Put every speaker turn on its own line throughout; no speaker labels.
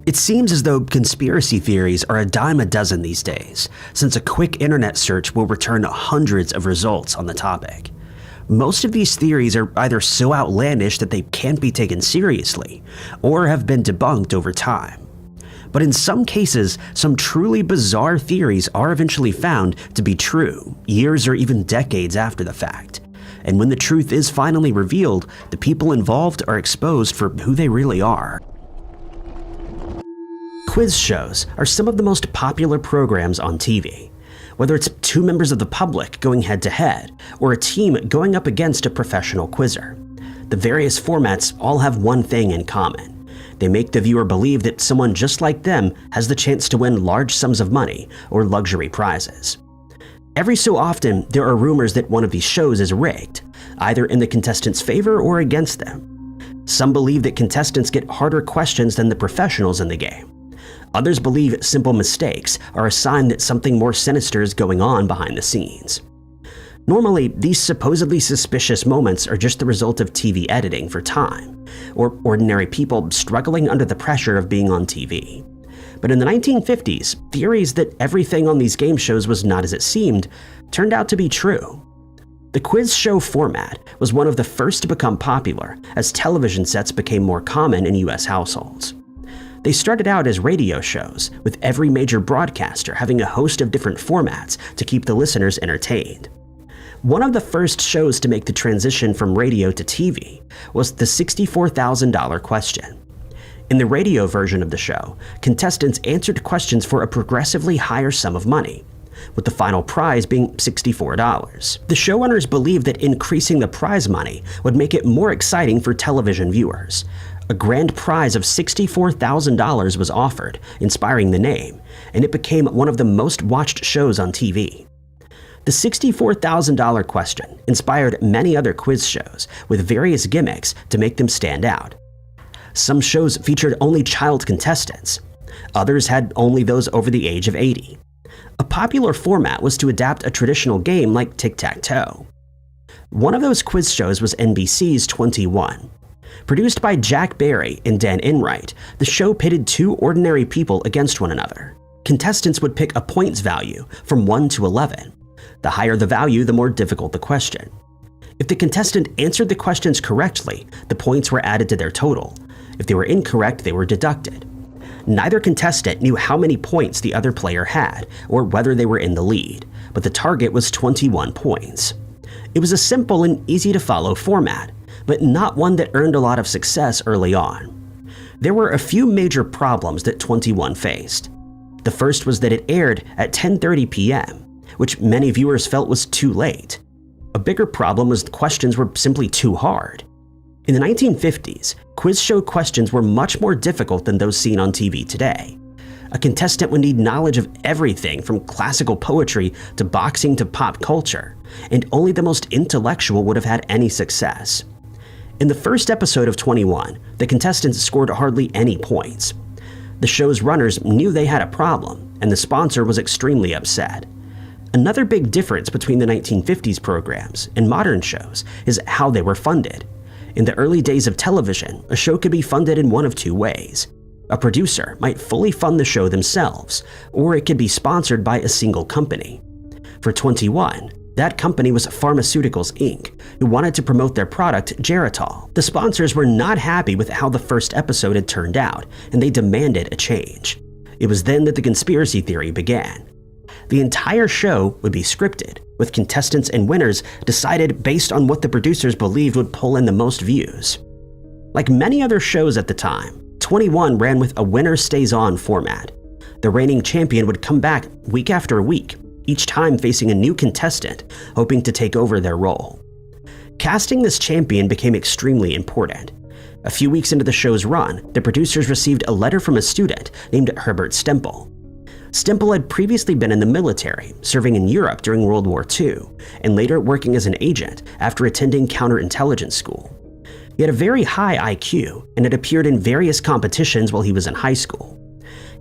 It seems as though conspiracy theories are a dime a dozen these days, since a quick internet search will return hundreds of results on the topic. Most of these theories are either so outlandish that they can't be taken seriously, or have been debunked over time. But in some cases, some truly bizarre theories are eventually found to be true, years or even decades after the fact. And when the truth is finally revealed, the people involved are exposed for who they really are. Quiz shows are some of the most popular programs on TV. Whether it's two members of the public going head-to-head, or a team going up against a professional quizzer, the various formats all have one thing in common. They make the viewer believe that someone just like them has the chance to win large sums of money or luxury prizes. Every so often, there are rumors that one of these shows is rigged, either in the contestants' favor or against them. Some believe that contestants get harder questions than the professionals in the game. Others believe simple mistakes are a sign that something more sinister is going on behind the scenes. Normally, these supposedly suspicious moments are just the result of TV editing for time, or ordinary people struggling under the pressure of being on TV. But in the 1950s, theories that everything on these game shows was not as it seemed turned out to be true. The quiz show format was one of the first to become popular as television sets became more common in US households. They started out as radio shows, with every major broadcaster having a host of different formats to keep the listeners entertained. One of the first shows to make the transition from radio to TV was the $64,000 question. In the radio version of the show, contestants answered questions for a progressively higher sum of money, with the final prize being $64. The showrunners believed that increasing the prize money would make it more exciting for television viewers. A grand prize of $64,000 was offered, inspiring the name, and it became one of the most watched shows on TV. The $64,000 question inspired many other quiz shows with various gimmicks to make them stand out. Some shows featured only child contestants. Others had only those over the age of 80. A popular format was to adapt a traditional game like tic-tac-toe. One of those quiz shows was NBC's 21. Produced by Jack Barry and Dan Enright, the show pitted two ordinary people against one another. Contestants would pick a points value from 1 to 11. The higher the value, the more difficult the question. If the contestant answered the questions correctly, the points were added to their total. If they were incorrect, they were deducted. Neither contestant knew how many points the other player had, or whether they were in the lead, but the target was 21 points. It was a simple and easy-to-follow format, but not one that earned a lot of success early on. There were a few major problems that 21 faced. The first was that it aired at 10:30 p.m., which many viewers felt was too late. A bigger problem was the questions were simply too hard. In the 1950s, quiz show questions were much more difficult than those seen on TV today. A contestant would need knowledge of everything from classical poetry to boxing to pop culture, and only the most intellectual would have had any success. In the first episode of 21, the contestants scored hardly any points. The show's runners knew they had a problem, and the sponsor was extremely upset. Another big difference between the 1950s programs and modern shows is how they were funded. In the early days of television, a show could be funded in one of two ways. A producer might fully fund the show themselves, or it could be sponsored by a single company. For 21, that company was Pharmaceuticals Inc., who wanted to promote their product, Geritol. The sponsors were not happy with how the first episode had turned out, and they demanded a change. It was then that the conspiracy theory began. The entire show would be scripted, with contestants and winners decided based on what the producers believed would pull in the most views. Like many other shows at the time, 21 ran with a winner stays on format. The reigning champion would come back week after week, each time facing a new contestant, hoping to take over their role. Casting this champion became extremely important. A few weeks into the show's run, the producers received a letter from a student named Herbert Stempel. Stempel had previously been in the military, serving in Europe during World War II, and later working as an agent after attending counterintelligence school. He had a very high IQ and had appeared in various competitions while he was in high school.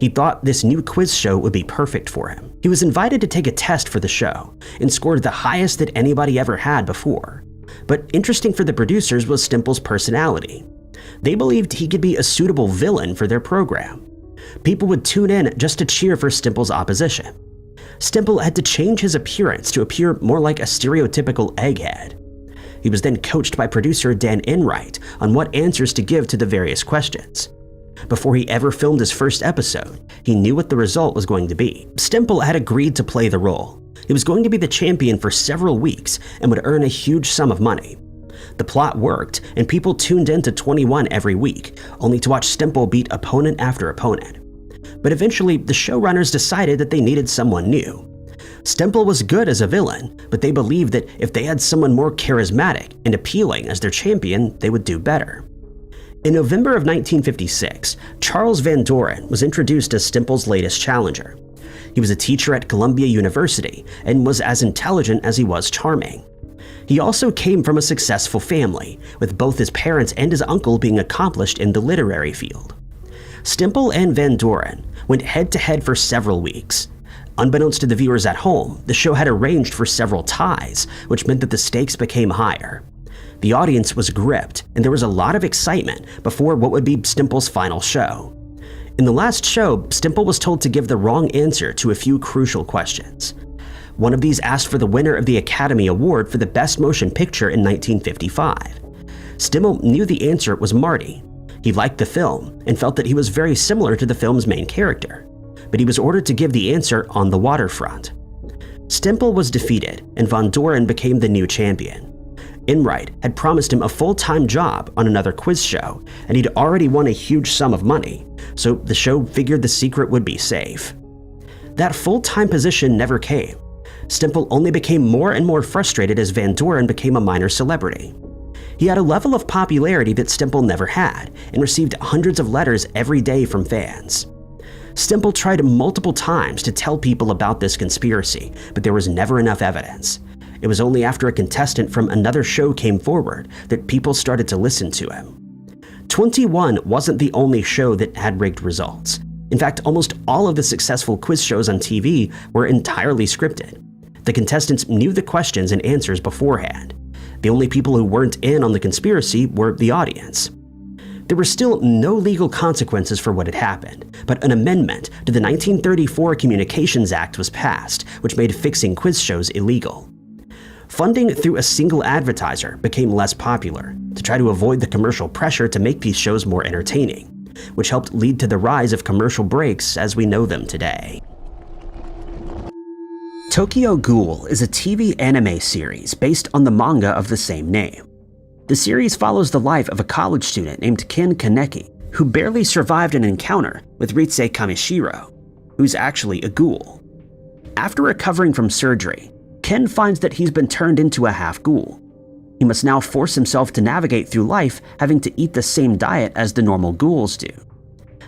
He thought this new quiz show would be perfect for him. He was invited to take a test for the show and scored the highest that anybody ever had before. But interesting for the producers was Stempel's personality. They believed he could be a suitable villain for their program. People would tune in just to cheer for Stimple's opposition. Stimple had to change his appearance to appear more like a stereotypical egghead. He was then coached by producer Dan Enright on what answers to give to the various questions. Before he ever filmed his first episode, he knew what the result was going to be. Stimple had agreed to play the role. He was going to be the champion for several weeks and would earn a huge sum of money. The plot worked, and people tuned in to 21 every week, only to watch Stimple beat opponent after opponent. But eventually, the showrunners decided that they needed someone new. Stimple was good as a villain, but they believed that if they had someone more charismatic and appealing as their champion, they would do better. In November of 1956, Charles Van Doren was introduced as Stimple's latest challenger. He was a teacher at Columbia University and was as intelligent as he was charming. He also came from a successful family, with both his parents and his uncle being accomplished in the literary field. Stimple and Van Doren went head-to-head for several weeks. Unbeknownst to the viewers at home, the show had arranged for several ties, which meant that the stakes became higher. The audience was gripped, and there was a lot of excitement before what would be Stimple's final show. In the last show, Stimple was told to give the wrong answer to a few crucial questions. One of these asked for the winner of the Academy Award for the Best Motion Picture in 1955. Stimple knew the answer was Marty. He liked the film and felt that he was very similar to the film's main character, but he was ordered to give the answer on the waterfront. Stimple was defeated, and Van Doren became the new champion. Enright had promised him a full-time job on another quiz show, and he'd already won a huge sum of money, so the show figured the secret would be safe. That full-time position never came. Stimple only became more and more frustrated as Van Doren became a minor celebrity. He had a level of popularity that Stimple never had, and received hundreds of letters every day from fans. Stimple tried multiple times to tell people about this conspiracy, but there was never enough evidence. It was only after a contestant from another show came forward that people started to listen to him. 21 wasn't the only show that had rigged results. In fact, almost all of the successful quiz shows on TV were entirely scripted. The contestants knew the questions and answers beforehand. The only people who weren't in on the conspiracy were the audience. There were still no legal consequences for what had happened, but an amendment to the 1934 Communications Act was passed, which made fixing quiz shows illegal. Funding through a single advertiser became less popular to try to avoid the commercial pressure to make these shows more entertaining, which helped lead to the rise of commercial breaks as we know them today. Tokyo Ghoul is a TV anime series based on the manga of the same name. The series follows the life of a college student named Ken Kaneki, who barely survived an encounter with Ritse Kamishiro, who's actually a ghoul. After recovering from surgery, Ken finds that he's been turned into a half-ghoul. He must now force himself to navigate through life having to eat the same diet as the normal ghouls do.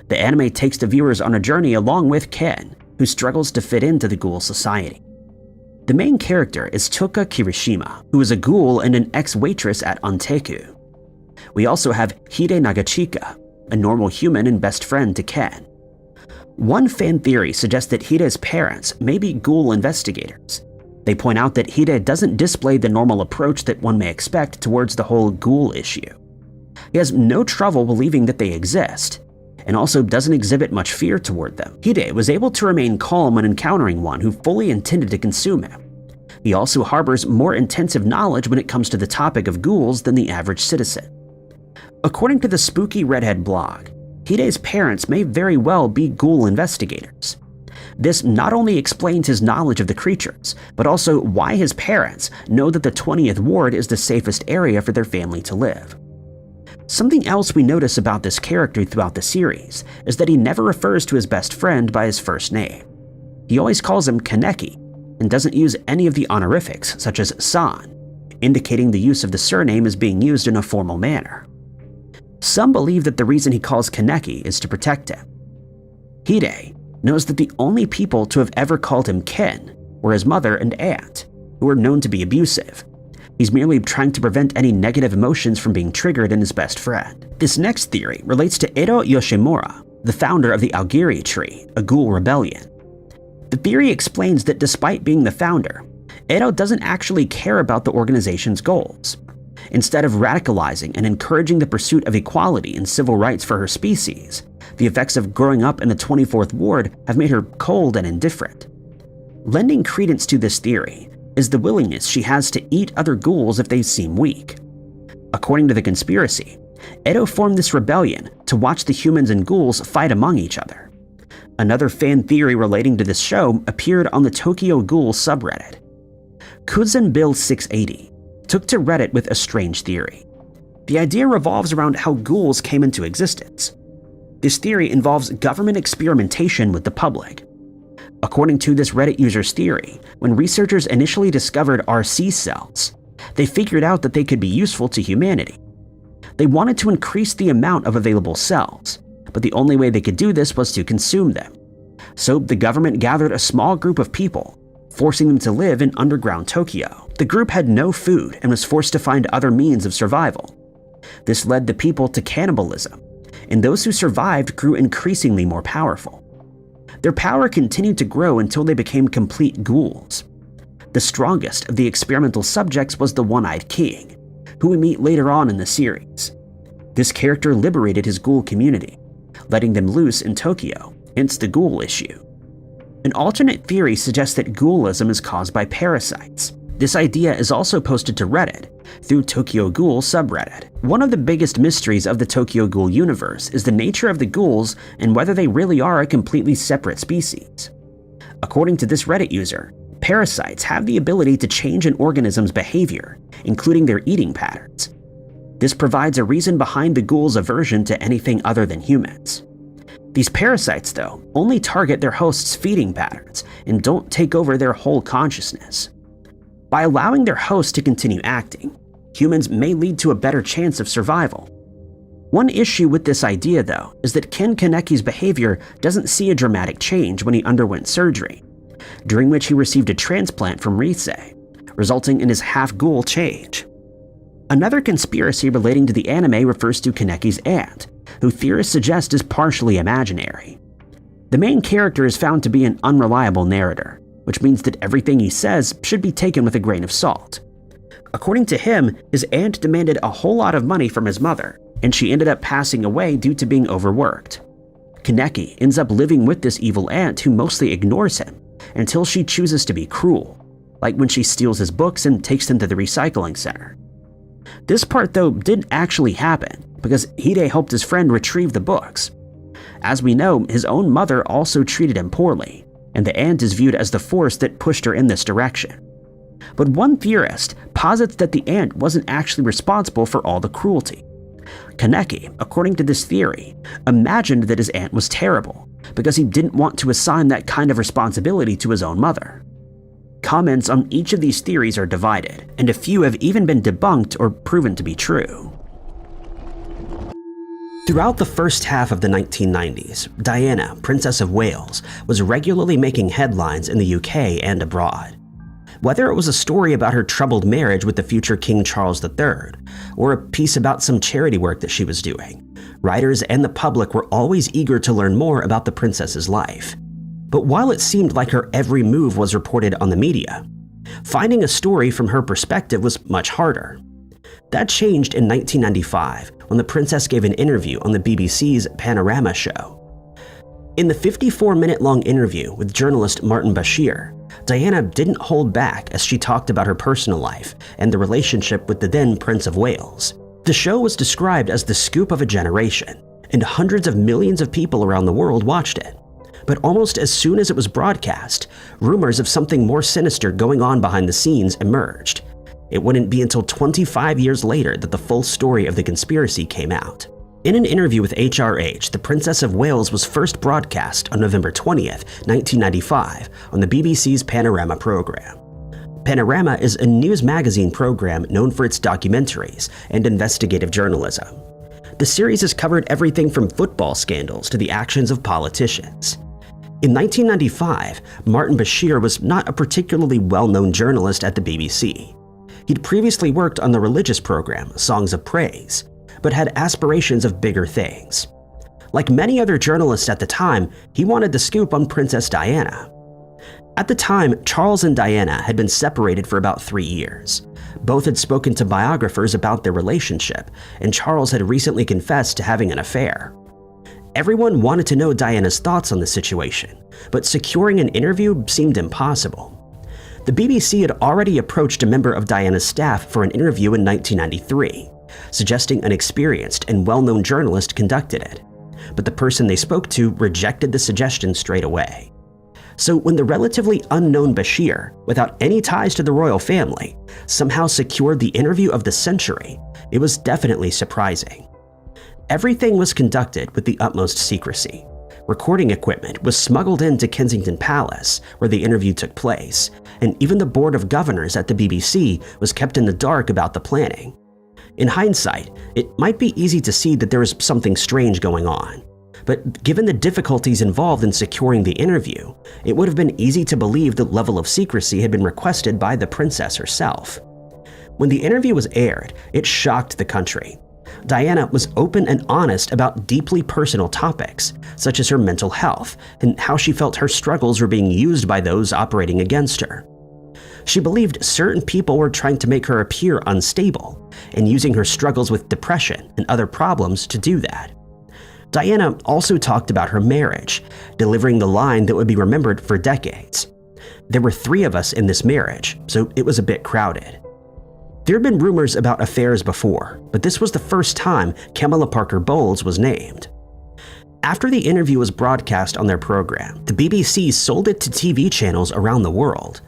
The anime takes the viewers on a journey along with Ken, who struggles to fit into the ghoul society. The main character is Toka Kirishima, who is a ghoul and an ex-waitress at Onteku. We also have Hide Nagachika, a normal human and best friend to Ken. One fan theory suggests that Hide's parents may be ghoul investigators. They point out that Hide doesn't display the normal approach that one may expect towards the whole ghoul issue. He has no trouble believing that they exist, and also doesn't exhibit much fear toward them. Hide was able to remain calm when encountering one who fully intended to consume him. He also harbors more intensive knowledge when it comes to the topic of ghouls than the average citizen. According to the Spooky Redhead blog, Hide's parents may very well be ghoul investigators. This not only explains his knowledge of the creatures, but also why his parents know that the 20th Ward is the safest area for their family to live. Something else we notice about this character throughout the series is that he never refers to his best friend by his first name. He always calls him Kaneki, and doesn't use any of the honorifics such as San, indicating the use of the surname is being used in a formal manner. Some believe that the reason he calls Kaneki is to protect him. Hide knows that the only people to have ever called him Ken were his mother and aunt, who were known to be abusive. He's merely trying to prevent any negative emotions from being triggered in his best friend. This next theory relates to Edo Yoshimura, the founder of the Aogiri Tree, a ghoul rebellion. The theory explains that despite being the founder, Edo doesn't actually care about the organization's goals. Instead of radicalizing and encouraging the pursuit of equality and civil rights for her species, The effects of growing up in the 24th Ward have made her cold and indifferent. Lending credence to this theory is the willingness she has to eat other ghouls if they seem weak. According to the conspiracy, Edo formed this rebellion to watch the humans and ghouls fight among each other. Another fan theory relating to this show appeared on the Tokyo Ghoul subreddit. Kuzen Bill 680 took to Reddit with a strange theory. The idea revolves around how ghouls came into existence. This theory involves government experimentation with the public. According to this Reddit user's theory, when researchers initially discovered RC cells, they figured out that they could be useful to humanity. They wanted to increase the amount of available cells, but the only way they could do this was to consume them. So the government gathered a small group of people, forcing them to live in underground Tokyo. The group had no food and was forced to find other means of survival. This led the people to cannibalism, and those who survived grew increasingly more powerful. Their power continued to grow until they became complete ghouls. The strongest of the experimental subjects was the One-Eyed King, who we meet later on in the series. This character liberated his ghoul community, letting them loose in Tokyo, hence the ghoul issue. An alternate theory suggests that ghoulism is caused by parasites. This idea is also posted to Reddit through Tokyo Ghoul subreddit. One of the biggest mysteries of the Tokyo Ghoul universe is the nature of the ghouls and whether they really are a completely separate species. According to this Reddit user, parasites have the ability to change an organism's behavior, including their eating patterns. This provides a reason behind the ghouls' aversion to anything other than humans. These parasites, though, only target their host's feeding patterns and don't take over their whole consciousness. By allowing their host to continue acting, humans may lead to a better chance of survival. One issue with this idea, though, is that Ken Kaneki's behavior doesn't see a dramatic change when he underwent surgery, during which he received a transplant from Risei, resulting in his half-ghoul change. Another conspiracy relating to the anime refers to Kaneki's aunt, who theorists suggest is partially imaginary. The main character is found to be an unreliable narrator, which means that everything he says should be taken with a grain of salt. According to him, his aunt demanded a whole lot of money from his mother, and she ended up passing away due to being overworked. Kaneki ends up living with this evil aunt who mostly ignores him until she chooses to be cruel, like when she steals his books and takes them to the recycling center. This part, though, didn't actually happen because Hide helped his friend retrieve the books. As we know, his own mother also treated him poorly, and the aunt is viewed as the force that pushed her in this direction. But one theorist posits that the aunt wasn't actually responsible for all the cruelty. Kaneki, according to this theory, imagined that his aunt was terrible because he didn't want to assign that kind of responsibility to his own mother. Comments on each of these theories are divided, and a few have even been debunked or proven to be true. Throughout the first half of the 1990s, Diana, Princess of Wales, was regularly making headlines in the UK and abroad. Whether it was a story about her troubled marriage with the future King Charles III, or a piece about some charity work that she was doing, writers and the public were always eager to learn more about the princess's life. But while it seemed like her every move was reported on the media, finding a story from her perspective was much harder. That changed in 1995 when the princess gave an interview on the BBC's Panorama show. In the 54-minute-long interview with journalist Martin Bashir, Diana didn't hold back as she talked about her personal life and the relationship with the then Prince of Wales. The show was described as the scoop of a generation, and hundreds of millions of people around the world watched it. But almost as soon as it was broadcast, rumors of something more sinister going on behind the scenes emerged. It wouldn't be until 25 years later that the full story of the conspiracy came out. In an interview with HRH, the Princess of Wales was first broadcast on November 20th, 1995, on the BBC's Panorama program. Panorama is a news magazine program known for its documentaries and investigative journalism. The series has covered everything from football scandals to the actions of politicians. In 1995, Martin Bashir was not a particularly well-known journalist at the BBC. He'd previously worked on the religious program Songs of Praise, but had aspirations of bigger things. Like many other journalists at the time, he wanted the scoop on Princess Diana. At the time, Charles and Diana had been separated for about 3 years. Both had spoken to biographers about their relationship, and Charles had recently confessed to having an affair. Everyone wanted to know Diana's thoughts on the situation, but securing an interview seemed impossible. The BBC had already approached a member of Diana's staff for an interview in 1993, suggesting an experienced and well-known journalist conducted it, but the person they spoke to rejected the suggestion straight away. So when the relatively unknown Bashir, without any ties to the royal family, somehow secured the interview of the century, it was definitely surprising. Everything was conducted with the utmost secrecy. Recording equipment was smuggled into Kensington Palace, where the interview took place, and even the board of governors at the BBC was kept in the dark about the planning. In hindsight, it might be easy to see that there was something strange going on, but given the difficulties involved in securing the interview, it would have been easy to believe the level of secrecy had been requested by the princess herself. When the interview was aired, it shocked the country. Diana was open and honest about deeply personal topics, such as her mental health and how she felt her struggles were being used by those operating against her. She believed certain people were trying to make her appear unstable and using her struggles with depression and other problems to do that. Diana also talked about her marriage, delivering the line that would be remembered for decades. There were 3 of us in this marriage, so it was a bit crowded. There had been rumors about affairs before, but this was the first time Camilla Parker Bowles was named. After the interview was broadcast on their program, the BBC sold it to TV channels around the world.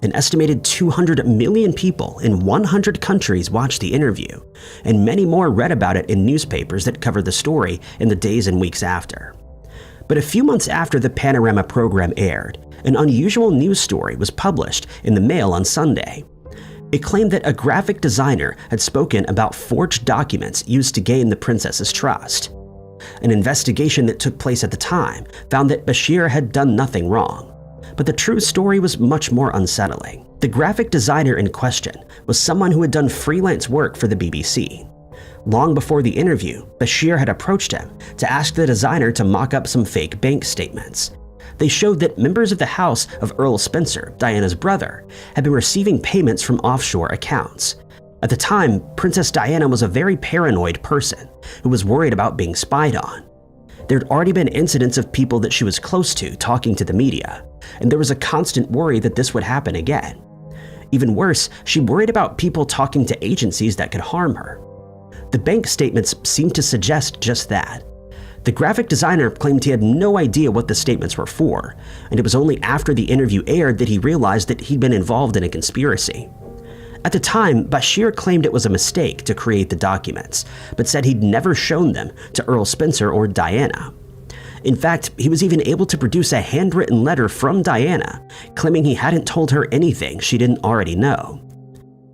An estimated 200 million people in 100 countries watched the interview, and many more read about it in newspapers that covered the story in the days and weeks after. But a few months after the Panorama program aired, an unusual news story was published in the Mail on Sunday. It claimed that a graphic designer had spoken about forged documents used to gain the princess's trust. An investigation that took place at the time found that Bashir had done nothing wrong, but the true story was much more unsettling. The graphic designer in question was someone who had done freelance work for the BBC. Long before the interview, Bashir had approached him to ask the designer to mock up some fake bank statements. They showed that members of the house of Earl Spencer, Diana's brother, had been receiving payments from offshore accounts. At the time, Princess Diana was a very paranoid person who was worried about being spied on. There had already been incidents of people that she was close to talking to the media, and there was a constant worry that this would happen again. Even worse, she worried about people talking to agencies that could harm her. The bank statements seemed to suggest just that. The graphic designer claimed he had no idea what the statements were for, and it was only after the interview aired that he realized that he'd been involved in a conspiracy. At the time, Bashir claimed it was a mistake to create the documents, but said he'd never shown them to Earl Spencer or Diana. In fact, he was even able to produce a handwritten letter from Diana, claiming he hadn't told her anything she didn't already know.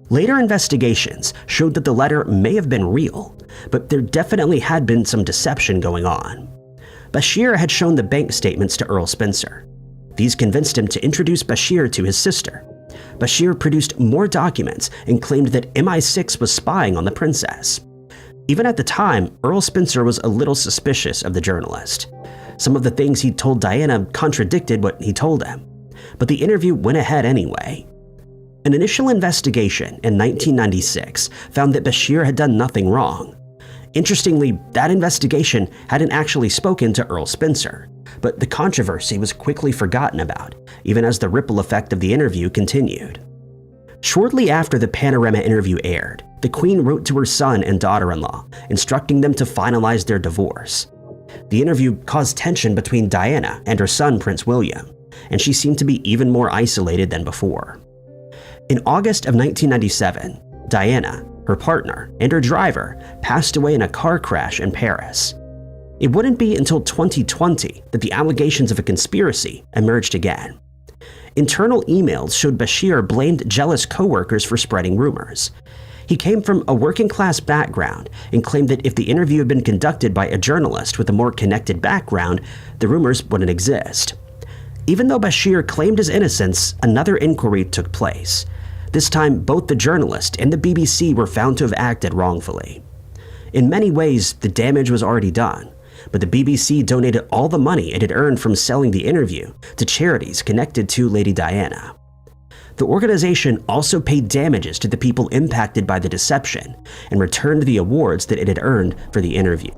Later investigations showed that the letter may have been real, but there definitely had been some deception going on. Bashir had shown the bank statements to Earl Spencer. These convinced him to introduce Bashir to his sister. Bashir produced more documents and claimed that MI6 was spying on the princess. Even at the time, Earl Spencer was a little suspicious of the journalist. Some of the things he'd told Diana contradicted what he told him, but the interview went ahead anyway. An initial investigation in 1996 found that Bashir had done nothing wrong. Interestingly, that investigation hadn't actually spoken to Earl Spencer, but the controversy was quickly forgotten about, even as the ripple effect of the interview continued. Shortly after the Panorama interview aired, the Queen wrote to her son and daughter-in-law, instructing them to finalize their divorce. The interview caused tension between Diana and her son, Prince William, and she seemed to be even more isolated than before. In August of 1997, Diana, her partner, and her driver passed away in a car crash in Paris. It wouldn't be until 2020 that the allegations of a conspiracy emerged again. Internal emails showed Bashir blamed jealous co-workers for spreading rumors. He came from a working-class background and claimed that if the interview had been conducted by a journalist with a more connected background, the rumors wouldn't exist. Even though Bashir claimed his innocence, another inquiry took place. This time, both the journalist and the BBC were found to have acted wrongfully. In many ways, the damage was already done, but the BBC donated all the money it had earned from selling the interview to charities connected to Lady Diana. The organization also paid damages to the people impacted by the deception and returned the awards that it had earned for the interview.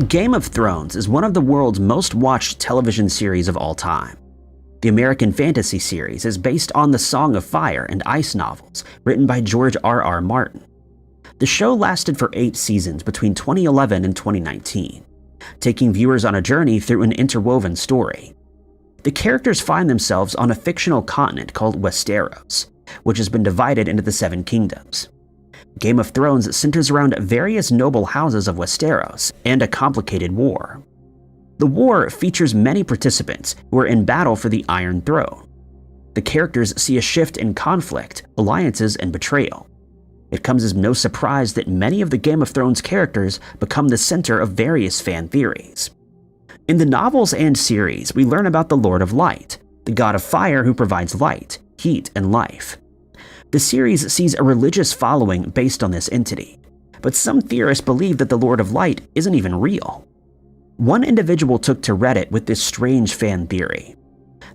Game of Thrones is one of the world's most watched television series of all time. The American fantasy series is based on the Song of Fire and Ice novels written by George R.R. Martin. The show lasted for 8 seasons between 2011 and 2019, taking viewers on a journey through an interwoven story. The characters find themselves on a fictional continent called Westeros, which has been divided into the 7 kingdoms. Game of Thrones centers around various noble houses of Westeros and a complicated war. The war features many participants who are in battle for the Iron Throne. The characters see a shift in conflict, alliances, and betrayal. It comes as no surprise that many of the Game of Thrones characters become the center of various fan theories. In the novels and series, we learn about the Lord of Light, the god of fire who provides light, heat, and life. The series sees a religious following based on this entity, but some theorists believe that the Lord of Light isn't even real. One individual took to Reddit with this strange fan theory.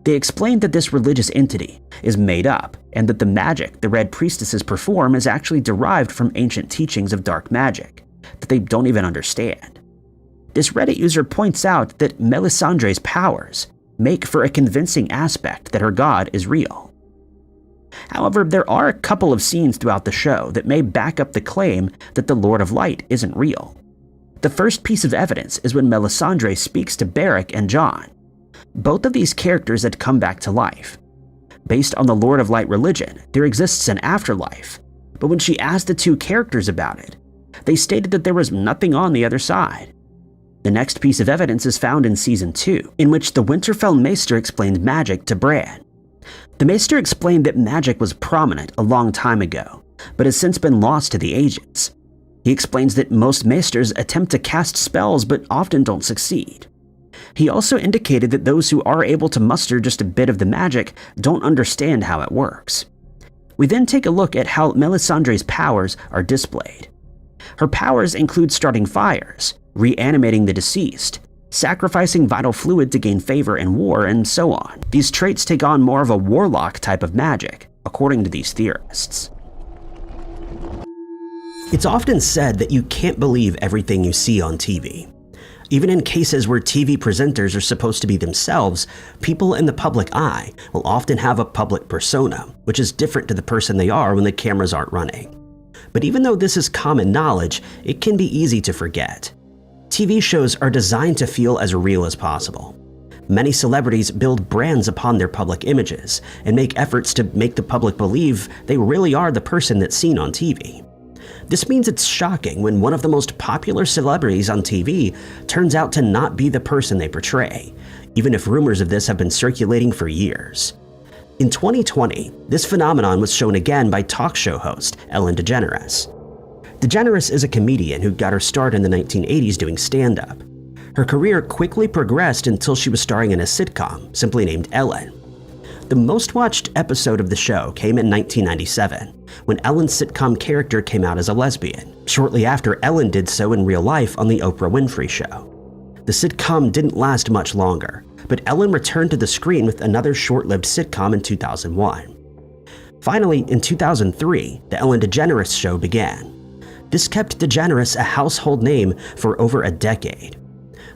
They explained that this religious entity is made up and that the magic the Red Priestesses perform is actually derived from ancient teachings of dark magic that they don't even understand. This Reddit user points out that Melisandre's powers make for a convincing aspect that her god is real. However, there are a couple of scenes throughout the show that may back up the claim that the Lord of Light isn't real. The first piece of evidence is when Melisandre speaks to Beric and Jon. Both of these characters had come back to life. Based on the Lord of Light religion, there exists an afterlife, but when she asked the 2 characters about it, they stated that there was nothing on the other side. The next piece of evidence is found in Season 2, in which the Winterfell Maester explained magic to Bran. The Maester explained that magic was prominent a long time ago, but has since been lost to the ages. He explains that most Maesters attempt to cast spells but often don't succeed. He also indicated that those who are able to muster just a bit of the magic don't understand how it works. We then take a look at how Melisandre's powers are displayed. Her powers include starting fires, reanimating the deceased, sacrificing vital fluid to gain favor in war, and so on. These traits take on more of a warlock type of magic, according to these theorists. It's often said that you can't believe everything you see on TV. Even in cases where TV presenters are supposed to be themselves, people in the public eye will often have a public persona, which is different to the person they are when the cameras aren't running. But even though this is common knowledge, it can be easy to forget. TV shows are designed to feel as real as possible. Many celebrities build brands upon their public images and make efforts to make the public believe they really are the person that's seen on TV. This means it's shocking when one of the most popular celebrities on TV turns out to not be the person they portray, even if rumors of this have been circulating for years. In 2020, this phenomenon was shown again by talk show host Ellen DeGeneres. DeGeneres is a comedian who got her start in the 1980s doing stand-up. Her career quickly progressed until she was starring in a sitcom simply named Ellen. The most watched episode of the show came in 1997, when Ellen's sitcom character came out as a lesbian, shortly after Ellen did so in real life on The Oprah Winfrey Show. The sitcom didn't last much longer, but Ellen returned to the screen with another short-lived sitcom in 2001. Finally, in 2003, The Ellen DeGeneres Show began. This kept DeGeneres a household name for over a decade.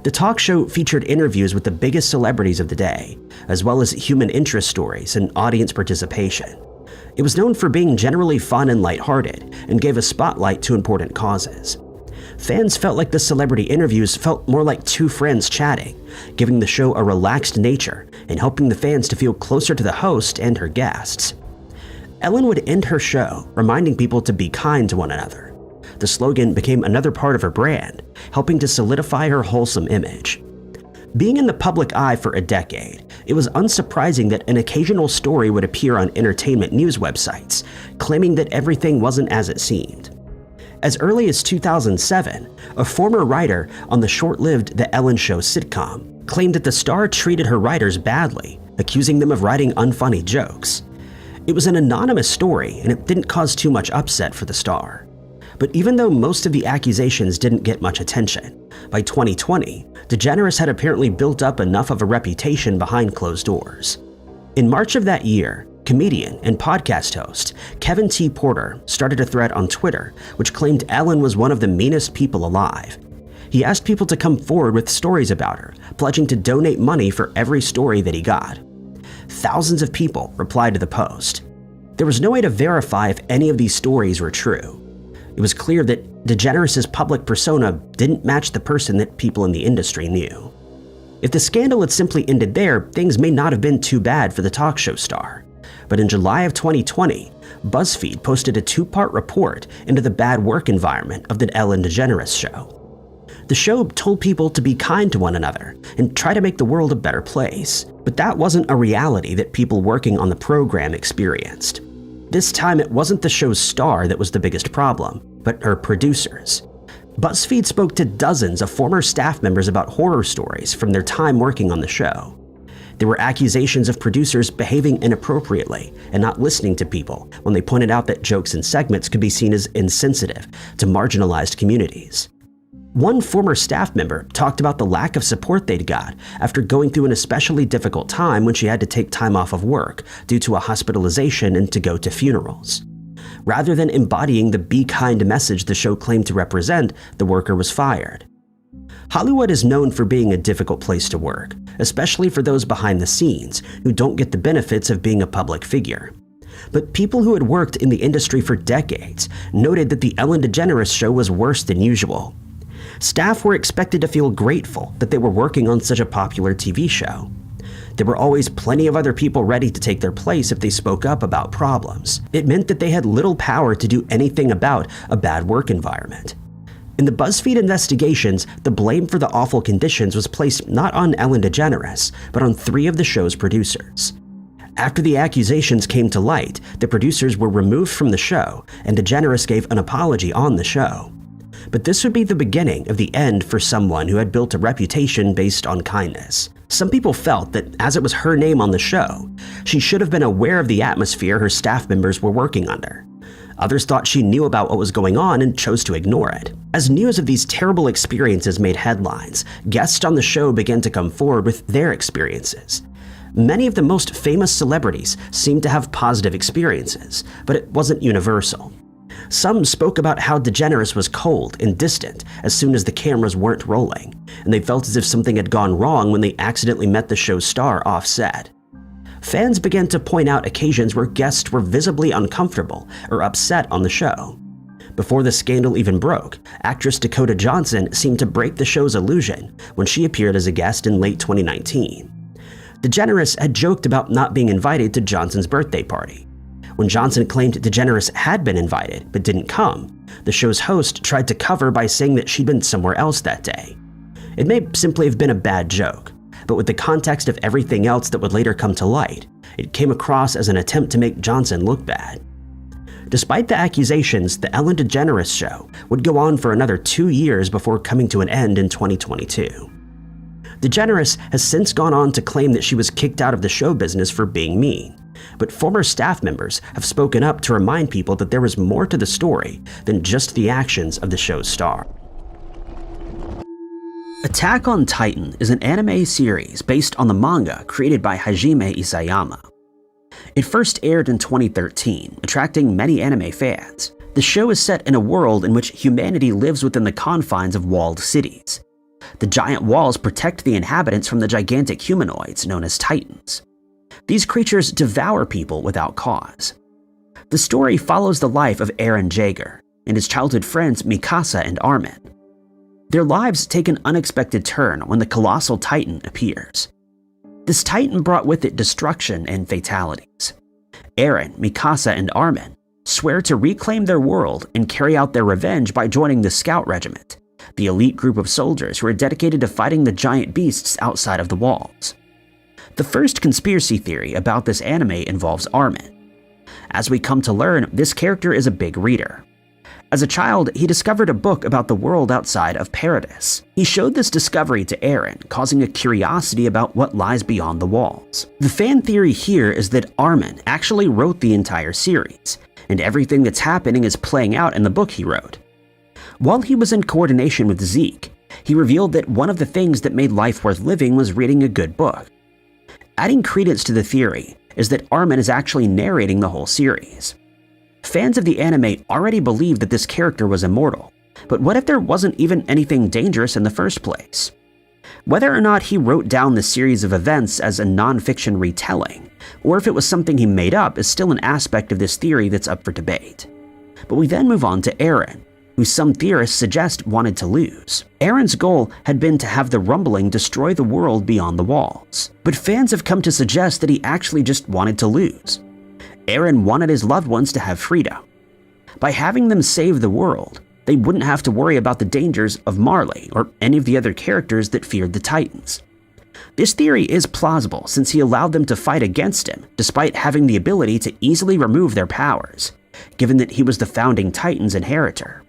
The talk show featured interviews with the biggest celebrities of the day, as well as human interest stories and audience participation. It was known for being generally fun and lighthearted, and gave a spotlight to important causes. Fans felt like the celebrity interviews felt more like 2 friends chatting, giving the show a relaxed nature and helping the fans to feel closer to the host and her guests. Ellen would end her show reminding people to be kind to one another. The slogan became another part of her brand, helping to solidify her wholesome image. Being in the public eye for a decade, it was unsurprising that an occasional story would appear on entertainment news websites, claiming that everything wasn't as it seemed. As early as 2007, a former writer on the short-lived The Ellen Show sitcom claimed that the star treated her writers badly, accusing them of writing unfunny jokes. It was an anonymous story, and it didn't cause too much upset for the star. But even though most of the accusations didn't get much attention, by 2020, DeGeneres had apparently built up enough of a reputation behind closed doors. In March of that year, comedian and podcast host Kevin T. Porter started a thread on Twitter which claimed Ellen was one of the meanest people alive. He asked people to come forward with stories about her, pledging to donate money for every story that he got. Thousands of people replied to the post. There was no way to verify if any of these stories were true. It was clear that DeGeneres' public persona didn't match the person that people in the industry knew. If the scandal had simply ended there, things may not have been too bad for the talk show star. But in July of 2020, BuzzFeed posted a 2-part report into the bad work environment of the Ellen DeGeneres show. The show told people to be kind to one another and try to make the world a better place, but that wasn't a reality that people working on the program experienced. This time it wasn't the show's star that was the biggest problem, but her producers. BuzzFeed spoke to dozens of former staff members about horror stories from their time working on the show. There were accusations of producers behaving inappropriately and not listening to people when they pointed out that jokes and segments could be seen as insensitive to marginalized communities. One former staff member talked about the lack of support they'd got after going through an especially difficult time when she had to take time off of work due to a hospitalization and to go to funerals. Rather than embodying the be kind message the show claimed to represent, the worker was fired. Hollywood is known for being a difficult place to work, especially for those behind the scenes who don't get the benefits of being a public figure. But people who had worked in the industry for decades noted that the Ellen DeGeneres show was worse than usual. Staff were expected to feel grateful that they were working on such a popular TV show. There were always plenty of other people ready to take their place if they spoke up about problems. It meant that they had little power to do anything about a bad work environment. In the BuzzFeed investigations, the blame for the awful conditions was placed not on Ellen DeGeneres, but on 3 of the show's producers. After the accusations came to light, the producers were removed from the show, and DeGeneres gave an apology on the show. But this would be the beginning of the end for someone who had built a reputation based on kindness. Some people felt that as it was her name on the show, she should have been aware of the atmosphere her staff members were working under. Others thought she knew about what was going on and chose to ignore it. As news of these terrible experiences made headlines, guests on the show began to come forward with their experiences. Many of the most famous celebrities seemed to have positive experiences, but it wasn't universal. Some spoke about how DeGeneres was cold and distant as soon as the cameras weren't rolling, and they felt as if something had gone wrong when they accidentally met the show's star off-set. Fans began to point out occasions where guests were visibly uncomfortable or upset on the show. Before the scandal even broke, actress Dakota Johnson seemed to break the show's illusion when she appeared as a guest in late 2019. DeGeneres had joked about not being invited to Johnson's birthday party. When Johnson claimed DeGeneres had been invited but didn't come, the show's host tried to cover by saying that she'd been somewhere else that day. It may simply have been a bad joke, but with the context of everything else that would later come to light, it came across as an attempt to make Johnson look bad. Despite the accusations, the Ellen DeGeneres show would go on for another 2 years before coming to an end in 2022. DeGeneres has since gone on to claim that she was kicked out of the show business for being mean, but former staff members have spoken up to remind people that there was more to the story than just the actions of the show's star. Attack on Titan is an anime series based on the manga created by Hajime Isayama. It first aired in 2013, attracting many anime fans. The show is set in a world in which humanity lives within the confines of walled cities. The giant walls protect the inhabitants from the gigantic humanoids known as Titans. These creatures devour people without cause. The story follows the life of Eren Jaeger and his childhood friends Mikasa and Armin. Their lives take an unexpected turn when the colossal Titan appears. This Titan brought with it destruction and fatalities. Eren, Mikasa, and Armin swear to reclaim their world and carry out their revenge by joining the Scout Regiment, the elite group of soldiers who are dedicated to fighting the giant beasts outside of the walls. The first conspiracy theory about this anime involves Armin. As we come to learn, this character is a big reader. As a child, he discovered a book about the world outside of Paradis. He showed this discovery to Eren, causing a curiosity about what lies beyond the walls. The fan theory here is that Armin actually wrote the entire series, and everything that's happening is playing out in the book he wrote. While he was in coordination with Zeke, he revealed that one of the things that made life worth living was reading a good book. Adding credence to the theory is that Armin is actually narrating the whole series. Fans of the anime already believed that this character was immortal, But what if there wasn't even anything dangerous in the first place? Whether or not he wrote down the series of events as a non-fiction retelling, or if it was something he made up, is still an aspect of this theory that's up for debate. But we then move on to Aaron, who some theorists suggest wanted to lose. Aaron's goal had been to have the rumbling destroy the world beyond the walls, but fans have come to suggest that he actually just wanted to lose. Aaron wanted his loved ones to have freedom. By having them save the world, they wouldn't have to worry about the dangers of Marley or any of the other characters that feared the Titans. This theory is plausible since he allowed them to fight against him despite having the ability to easily remove their powers, given that he was the founding Titan's inheritor.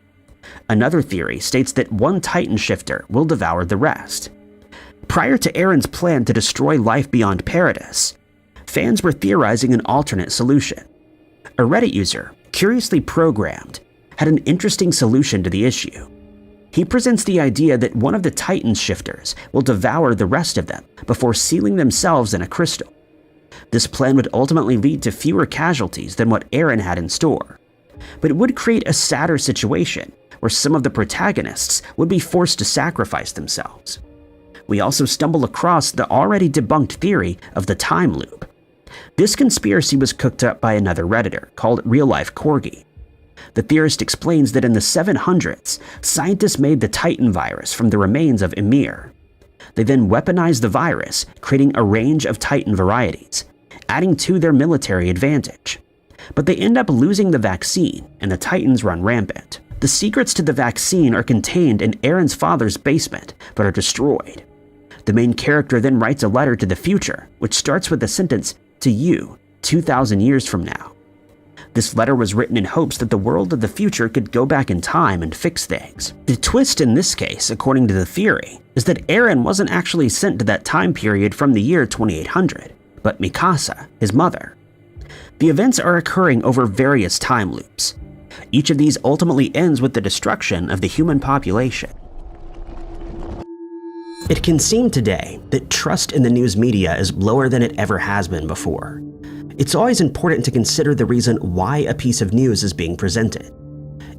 Another theory states that one Titan shifter will devour the rest. Prior to Aaron's plan to destroy life beyond Paradis, fans were theorizing an alternate solution. A Reddit user, curiously programmed, had an interesting solution to the issue. He presents the idea that one of the Titan shifters will devour the rest of them before sealing themselves in a crystal. This plan would ultimately lead to fewer casualties than what Aaron had in store, but it would create a sadder situation where some of the protagonists would be forced to sacrifice themselves. We also stumble across the already debunked theory of the time loop. This conspiracy was cooked up by another Redditor called Real Life Corgi. The theorist explains that in the 700s, scientists made the Titan virus from the remains of Ymir. They then weaponized the virus, creating a range of Titan varieties, adding to their military advantage. But they end up losing the vaccine, and the Titans run rampant. The secrets to the vaccine are contained in Aaron's father's basement, but are destroyed. The main character then writes a letter to the future, which starts with the sentence, "To you, 2,000 years from now." This letter was written in hopes that the world of the future could go back in time and fix things. The twist in this case, according to the theory, is that Aaron wasn't actually sent to that time period from the year 2800, but Mikasa, his mother. The events are occurring over various time loops. Each of these ultimately ends with the destruction of the human population. It can seem today that trust in the news media is lower than it ever has been before. It's always important to consider the reason why a piece of news is being presented.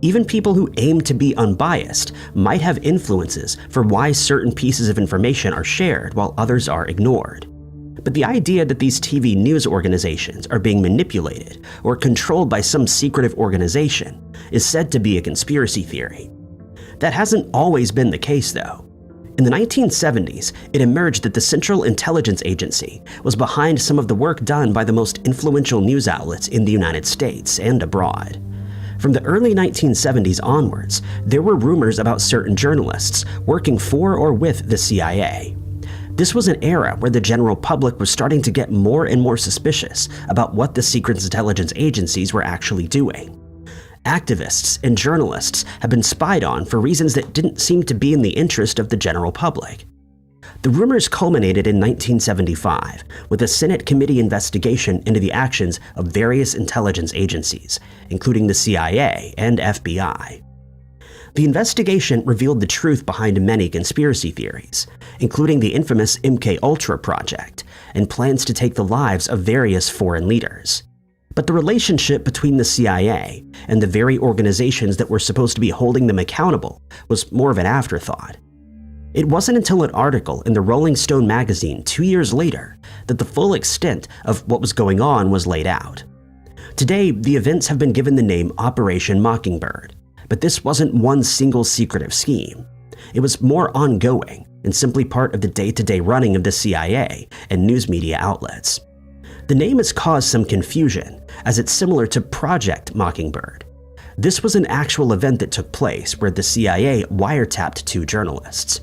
Even people who aim to be unbiased might have influences for why certain pieces of information are shared while others are ignored. But the idea that these TV news organizations are being manipulated or controlled by some secretive organization is said to be a conspiracy theory. That hasn't always been the case, though. In the 1970s, it emerged that the Central Intelligence Agency was behind some of the work done by the most influential news outlets in the United States and abroad. From the early 1970s onwards, there were rumors about certain journalists working for or with the CIA. This was an era where the general public was starting to get more and more suspicious about what the secret intelligence agencies were actually doing. Activists and journalists have been spied on for reasons that didn't seem to be in the interest of the general public. The rumors culminated in 1975 with a Senate committee investigation into the actions of various intelligence agencies, including the CIA and FBI. The investigation revealed the truth behind many conspiracy theories, including the infamous MKUltra project and plans to take the lives of various foreign leaders. But the relationship between the CIA and the very organizations that were supposed to be holding them accountable was more of an afterthought. It wasn't until an article in the Rolling Stone magazine 2 years later that the full extent of what was going on was laid out. Today, the events have been given the name Operation Mockingbird, but this wasn't one single secretive scheme. It was more ongoing and simply part of the day-to-day running of the CIA and news media outlets. The name has caused some confusion, as it's similar to Project Mockingbird. This was an actual event that took place where the CIA wiretapped 2 journalists.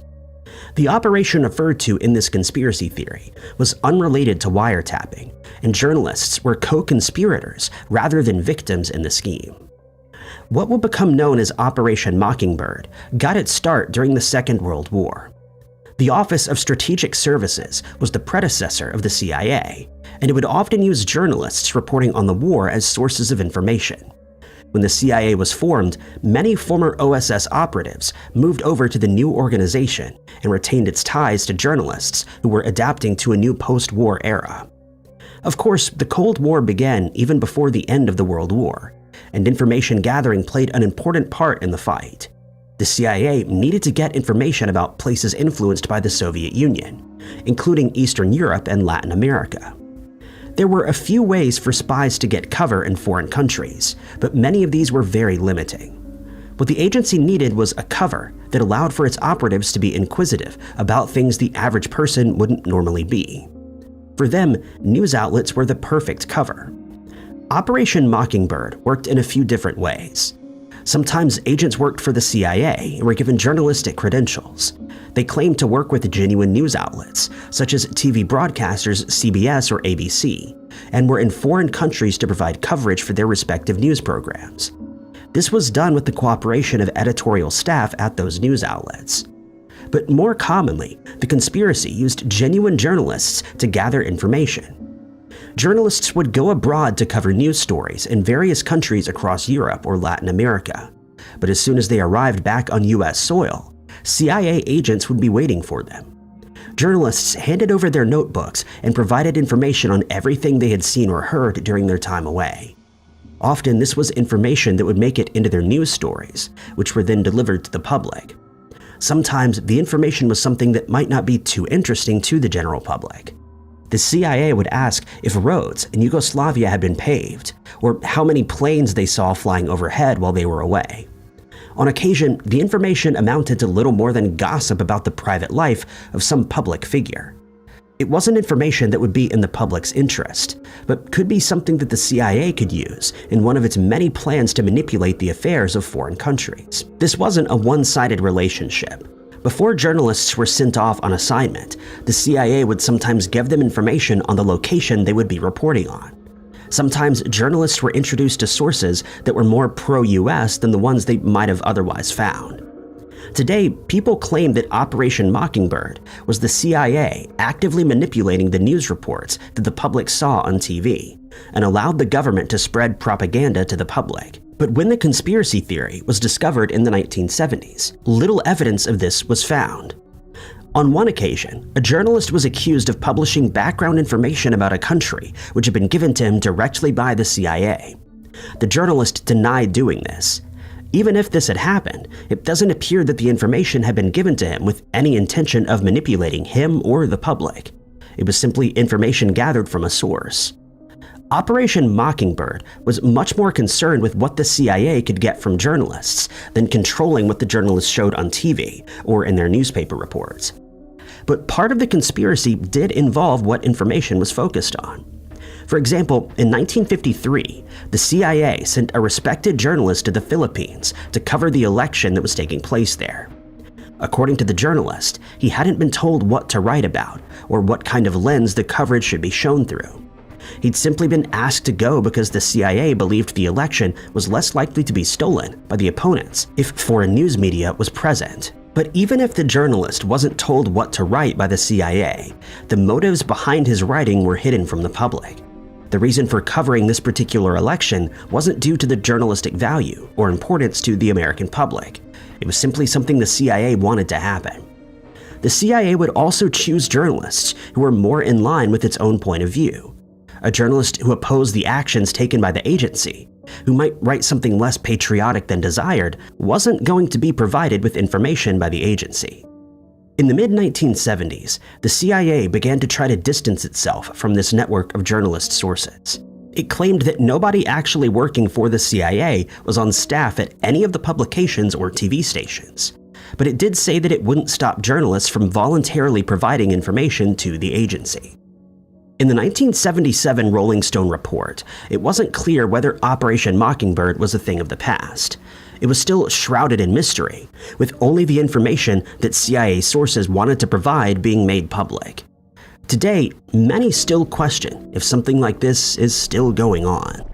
The operation referred to in this conspiracy theory was unrelated to wiretapping, and journalists were co-conspirators rather than victims in the scheme. What will become known as Operation Mockingbird got its start during the Second World War. The Office of Strategic Services was the predecessor of the CIA, and it would often use journalists reporting on the war as sources of information. When the CIA was formed, many former OSS operatives moved over to the new organization and retained its ties to journalists who were adapting to a new post-war era. Of course, the Cold War began even before the end of the World War, and information gathering played an important part in the fight. The CIA needed to get information about places influenced by the Soviet Union, including Eastern Europe and Latin America. There were a few ways for spies to get cover in foreign countries, but many of these were very limiting. What the agency needed was a cover that allowed for its operatives to be inquisitive about things the average person wouldn't normally be. For them, news outlets were the perfect cover. Operation Mockingbird worked in a few different ways. Sometimes agents worked for the CIA and were given journalistic credentials. They claimed to work with genuine news outlets, such as TV broadcasters CBS or ABC, and were in foreign countries to provide coverage for their respective news programs. This was done with the cooperation of editorial staff at those news outlets. But more commonly, the conspiracy used genuine journalists to gather information. Journalists would go abroad to cover news stories in various countries across Europe or Latin America. But as soon as they arrived back on US soil, CIA agents would be waiting for them. Journalists handed over their notebooks and provided information on everything they had seen or heard during their time away. Often this was information that would make it into their news stories, which were then delivered to the public. Sometimes the information was something that might not be too interesting to the general public. The CIA would ask if roads in Yugoslavia had been paved, or how many planes they saw flying overhead while they were away. On occasion, the information amounted to little more than gossip about the private life of some public figure. It wasn't information that would be in the public's interest, but could be something that the CIA could use in one of its many plans to manipulate the affairs of foreign countries. This wasn't a one-sided relationship. Before journalists were sent off on assignment, the CIA would sometimes give them information on the location they would be reporting on. Sometimes journalists were introduced to sources that were more pro-US than the ones they might have otherwise found. Today, people claim that Operation Mockingbird was the CIA actively manipulating the news reports that the public saw on TV and allowed the government to spread propaganda to the public. But when the conspiracy theory was discovered in the 1970s, little evidence of this was found. On one occasion, a journalist was accused of publishing background information about a country which had been given to him directly by the CIA. The journalist denied doing this. Even if this had happened, it doesn't appear that the information had been given to him with any intention of manipulating him or the public. It was simply information gathered from a source. Operation Mockingbird was much more concerned with what the CIA could get from journalists than controlling what the journalists showed on TV or in their newspaper reports. But part of the conspiracy did involve what information was focused on. For example, in 1953, the CIA sent a respected journalist to the Philippines to cover the election that was taking place there. According to the journalist, he hadn't been told what to write about or what kind of lens the coverage should be shown through. He'd simply been asked to go because the CIA believed the election was less likely to be stolen by the opponents if foreign news media was present. But even if the journalist wasn't told what to write by the CIA, the motives behind his writing were hidden from the public. The reason for covering this particular election wasn't due to the journalistic value or importance to the American public. It was simply something the CIA wanted to happen. The CIA would also choose journalists who were more in line with its own point of view. A journalist who opposed the actions taken by the agency, who might write something less patriotic than desired, wasn't going to be provided with information by the agency. In the mid-1970s, the CIA began to try to distance itself from this network of journalist sources. It claimed that nobody actually working for the CIA was on staff at any of the publications or TV stations, but it did say that it wouldn't stop journalists from voluntarily providing information to the agency. In the 1977 Rolling Stone report, it wasn't clear whether Operation Mockingbird was a thing of the past. It was still shrouded in mystery, with only the information that CIA sources wanted to provide being made public. Today, many still question if something like this is still going on.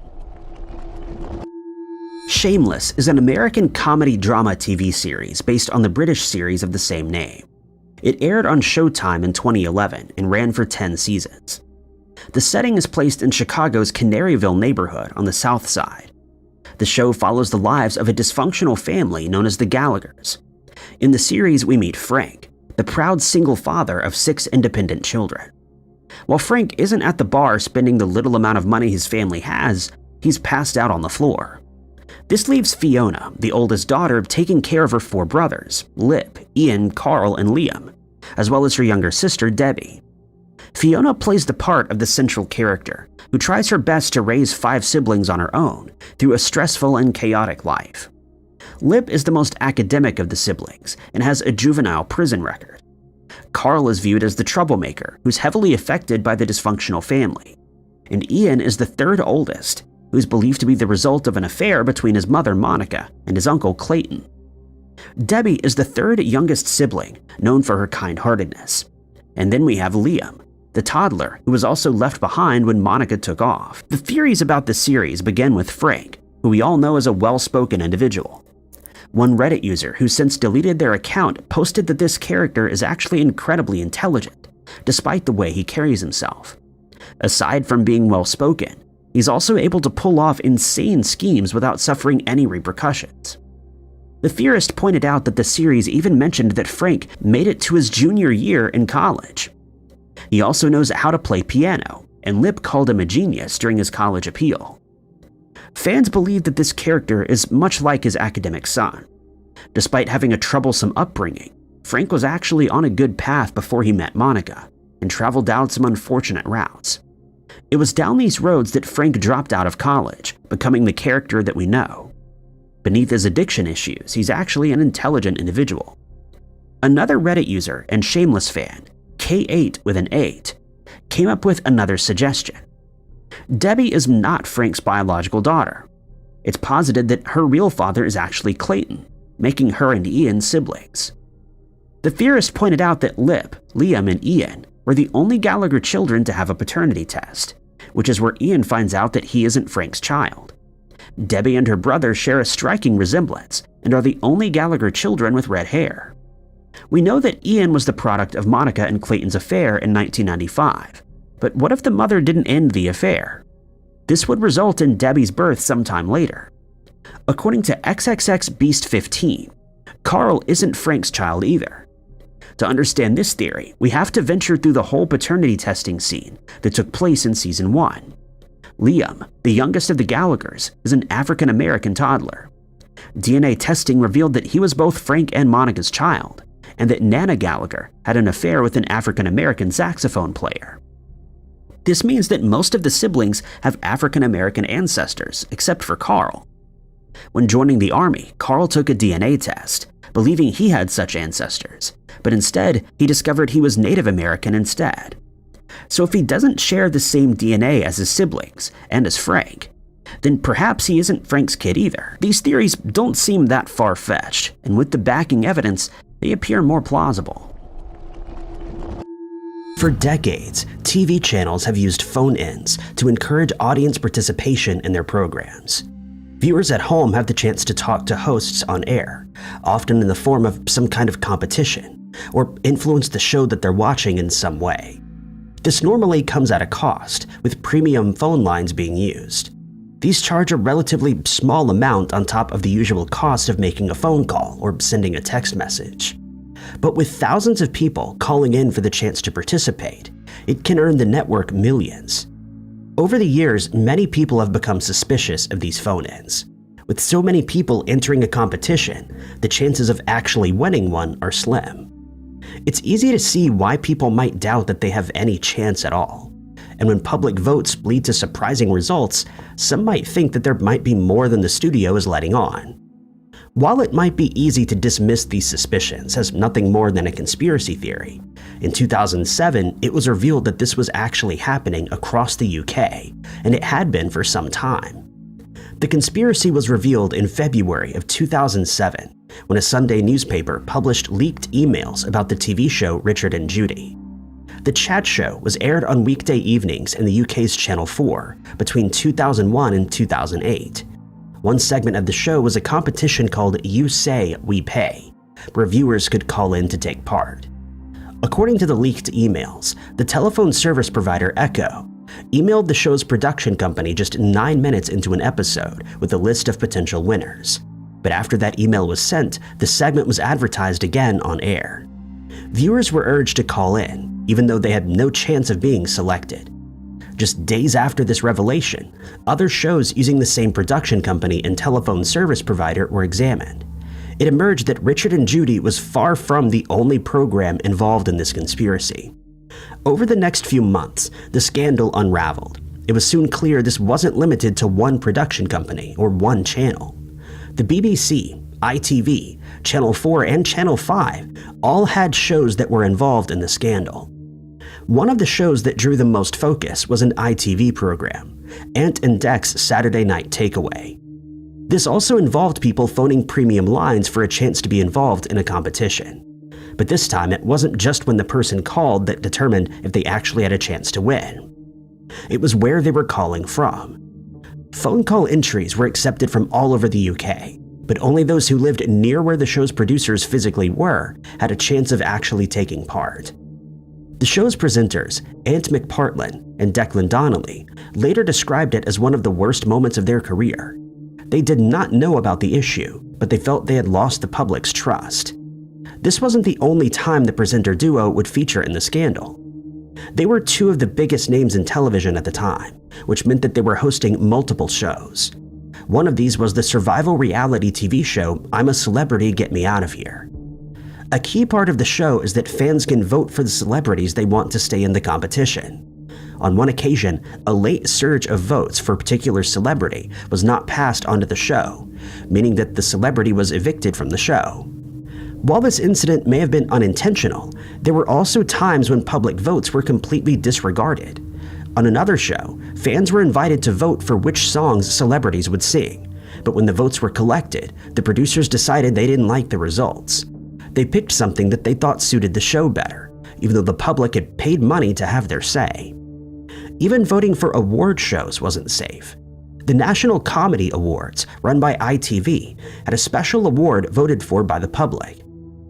Shameless is an American comedy drama TV series based on the British series of the same name. It aired on Showtime in 2011 and ran for 10 seasons. The setting is placed in Chicago's Canaryville neighborhood on the South Side. The show follows the lives of a dysfunctional family known as the Gallaghers. In the series, we meet Frank, the proud single father of 6 independent children. While Frank isn't at the bar spending the little amount of money his family has, he's passed out on the floor. This leaves Fiona, the oldest daughter, taking care of her 4 brothers, Lip, Ian, Carl, and Liam, as well as her younger sister, Debbie. Fiona plays the part of the central character, who tries her best to raise 5 siblings on her own through a stressful and chaotic life. Lip is the most academic of the siblings and has a juvenile prison record. Carl is viewed as the troublemaker, who's heavily affected by the dysfunctional family. And Ian is the 3rd oldest, who's believed to be the result of an affair between his mother, Monica, and his uncle, Clayton. Debbie is the 3rd youngest sibling, known for her kind-heartedness. And then we have Liam, the toddler who was also left behind when Monica took off. The theories about the series begin with Frank, who we all know as a well-spoken individual. One Reddit user who since deleted their account posted that this character is actually incredibly intelligent, despite the way he carries himself. Aside from being well-spoken, he's also able to pull off insane schemes without suffering any repercussions. The theorist pointed out that the series even mentioned that Frank made it to his junior year in college. He also knows how to play piano, and Lip called him a genius during his college appeal. Fans believe that this character is much like his academic son. Despite having a troublesome upbringing, Frank was actually on a good path before he met Monica and traveled down some unfortunate routes. It was down these roads that Frank dropped out of college, becoming the character that we know. Beneath his addiction issues, he's actually an intelligent individual. Another Reddit user and Shameless fan, K8 with an 8, came up with another suggestion. Debbie is not Frank's biological daughter. It's posited that her real father is actually Clayton, making her and Ian siblings. The theorist pointed out that Lip, Liam, and Ian were the only Gallagher children to have a paternity test, which is where Ian finds out that he isn't Frank's child. Debbie and her brother share a striking resemblance and are the only Gallagher children with red hair. We know that Ian was the product of Monica and Clayton's affair in 1995, but what if the mother didn't end the affair? This would result in Debbie's birth sometime later. According to XXXBeast15, Carl isn't Frank's child either. To understand this theory, we have to venture through the whole paternity testing scene that took place in Season 1. Liam, the youngest of the Gallaghers, is an African-American toddler. DNA testing revealed that he was both Frank and Monica's child, and that Nana Gallagher had an affair with an African-American saxophone player. This means that most of the siblings have African-American ancestors, except for Carl. When joining the army, Carl took a DNA test, believing he had such ancestors, but instead he discovered he was Native American instead. So if he doesn't share the same DNA as his siblings and as Frank, then perhaps he isn't Frank's kid either. These theories don't seem that far-fetched, and with the backing evidence, they appear more plausible.
For decades, TV channels have used phone-ins to encourage audience participation in their programs. Viewers at home have the chance to talk to hosts on air, often in the form of some kind of competition, or influence the show that they're watching in some way. This normally comes at a cost, with premium phone lines being used. These charge a relatively small amount on top of the usual cost of making a phone call or sending a text message. But with thousands of people calling in for the chance to participate, it can earn the network millions. Over the years, many people have become suspicious of these phone-ins. With so many people entering a competition, the chances of actually winning one are slim. It's easy to see why people might doubt that they have any chance at all. And when public votes lead to surprising results, some might think that there might be more than the studio is letting on. While it might be easy to dismiss these suspicions as nothing more than a conspiracy theory, in 2007 it was revealed that this was actually happening across the UK, and it had been for some time. The conspiracy was revealed in February of 2007 when a Sunday newspaper published leaked emails about the TV show Richard and Judy. The chat show was aired on weekday evenings in the UK's Channel 4 between 2001 and 2008. One segment of the show was a competition called You Say, We Pay, where viewers could call in to take part. According to the leaked emails, the telephone service provider Echo emailed the show's production company just 9 minutes into an episode with a list of potential winners. But after that email was sent, the segment was advertised again on air. Viewers were urged to call in, even though they had no chance of being selected. Just days after this revelation, other shows using the same production company and telephone service provider were examined. It emerged that Richard and Judy was far from the only program involved in this conspiracy. Over the next few months, the scandal unraveled. It was soon clear this wasn't limited to one production company or one channel. The BBC, ITV, Channel 4, and Channel 5 all had shows that were involved in the scandal. One of the shows that drew the most focus was an ITV program, Ant and Dec's Saturday Night Takeaway. This also involved people phoning premium lines for a chance to be involved in a competition. But this time, it wasn't just when the person called that determined if they actually had a chance to win. It was where they were calling from. Phone call entries were accepted from all over the UK, but only those who lived near where the show's producers physically were had a chance of actually taking part. The show's presenters, Ant McPartlin and Declan Donnelly, later described it as one of the worst moments of their career. They did not know about the issue, but they felt they had lost the public's trust. This wasn't the only time the presenter duo would feature in the scandal. They were two of the biggest names in television at the time, which meant that they were hosting multiple shows. One of these was the survival reality TV show I'm a Celebrity, Get Me Out of Here. A key part of the show is that fans can vote for the celebrities they want to stay in the competition. On one occasion, a late surge of votes for a particular celebrity was not passed onto the show, meaning that the celebrity was evicted from the show. While this incident may have been unintentional, there were also times when public votes were completely disregarded. On another show, fans were invited to vote for which songs celebrities would sing, but when the votes were collected, the producers decided they didn't like the results. They picked something that they thought suited the show better, even though the public had paid money to have their say. Even voting for award shows wasn't safe. The National Comedy Awards, run by ITV, had a special award voted for by the public.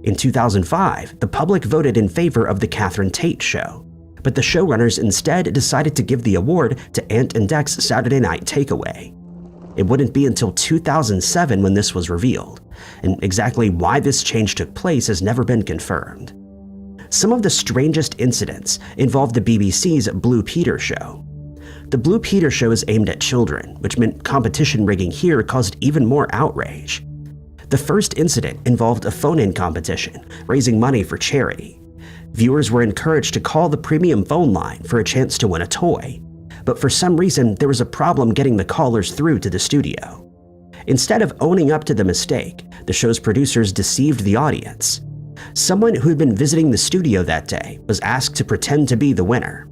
In 2005, the public voted in favor of The Catherine Tate Show, but the showrunners instead decided to give the award to Ant and Dec's Saturday Night Takeaway. It wouldn't be until 2007 when this was revealed, and exactly why this change took place has never been confirmed. Some of the strangest incidents involved the BBC's Blue Peter show. The Blue Peter show is aimed at children, which meant competition rigging here caused even more outrage. The first incident involved a phone-in competition, raising money for charity. Viewers were encouraged to call the premium phone line for a chance to win a toy, but for some reason there was a problem getting the callers through to the studio. Instead of owning up to the mistake, the show's producers deceived the audience. Someone who had been visiting the studio that day was asked to pretend to be the winner.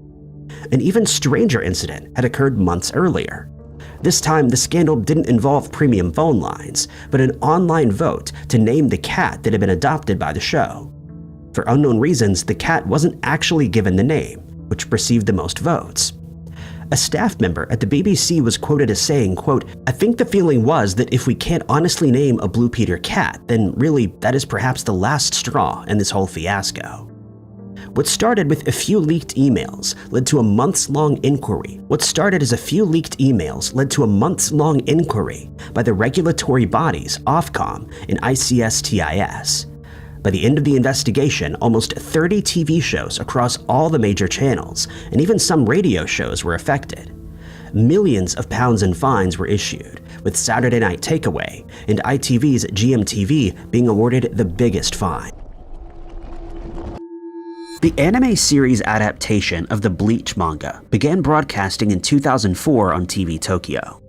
An even stranger incident had occurred months earlier. This time, the scandal didn't involve premium phone lines, but an online vote to name the cat that had been adopted by the show. For unknown reasons, the cat wasn't actually given the name, which received the most votes. A staff member at the BBC was quoted as saying, quote, "I think the feeling was that if we can't honestly name a Blue Peter cat, then really that is perhaps the last straw in this whole fiasco." What started with a few leaked emails led to a months-long inquiry. By the regulatory bodies Ofcom and ICSTIS. By the end of the investigation, almost 30 TV shows across all the major channels, and even some radio shows were affected. Millions of pounds in fines were issued, with Saturday Night Takeaway and ITV's GMTV being awarded the biggest fine. The anime series adaptation of the Bleach manga began broadcasting in 2004 on TV Tokyo.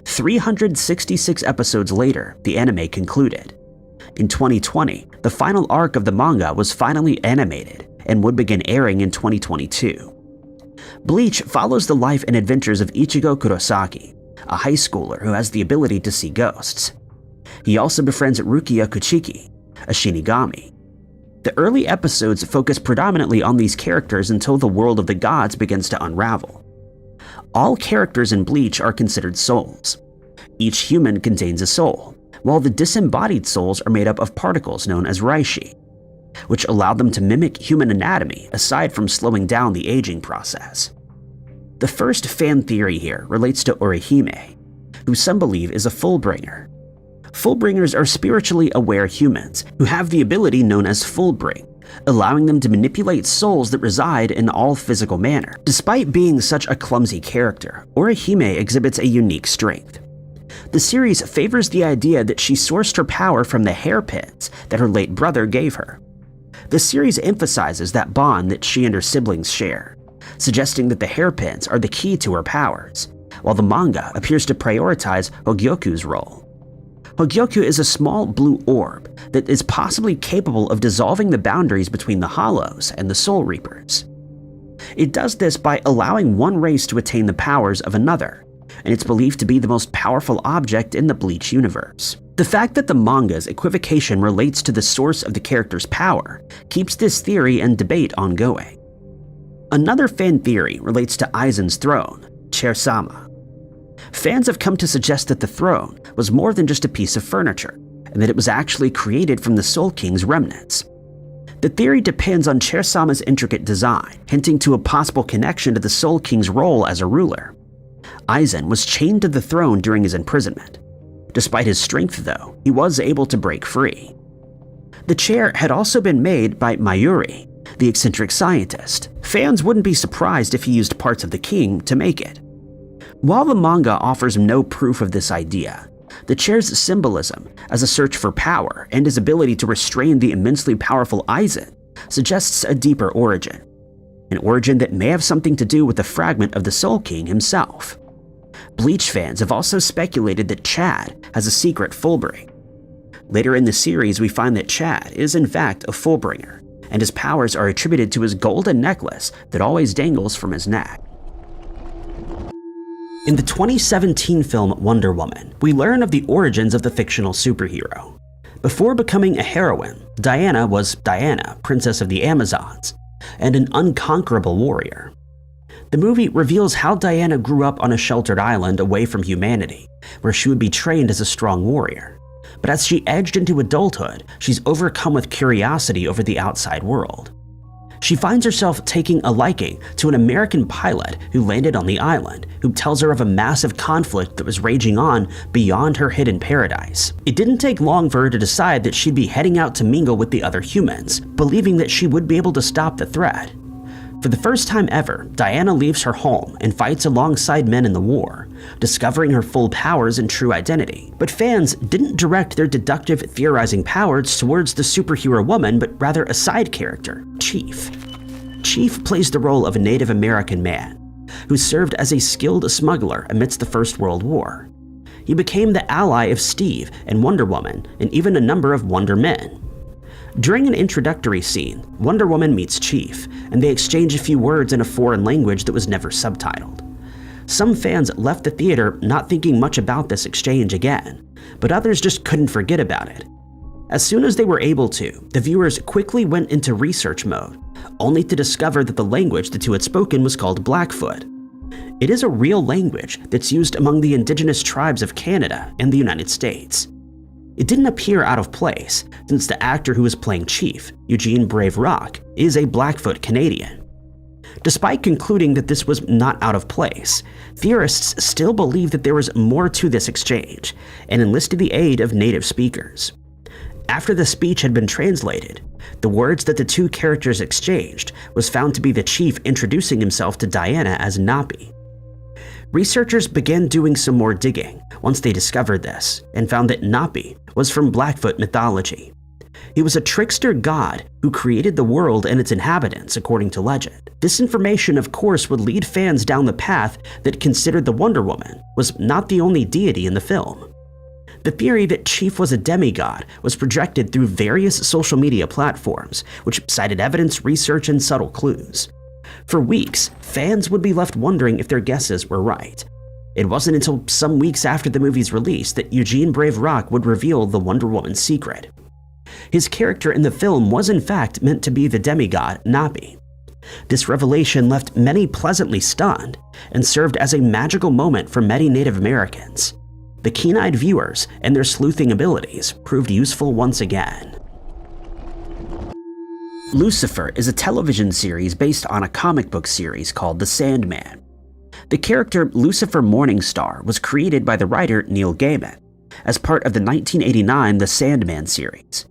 366 episodes later, the anime concluded. In 2020, the final arc of the manga was finally animated and would begin airing in 2022. Bleach follows the life and adventures of Ichigo Kurosaki, a high schooler who has the ability to see ghosts. He also befriends Rukia Kuchiki, a Shinigami. The early episodes focus predominantly on these characters until the world of the gods begins to unravel. All characters in Bleach are considered souls. Each human contains a soul, while the disembodied souls are made up of particles known as reishi, which allow them to mimic human anatomy aside from slowing down the aging process. The first fan theory here relates to Orihime, who some believe is a Fullbringer. Fullbringers are spiritually aware humans who have the ability known as Fullbring,
allowing them to manipulate souls that reside in all physical manner. Despite being such a clumsy character, Orihime exhibits a unique strength. The series favors the idea that she sourced her power from the hairpins that her late brother gave her. The series emphasizes that bond that she and her siblings share, suggesting that the hairpins are the key to her powers, while the manga appears to prioritize Hogyoku's role. Hogyoku is a small blue orb that is possibly capable of dissolving the boundaries between the Hollows and the Soul Reapers. It does this by allowing one race to attain the powers of another, and it's believed to be the most powerful object in the Bleach universe. The fact that the manga's equivocation relates to the source of the character's power keeps this theory and debate ongoing. Another fan theory relates to Aizen's throne, Chair-sama. Fans have come to suggest that the throne was more than just a piece of furniture, and that it was actually created from the Soul King's remnants. The theory depends on Chair-sama's intricate design, hinting to a possible connection to the Soul King's role as a ruler. Aizen was chained to the throne during his imprisonment. Despite his strength, though, he was able to break free. The chair had also been made by Mayuri, the eccentric scientist. Fans wouldn't be surprised if he used parts of the king to make it. While the manga offers no proof of this idea, the chair's symbolism as a search for power and his ability to restrain the immensely powerful Aizen suggests a deeper origin, an origin that may have something to do with the fragment of the Soul King himself. Bleach fans have also speculated that Chad has a secret Fullbring. Later in the series, we find that Chad is in fact a Fullbringer, and his powers are attributed to his golden necklace that always dangles from his neck. In the 2017 film Wonder Woman, we learn of the origins of the fictional superhero. Before becoming a heroine, Diana was Diana, Princess of the Amazons, and an unconquerable warrior. The movie reveals how Diana grew up on a sheltered island away from humanity, where she would be trained as a strong warrior. But as she edged into adulthood, she's overcome with curiosity over the outside world. She finds herself taking a liking to an American pilot who landed on the island, who tells her of a massive conflict that was raging on beyond her hidden paradise. It didn't take long for her to decide that she'd be heading out to mingle with the other humans, believing that she would be able to stop the threat. For the first time ever, Diana leaves her home and fights alongside men in the war, discovering her full powers and true identity. But fans didn't direct their deductive theorizing powers towards the superhero woman, but rather a side character, Chief. Chief plays the role of a Native American man who served as a skilled smuggler amidst the First World War. He became the ally of Steve and Wonder Woman, and even a number of Wonder Men. During an introductory scene, Wonder Woman meets Chief, and they exchange a few words in a foreign language that was never subtitled. Some fans left the theater not thinking much about this exchange again, but others just couldn't forget about it. As soon as they were able to, the viewers quickly went into research mode, only to discover that the language the two had spoken was called Blackfoot. It is a real language that's used among the indigenous tribes of Canada and the United States. It didn't appear out of place, since the actor who was playing Chief, Eugene Brave Rock, is a Blackfoot Canadian. Despite concluding that this was not out of place, theorists still believe that there was more to this exchange, and enlisted the aid of native speakers. After the speech had been translated, the words that the two characters exchanged was found to be the Chief introducing himself to Diana as Napi. Researchers began doing some more digging once they discovered this, and found that Napi was from Blackfoot mythology. He was a trickster god who created the world and its inhabitants, according to legend. This information, of course, would lead fans down the path that considered the Wonder Woman was not the only deity in the film. The theory that Chief was a demigod was projected through various social media platforms, which cited evidence, research, and subtle clues. For weeks, fans would be left wondering if their guesses were right. It wasn't until some weeks after the movie's release that Eugene Brave Rock would reveal the Wonder Woman secret. His character in the film was in fact meant to be the demigod Napi. This revelation left many pleasantly stunned and served as a magical moment for many Native Americans. The keen-eyed viewers and their sleuthing abilities proved useful once again. Lucifer is a television series based on a comic book series called The Sandman. The character Lucifer Morningstar was created by the writer Neil Gaiman as part of the 1989 The Sandman series.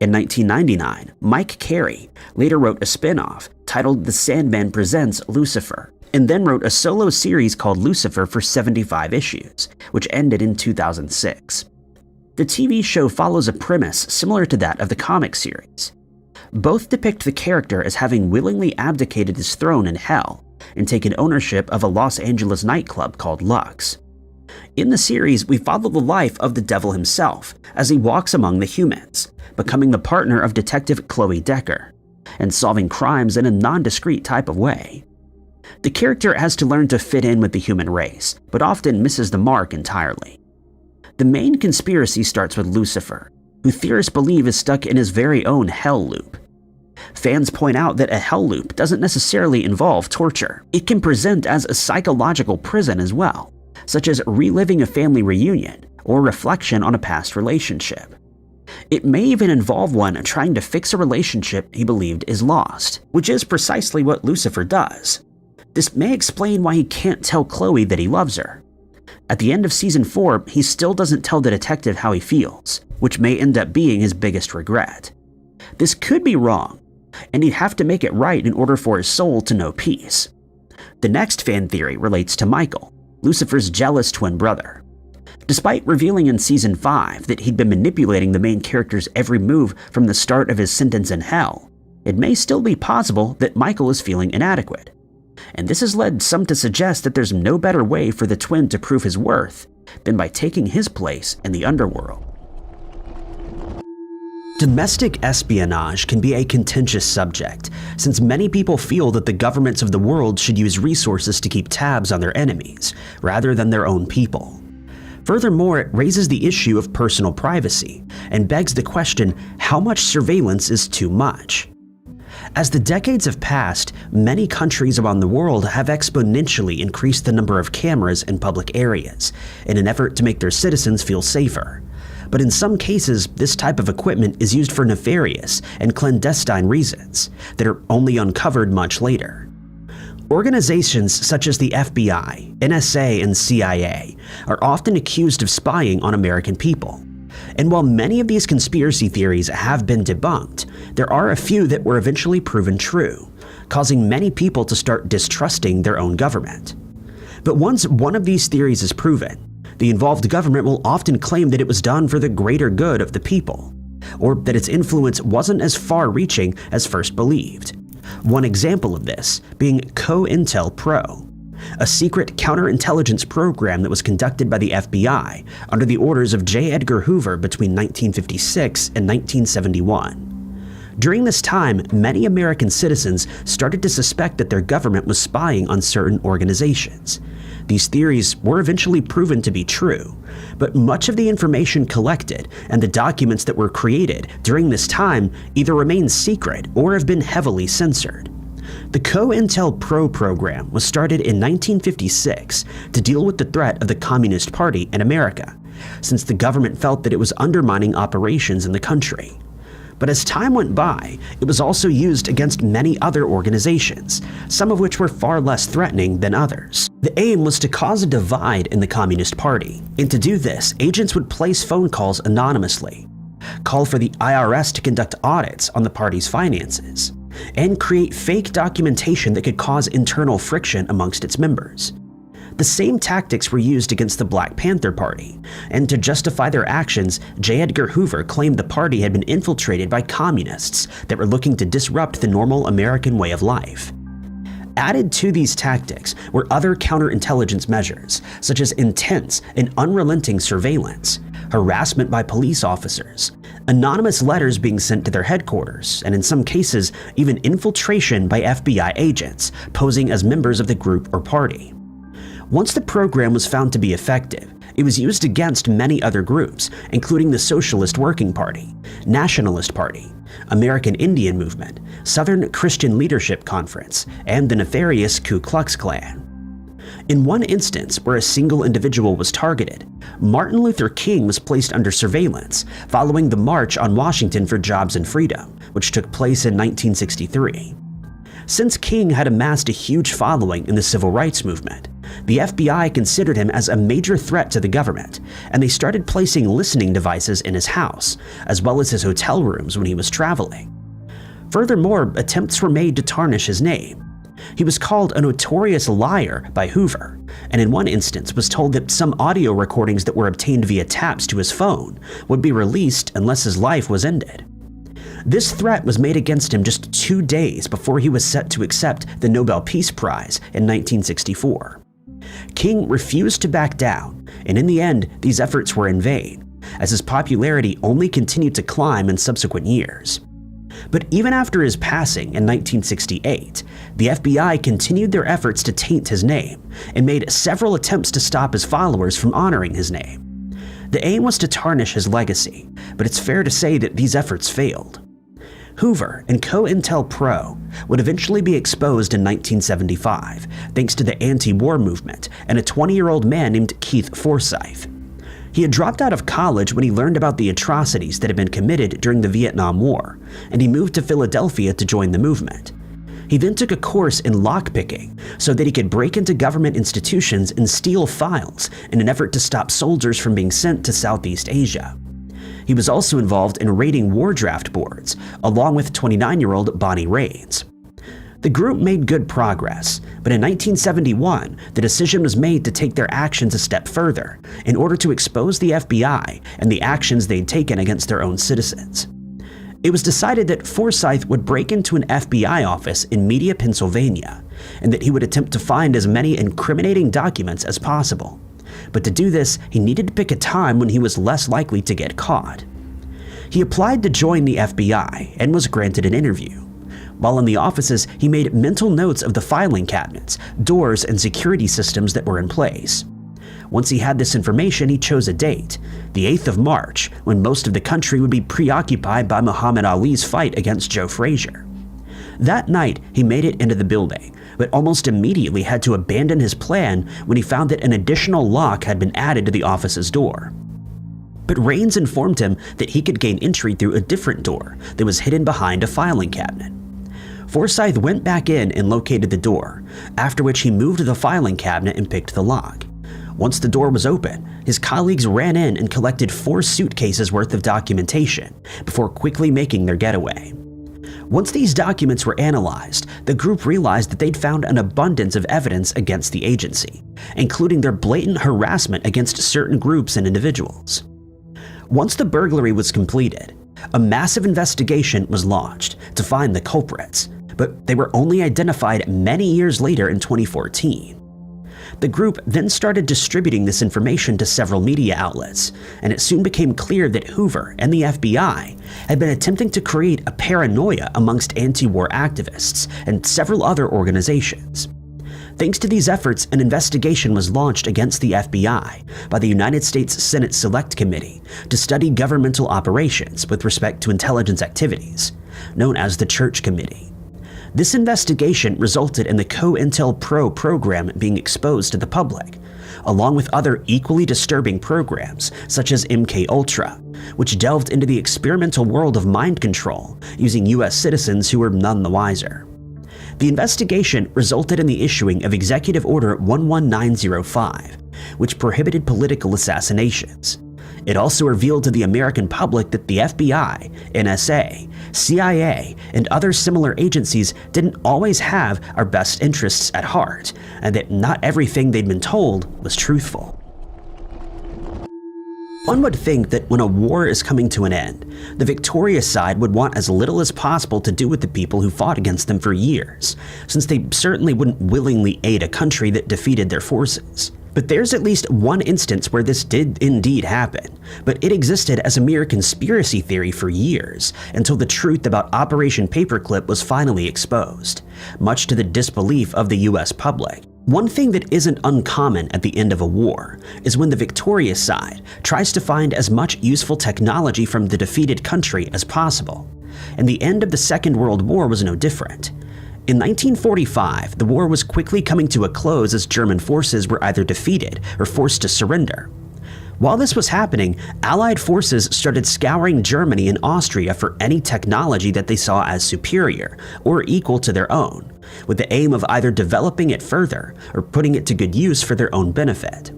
In 1999, Mike Carey later wrote a spin-off titled The Sandman Presents Lucifer, and then wrote a solo series called Lucifer for 75 issues, which ended in 2006. The TV show follows a premise similar to that of the comic series. Both depict the character as having willingly abdicated his throne in hell and taken ownership of a Los Angeles nightclub called Lux. In the series, we follow the life of the devil himself as he walks among the humans, becoming the partner of Detective Chloe Decker, and solving crimes in a nondescript type of way. The character has to learn to fit in with the human race, but often misses the mark entirely. The main conspiracy starts with Lucifer, who theorists believe is stuck in his very own hell loop. Fans point out that a hell loop doesn't necessarily involve torture. It can present as a psychological prison as well, such as reliving a family reunion or reflection on a past relationship. It may even involve one trying to fix a relationship he believed is lost, which is precisely what Lucifer does. This may explain why he can't tell Chloe that he loves her. At the end of season 4, he still doesn't tell the detective how he feels, which may end up being his biggest regret. This could be wrong, and he'd have to make it right in order for his soul to know peace. The next fan theory relates to Michael, Lucifer's jealous twin brother. Despite revealing in season 5 that he'd been manipulating the main character's every move from the start of his sentence in hell, it may still be possible that Michael is feeling inadequate. And this has led some to suggest that there's no better way for the twin to prove his worth than by taking his place in the underworld.
Domestic espionage can be a contentious subject, since many people feel that the governments of the world should use resources to keep tabs on their enemies, rather than their own people. Furthermore, it raises the issue of personal privacy, and begs the question, how much surveillance is too much? As the decades have passed, many countries around the world have exponentially increased the number of cameras in public areas, in an effort to make their citizens feel safer. But in some cases, this type of equipment is used for nefarious and clandestine reasons that are only uncovered much later. Organizations such as the FBI, NSA, and CIA are often accused of spying on American people. And while many of these conspiracy theories have been debunked, there are a few that were eventually proven true, causing many people to start distrusting their own government. But once one of these theories is proven, the involved government will often claim that it was done for the greater good of the people, or that its influence wasn't as far-reaching as first believed. One example of this being COINTELPRO, a secret counterintelligence program that was conducted by the FBI under the orders of J. Edgar Hoover between 1956 and 1971. During this time, many American citizens started to suspect that their government was spying on certain organizations. These theories were eventually proven to be true, but much of the information collected and the documents that were created during this time either remain secret or have been heavily censored. The COINTELPRO program was started in 1956 to deal with the threat of the Communist Party in America, since the government felt that it was undermining operations in the country. But as time went by, it was also used against many other organizations, some of which were far less threatening than others. The aim was to cause a divide in the Communist Party, and to do this, agents would place phone calls anonymously, call for the IRS to conduct audits on the party's finances, and create fake documentation that could cause internal friction amongst its members. The same tactics were used against the Black Panther Party, and to justify their actions, J. Edgar Hoover claimed the party had been infiltrated by communists that were looking to disrupt the normal American way of life. Added to these tactics were other counterintelligence measures, such as intense and unrelenting surveillance, harassment by police officers, anonymous letters being sent to their headquarters, and in some cases, even infiltration by FBI agents posing as members of the group or party. Once the program was found to be effective, it was used against many other groups, including the Socialist Working Party, Nationalist Party, American Indian Movement, Southern Christian Leadership Conference, and the nefarious Ku Klux Klan. In one instance where a single individual was targeted, Martin Luther King was placed under surveillance following the March on Washington for Jobs and Freedom, which took place in 1963. Since King had amassed a huge following in the civil rights movement, the FBI considered him as a major threat to the government, and they started placing listening devices in his house, as well as his hotel rooms when he was traveling. Furthermore, attempts were made to tarnish his name. He was called a notorious liar by Hoover, and in one instance was told that some audio recordings that were obtained via taps to his phone would be released unless his life was ended. This threat was made against him just 2 days before he was set to accept the Nobel Peace Prize in 1964. King refused to back down, and in the end, these efforts were in vain, as his popularity only continued to climb in subsequent years. But even after his passing in 1968, the FBI continued their efforts to taint his name and made several attempts to stop his followers from honoring his name. The aim was to tarnish his legacy, but it's fair to say that these efforts failed. Hoover and COINTELPRO would eventually be exposed in 1975 thanks to the anti-war movement and a 20-year-old man named Keith Forsyth. He had dropped out of college when he learned about the atrocities that had been committed during the Vietnam War, and he moved to Philadelphia to join the movement. He then took a course in lockpicking so that he could break into government institutions and steal files in an effort to stop soldiers from being sent to Southeast Asia. He was also involved in raiding war draft boards, along with 29-year-old Bonnie Raids. The group made good progress, but in 1971, the decision was made to take their actions a step further in order to expose the FBI and the actions they'd taken against their own citizens. It was decided that Forsyth would break into an FBI office in Media, Pennsylvania, and that he would attempt to find as many incriminating documents as possible. But to do this, he needed to pick a time when he was less likely to get caught. He applied to join the FBI and was granted an interview. While in the offices, he made mental notes of the filing cabinets, doors, and security systems that were in place. Once he had this information, he chose a date, the 8th of March, when most of the country would be preoccupied by Muhammad Ali's fight against Joe Frazier. That night, he made it into the building, but almost immediately had to abandon his plan when he found that an additional lock had been added to the office's door. But Raines informed him that he could gain entry through a different door that was hidden behind a filing cabinet. Forsyth went back in and located the door, after which he moved the filing cabinet and picked the lock. Once the door was open, his colleagues ran in and collected 4 suitcases worth of documentation before quickly making their getaway. Once these documents were analyzed, the group realized that they'd found an abundance of evidence against the agency, including their blatant harassment against certain groups and individuals. Once the burglary was completed, a massive investigation was launched to find the culprits, but they were only identified many years later in 2014. The group then started distributing this information to several media outlets, and it soon became clear that Hoover and the FBI had been attempting to create a paranoia amongst anti-war activists and several other organizations. Thanks to these efforts, an investigation was launched against the FBI by the United States Senate Select Committee to study governmental operations with respect to intelligence activities, known as the Church Committee. This investigation resulted in the COINTELPRO program being exposed to the public, along with other equally disturbing programs such as MKUltra, which delved into the experimental world of mind control using US citizens who were none the wiser. The investigation resulted in the issuing of Executive Order 11905, which prohibited political assassinations. It also revealed to the American public that the FBI, NSA, CIA, and other similar agencies didn't always have our best interests at heart, and that not everything they'd been told was truthful. One would think that when a war is coming to an end, the victorious side would want as little as possible to do with the people who fought against them for years, since they certainly wouldn't willingly aid a country that defeated their forces. But there's at least one instance where this did indeed happen, but it existed as a mere conspiracy theory for years until the truth about Operation Paperclip was finally exposed, much to the disbelief of the US public. One thing that isn't uncommon at the end of a war is when the victorious side tries to find as much useful technology from the defeated country as possible, and the end of the Second World War was no different. In 1945, the war was quickly coming to a close as German forces were either defeated or forced to surrender. While this was happening, Allied forces started scouring Germany and Austria for any technology that they saw as superior or equal to their own, with the aim of either developing it further or putting it to good use for their own benefit.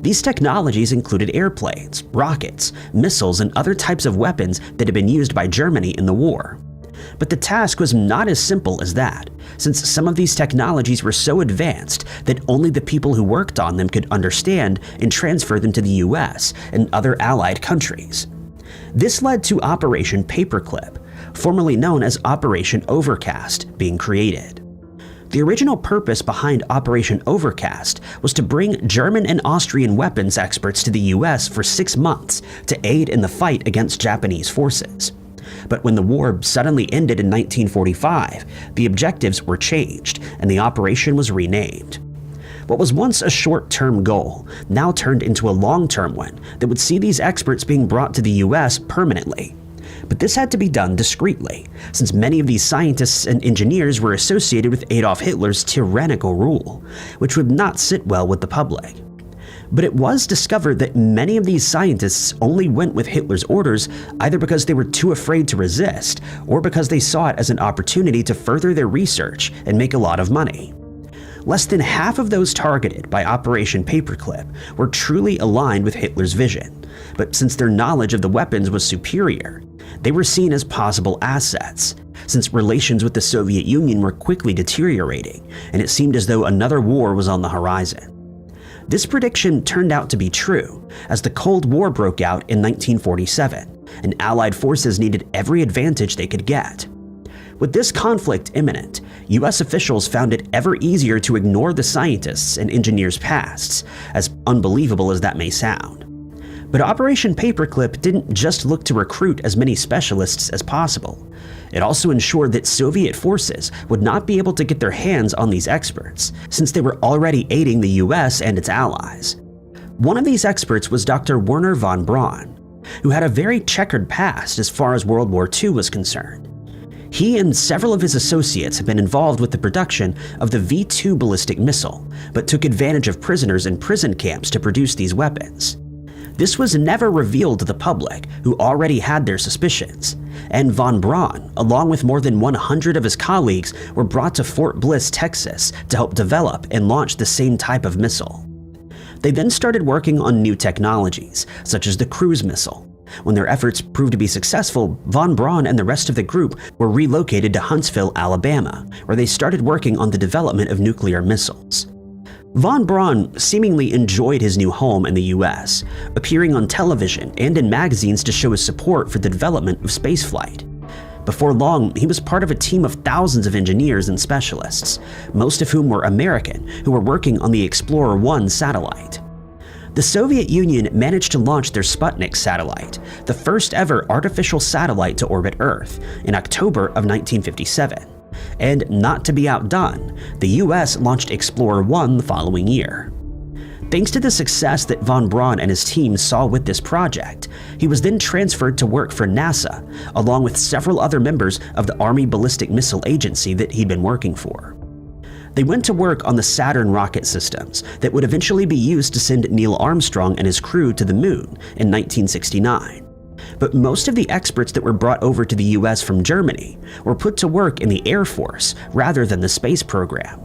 These technologies included airplanes, rockets, missiles, and other types of weapons that had been used by Germany in the war. But the task was not as simple as that, since some of these technologies were so advanced that only the people who worked on them could understand and transfer them to the US and other Allied countries. This led to Operation Paperclip, formerly known as Operation Overcast, being created. The original purpose behind Operation Overcast was to bring German and Austrian weapons experts to the US for 6 months to aid in the fight against Japanese forces. But when the war suddenly ended in 1945, the objectives were changed and the operation was renamed. What was once a short-term goal now turned into a long-term one that would see these experts being brought to the US permanently. But this had to be done discreetly, since many of these scientists and engineers were associated with Adolf Hitler's tyrannical rule, which would not sit well with the public. But it was discovered that many of these scientists only went with Hitler's orders either because they were too afraid to resist or because they saw it as an opportunity to further their research and make a lot of money. Less than half of those targeted by Operation Paperclip were truly aligned with Hitler's vision, but since their knowledge of the weapons was superior, they were seen as possible assets, since relations with the Soviet Union were quickly deteriorating and it seemed as though another war was on the horizon. This prediction turned out to be true, as the Cold War broke out in 1947, and Allied forces needed every advantage they could get. With this conflict imminent, US officials found it ever easier to ignore the scientists' and engineers' pasts, as unbelievable as that may sound. But Operation Paperclip didn't just look to recruit as many specialists as possible. It also ensured that Soviet forces would not be able to get their hands on these experts, since they were already aiding the US and its allies. One of these experts was Dr. Werner von Braun, who had a very checkered past as far as World War II was concerned. He and several of his associates had been involved with the production of the V-2 ballistic missile, but took advantage of prisoners in prison camps to produce these weapons. This was never revealed to the public, who already had their suspicions, and von Braun, along with more than 100 of his colleagues, were brought to Fort Bliss, Texas to help develop and launch the same type of missile. They then started working on new technologies, such as the cruise missile. When their efforts proved to be successful, von Braun and the rest of the group were relocated to Huntsville, Alabama, where they started working on the development of nuclear missiles. Von Braun seemingly enjoyed his new home in the US, appearing on television and in magazines to show his support for the development of spaceflight. Before long, he was part of a team of thousands of engineers and specialists, most of whom were American, who were working on the Explorer 1 satellite. The Soviet Union managed to launch their Sputnik satellite, the first ever artificial satellite to orbit Earth, in October of 1957. And not to be outdone, the US launched Explorer 1 the following year. Thanks to the success that von Braun and his team saw with this project, he was then transferred to work for NASA, along with several other members of the Army Ballistic Missile Agency that he'd been working for. They went to work on the Saturn rocket systems that would eventually be used to send Neil Armstrong and his crew to the moon in 1969. But most of the experts that were brought over to the US from Germany were put to work in the Air Force rather than the space program,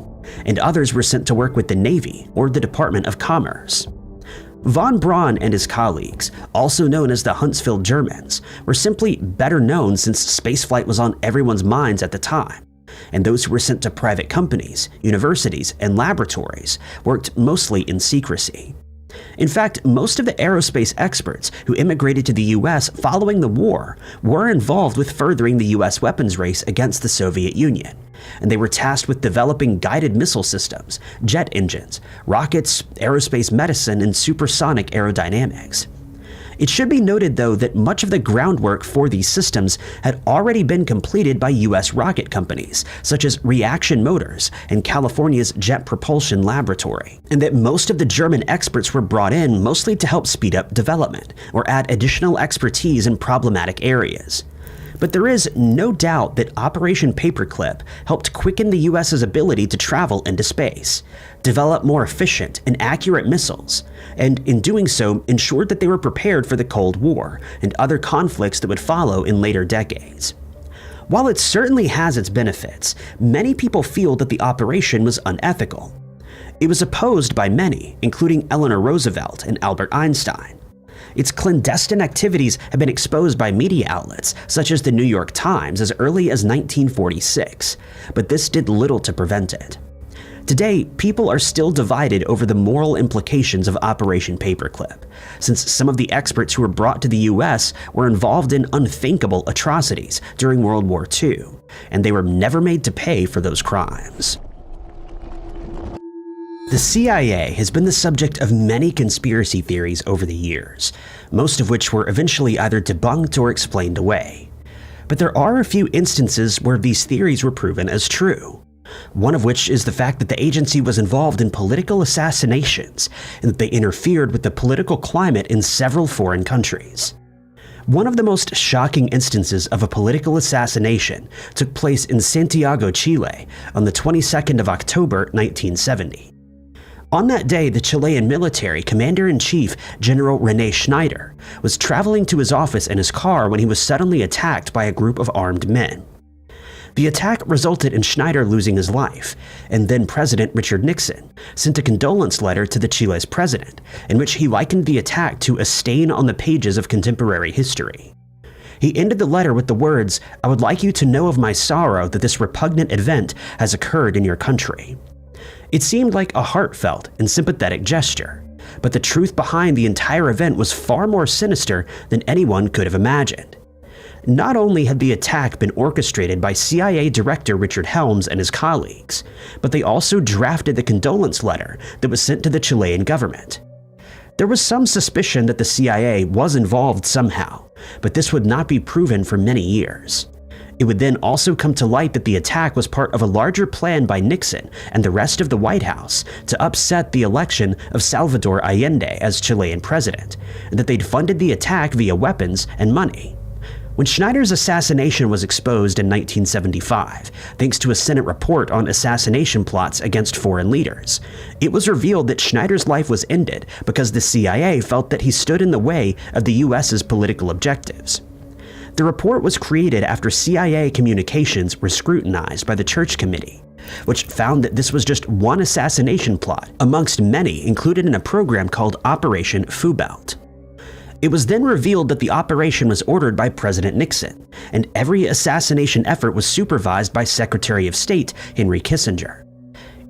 and others were sent to work with the Navy or the Department of Commerce. Von Braun and his colleagues, also known as the Huntsville Germans, were simply better known since spaceflight was on everyone's minds at the time, and those who were sent to private companies, universities, and laboratories worked mostly in secrecy. In fact, most of the aerospace experts who immigrated to the US following the war were involved with furthering the US weapons race against the Soviet Union, and they were tasked with developing guided missile systems, jet engines, rockets, aerospace medicine, and supersonic aerodynamics. It should be noted, though, that much of the groundwork for these systems had already been completed by US rocket companies, such as Reaction Motors and California's Jet Propulsion Laboratory, and that most of the German experts were brought in mostly to help speed up development or add additional expertise in problematic areas. But there is no doubt that Operation Paperclip helped quicken the US's ability to travel into space, develop more efficient and accurate missiles, and in doing so ensured that they were prepared for the Cold War and other conflicts that would follow in later decades. While it certainly has its benefits, many people feel that the operation was unethical. It was opposed by many, including Eleanor Roosevelt and Albert Einstein. Its clandestine activities have been exposed by media outlets such as the New York Times as early as 1946, but this did little to prevent it. Today, people are still divided over the moral implications of Operation Paperclip, since some of the experts who were brought to the US were involved in unthinkable atrocities during World War II, and they were never made to pay for those crimes. The CIA has been the subject of many conspiracy theories over the years, most of which were eventually either debunked or explained away. But there are a few instances where these theories were proven as true. One of which is the fact that the agency was involved in political assassinations and that they interfered with the political climate in several foreign countries. One of the most shocking instances of a political assassination took place in Santiago, Chile on the 22nd of October 1970. On that day, the Chilean military commander-in-chief, General René Schneider, was traveling to his office in his car when he was suddenly attacked by a group of armed men. The attack resulted in Schneider losing his life, and then President Richard Nixon sent a condolence letter to the Chile's president, in which he likened the attack to a stain on the pages of contemporary history. He ended the letter with the words, "I would like you to know of my sorrow that this repugnant event has occurred in your country." It seemed like a heartfelt and sympathetic gesture, but the truth behind the entire event was far more sinister than anyone could have imagined. Not only had the attack been orchestrated by CIA Director Richard Helms and his colleagues, but they also drafted the condolence letter that was sent to the Chilean government. There was some suspicion that the CIA was involved somehow, but this would not be proven for many years. It would then also come to light that the attack was part of a larger plan by Nixon and the rest of the White House to upset the election of Salvador Allende as Chilean president, and that they'd funded the attack via weapons and money. When Schneider's assassination was exposed in 1975, thanks to a Senate report on assassination plots against foreign leaders, it was revealed that Schneider's life was ended because the CIA felt that he stood in the way of the US's political objectives. The report was created after CIA communications were scrutinized by the Church Committee, which found that this was just one assassination plot amongst many included in a program called Operation Fubelt. It was then revealed that the operation was ordered by President Nixon, and every assassination effort was supervised by Secretary of State Henry Kissinger.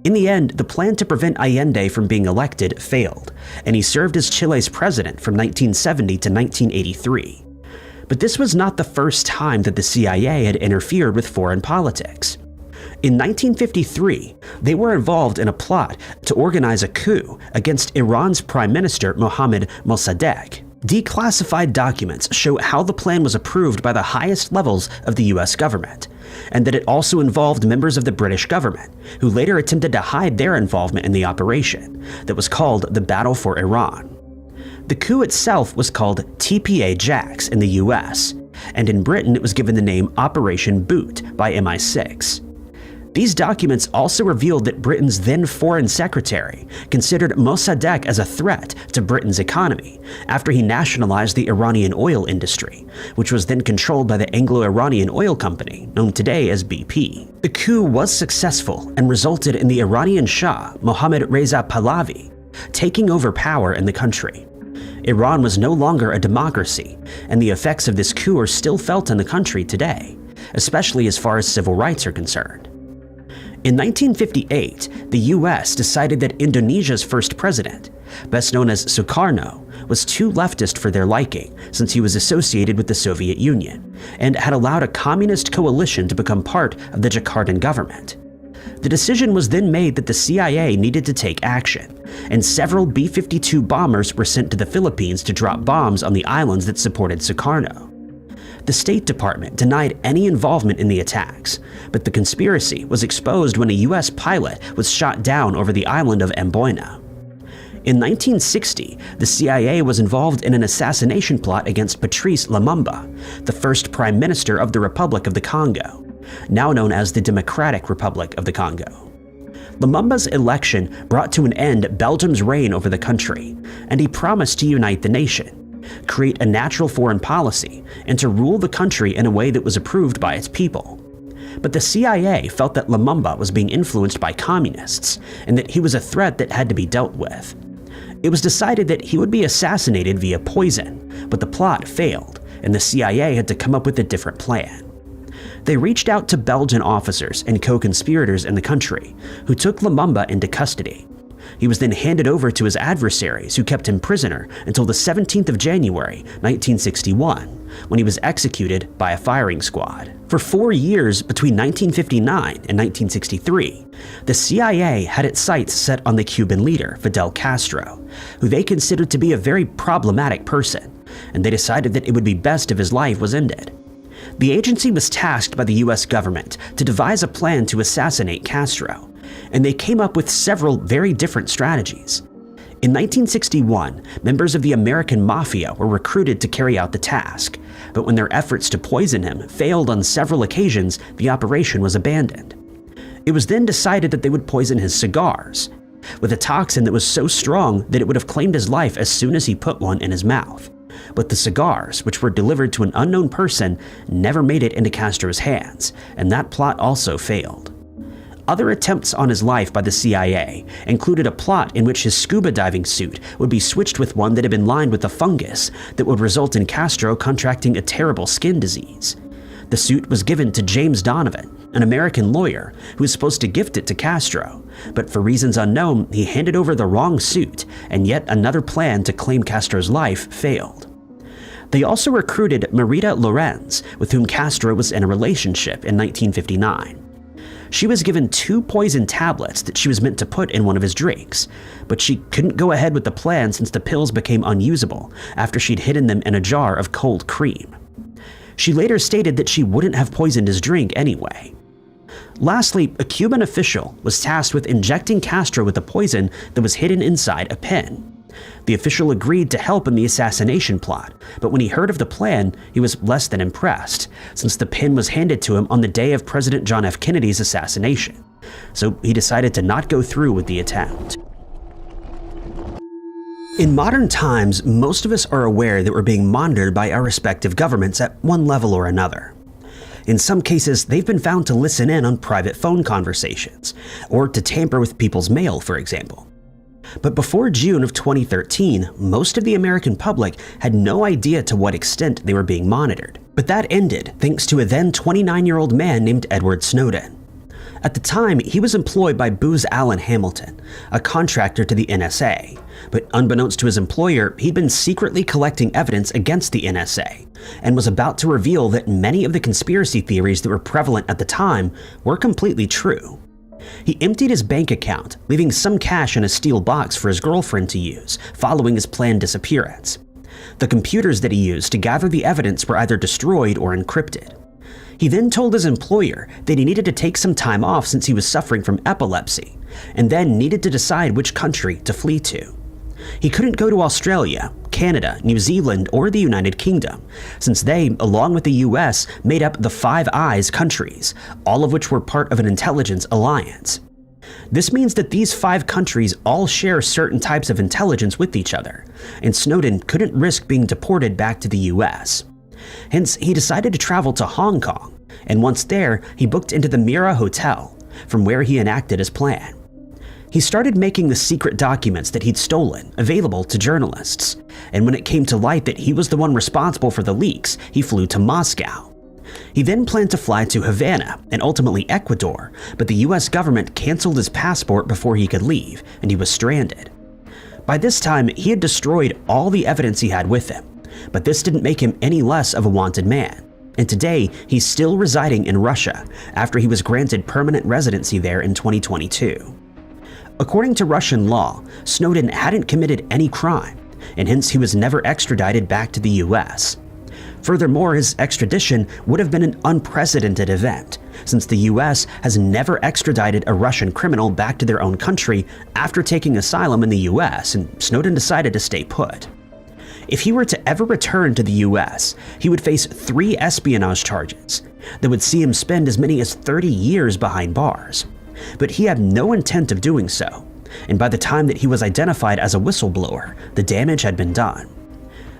In the end, the plan to prevent Allende from being elected failed, and he served as Chile's president from 1970 to 1983. But this was not the first time that the CIA had interfered with foreign politics. In 1953, they were involved in a plot to organize a coup against Iran's Prime Minister Mohammad Mossadegh. Declassified documents show how the plan was approved by the highest levels of the US government, and that it also involved members of the British government, who later attempted to hide their involvement in the operation that was called the Battle for Iran. The coup itself was called TPA-JAX in the US, and in Britain it was given the name Operation Boot by MI6. These documents also revealed that Britain's then Foreign Secretary considered Mossadegh as a threat to Britain's economy after he nationalized the Iranian oil industry, which was then controlled by the Anglo-Iranian Oil Company, known today as BP. The coup was successful and resulted in the Iranian Shah, Mohammad Reza Pahlavi, taking over power in the country. Iran was no longer a democracy, and the effects of this coup are still felt in the country today, especially as far as civil rights are concerned. In 1958, the US decided that Indonesia's first president, best known as Sukarno, was too leftist for their liking since he was associated with the Soviet Union and had allowed a communist coalition to become part of the Jakartan government. The decision was then made that the CIA needed to take action, and several B-52 bombers were sent to the Philippines to drop bombs on the islands that supported Sukarno. The State Department denied any involvement in the attacks, but the conspiracy was exposed when a US pilot was shot down over the island of Amboina. In 1960, the CIA was involved in an assassination plot against Patrice Lumumba, the first Prime Minister of the Republic of the Congo, now known as the Democratic Republic of the Congo. Lumumba's election brought to an end Belgium's reign over the country, and he promised to unite the nation, create a natural foreign policy, and to rule the country in a way that was approved by its people. But the CIA felt that Lumumba was being influenced by communists and that he was a threat that had to be dealt with. It was decided that he would be assassinated via poison, but the plot failed, and the CIA had to come up with a different plan. They reached out to Belgian officers and co-conspirators in the country, who took Lumumba into custody. He was then handed over to his adversaries, who kept him prisoner until the 17th of January, 1961, when he was executed by a firing squad. For 4 years between 1959 and 1963, the CIA had its sights set on the Cuban leader, Fidel Castro, who they considered to be a very problematic person, and they decided that it would be best if his life was ended. The agency was tasked by the US government to devise a plan to assassinate Castro, and they came up with several very different strategies. In 1961, members of the American Mafia were recruited to carry out the task, but when their efforts to poison him failed on several occasions, the operation was abandoned. It was then decided that they would poison his cigars, with a toxin that was so strong that it would have claimed his life as soon as he put one in his mouth. But the cigars, which were delivered to an unknown person, never made it into Castro's hands, and that plot also failed. Other attempts on his life by the CIA included a plot in which his scuba diving suit would be switched with one that had been lined with a fungus that would result in Castro contracting a terrible skin disease. The suit was given to James Donovan, an American lawyer who was supposed to gift it to Castro, but for reasons unknown, he handed over the wrong suit, and yet another plan to claim Castro's life failed. They also recruited Marita Lorenz, with whom Castro was in a relationship in 1959. She was given 2 poison tablets that she was meant to put in one of his drinks, but she couldn't go ahead with the plan since the pills became unusable after she'd hidden them in a jar of cold cream. She later stated that she wouldn't have poisoned his drink anyway. Lastly, a Cuban official was tasked with injecting Castro with a poison that was hidden inside a pen. The official agreed to help in the assassination plot, but when he heard of the plan, he was less than impressed, since the pen was handed to him on the day of President John F. Kennedy's assassination. So he decided to not go through with the attempt. In modern times, most of us are aware that we're being monitored by our respective governments at one level or another. In some cases, they've been found to listen in on private phone conversations, or to tamper with people's mail, for example. But before June of 2013, most of the American public had no idea to what extent they were being monitored. But that ended thanks to a then 29-year-old man named Edward Snowden. At the time, he was employed by Booz Allen Hamilton, a contractor to the NSA. But unbeknownst to his employer, he'd been secretly collecting evidence against the NSA, and was about to reveal that many of the conspiracy theories that were prevalent at the time were completely true. He emptied his bank account, leaving some cash in a steel box for his girlfriend to use following his planned disappearance. The computers that he used to gather the evidence were either destroyed or encrypted. He then told his employer that he needed to take some time off since he was suffering from epilepsy, and then needed to decide which country to flee to. He couldn't go to Australia, Canada, New Zealand, or the United Kingdom, since they, along with the US, made up the Five Eyes countries, all of which were part of an intelligence alliance. This means that these 5 countries all share certain types of intelligence with each other, and Snowden couldn't risk being deported back to the US. Hence, he decided to travel to Hong Kong, and once there, he booked into the Mira Hotel, from where he enacted his plan. He started making the secret documents that he'd stolen available to journalists, and when it came to light that he was the one responsible for the leaks, he flew to Moscow. He then planned to fly to Havana and ultimately Ecuador, but the US government canceled his passport before he could leave, and he was stranded. By this time, he had destroyed all the evidence he had with him, but this didn't make him any less of a wanted man. And today, he's still residing in Russia after he was granted permanent residency there in 2022. According to Russian law, Snowden hadn't committed any crime, and hence he was never extradited back to the US. Furthermore, his extradition would have been an unprecedented event, since the US has never extradited a Russian criminal back to their own country after taking asylum in the US, and Snowden decided to stay put. If he were to ever return to the US, he would face 3 espionage charges that would see him spend as many as 30 years behind bars. But he had no intent of doing so, and by the time that he was identified as a whistleblower, the damage had been done.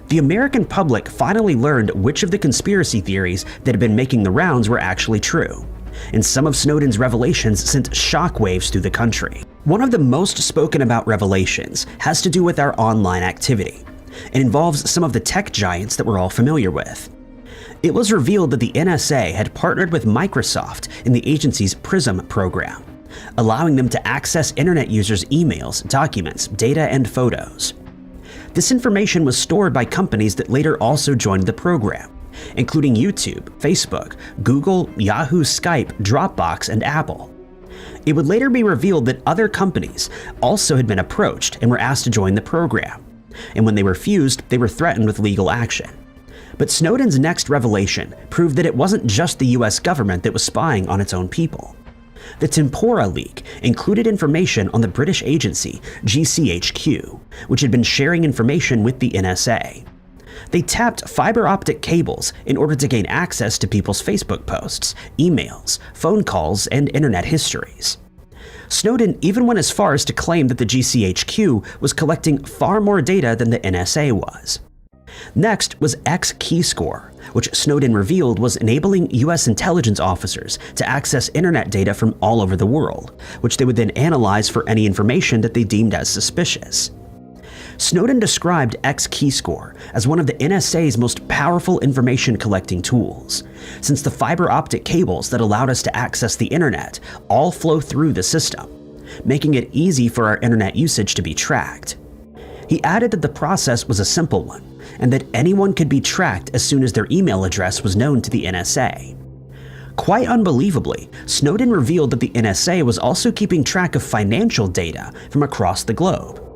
The American public finally learned which of the conspiracy theories that had been making the rounds were actually true, and some of Snowden's revelations sent shockwaves through the country. One of the most spoken about revelations has to do with our online activity, and involves some of the tech giants that we're all familiar with. It was revealed that the NSA had partnered with Microsoft in the agency's PRISM program, allowing them to access internet users' emails, documents, data, and photos. This information was stored by companies that later also joined the program, including YouTube, Facebook, Google, Yahoo, Skype, Dropbox, and Apple. It would later be revealed that other companies also had been approached and were asked to join the program, and when they refused, they were threatened with legal action. But Snowden's next revelation proved that it wasn't just the US government that was spying on its own people. The Tempora leak included information on the British agency GCHQ, which had been sharing information with the NSA. They tapped fiber optic cables in order to gain access to people's Facebook posts, emails, phone calls, and internet histories. Snowden even went as far as to claim that the GCHQ was collecting far more data than the NSA was. Next was X-Keyscore, which Snowden revealed was enabling US intelligence officers to access internet data from all over the world, which they would then analyze for any information that they deemed as suspicious. Snowden described X-Keyscore as one of the NSA's most powerful information collecting tools, since the fiber optic cables that allowed us to access the internet all flow through the system, making it easy for our internet usage to be tracked. He added that the process was a simple one, and that anyone could be tracked as soon as their email address was known to the NSA. Quite unbelievably, Snowden revealed that the NSA was also keeping track of financial data from across the globe.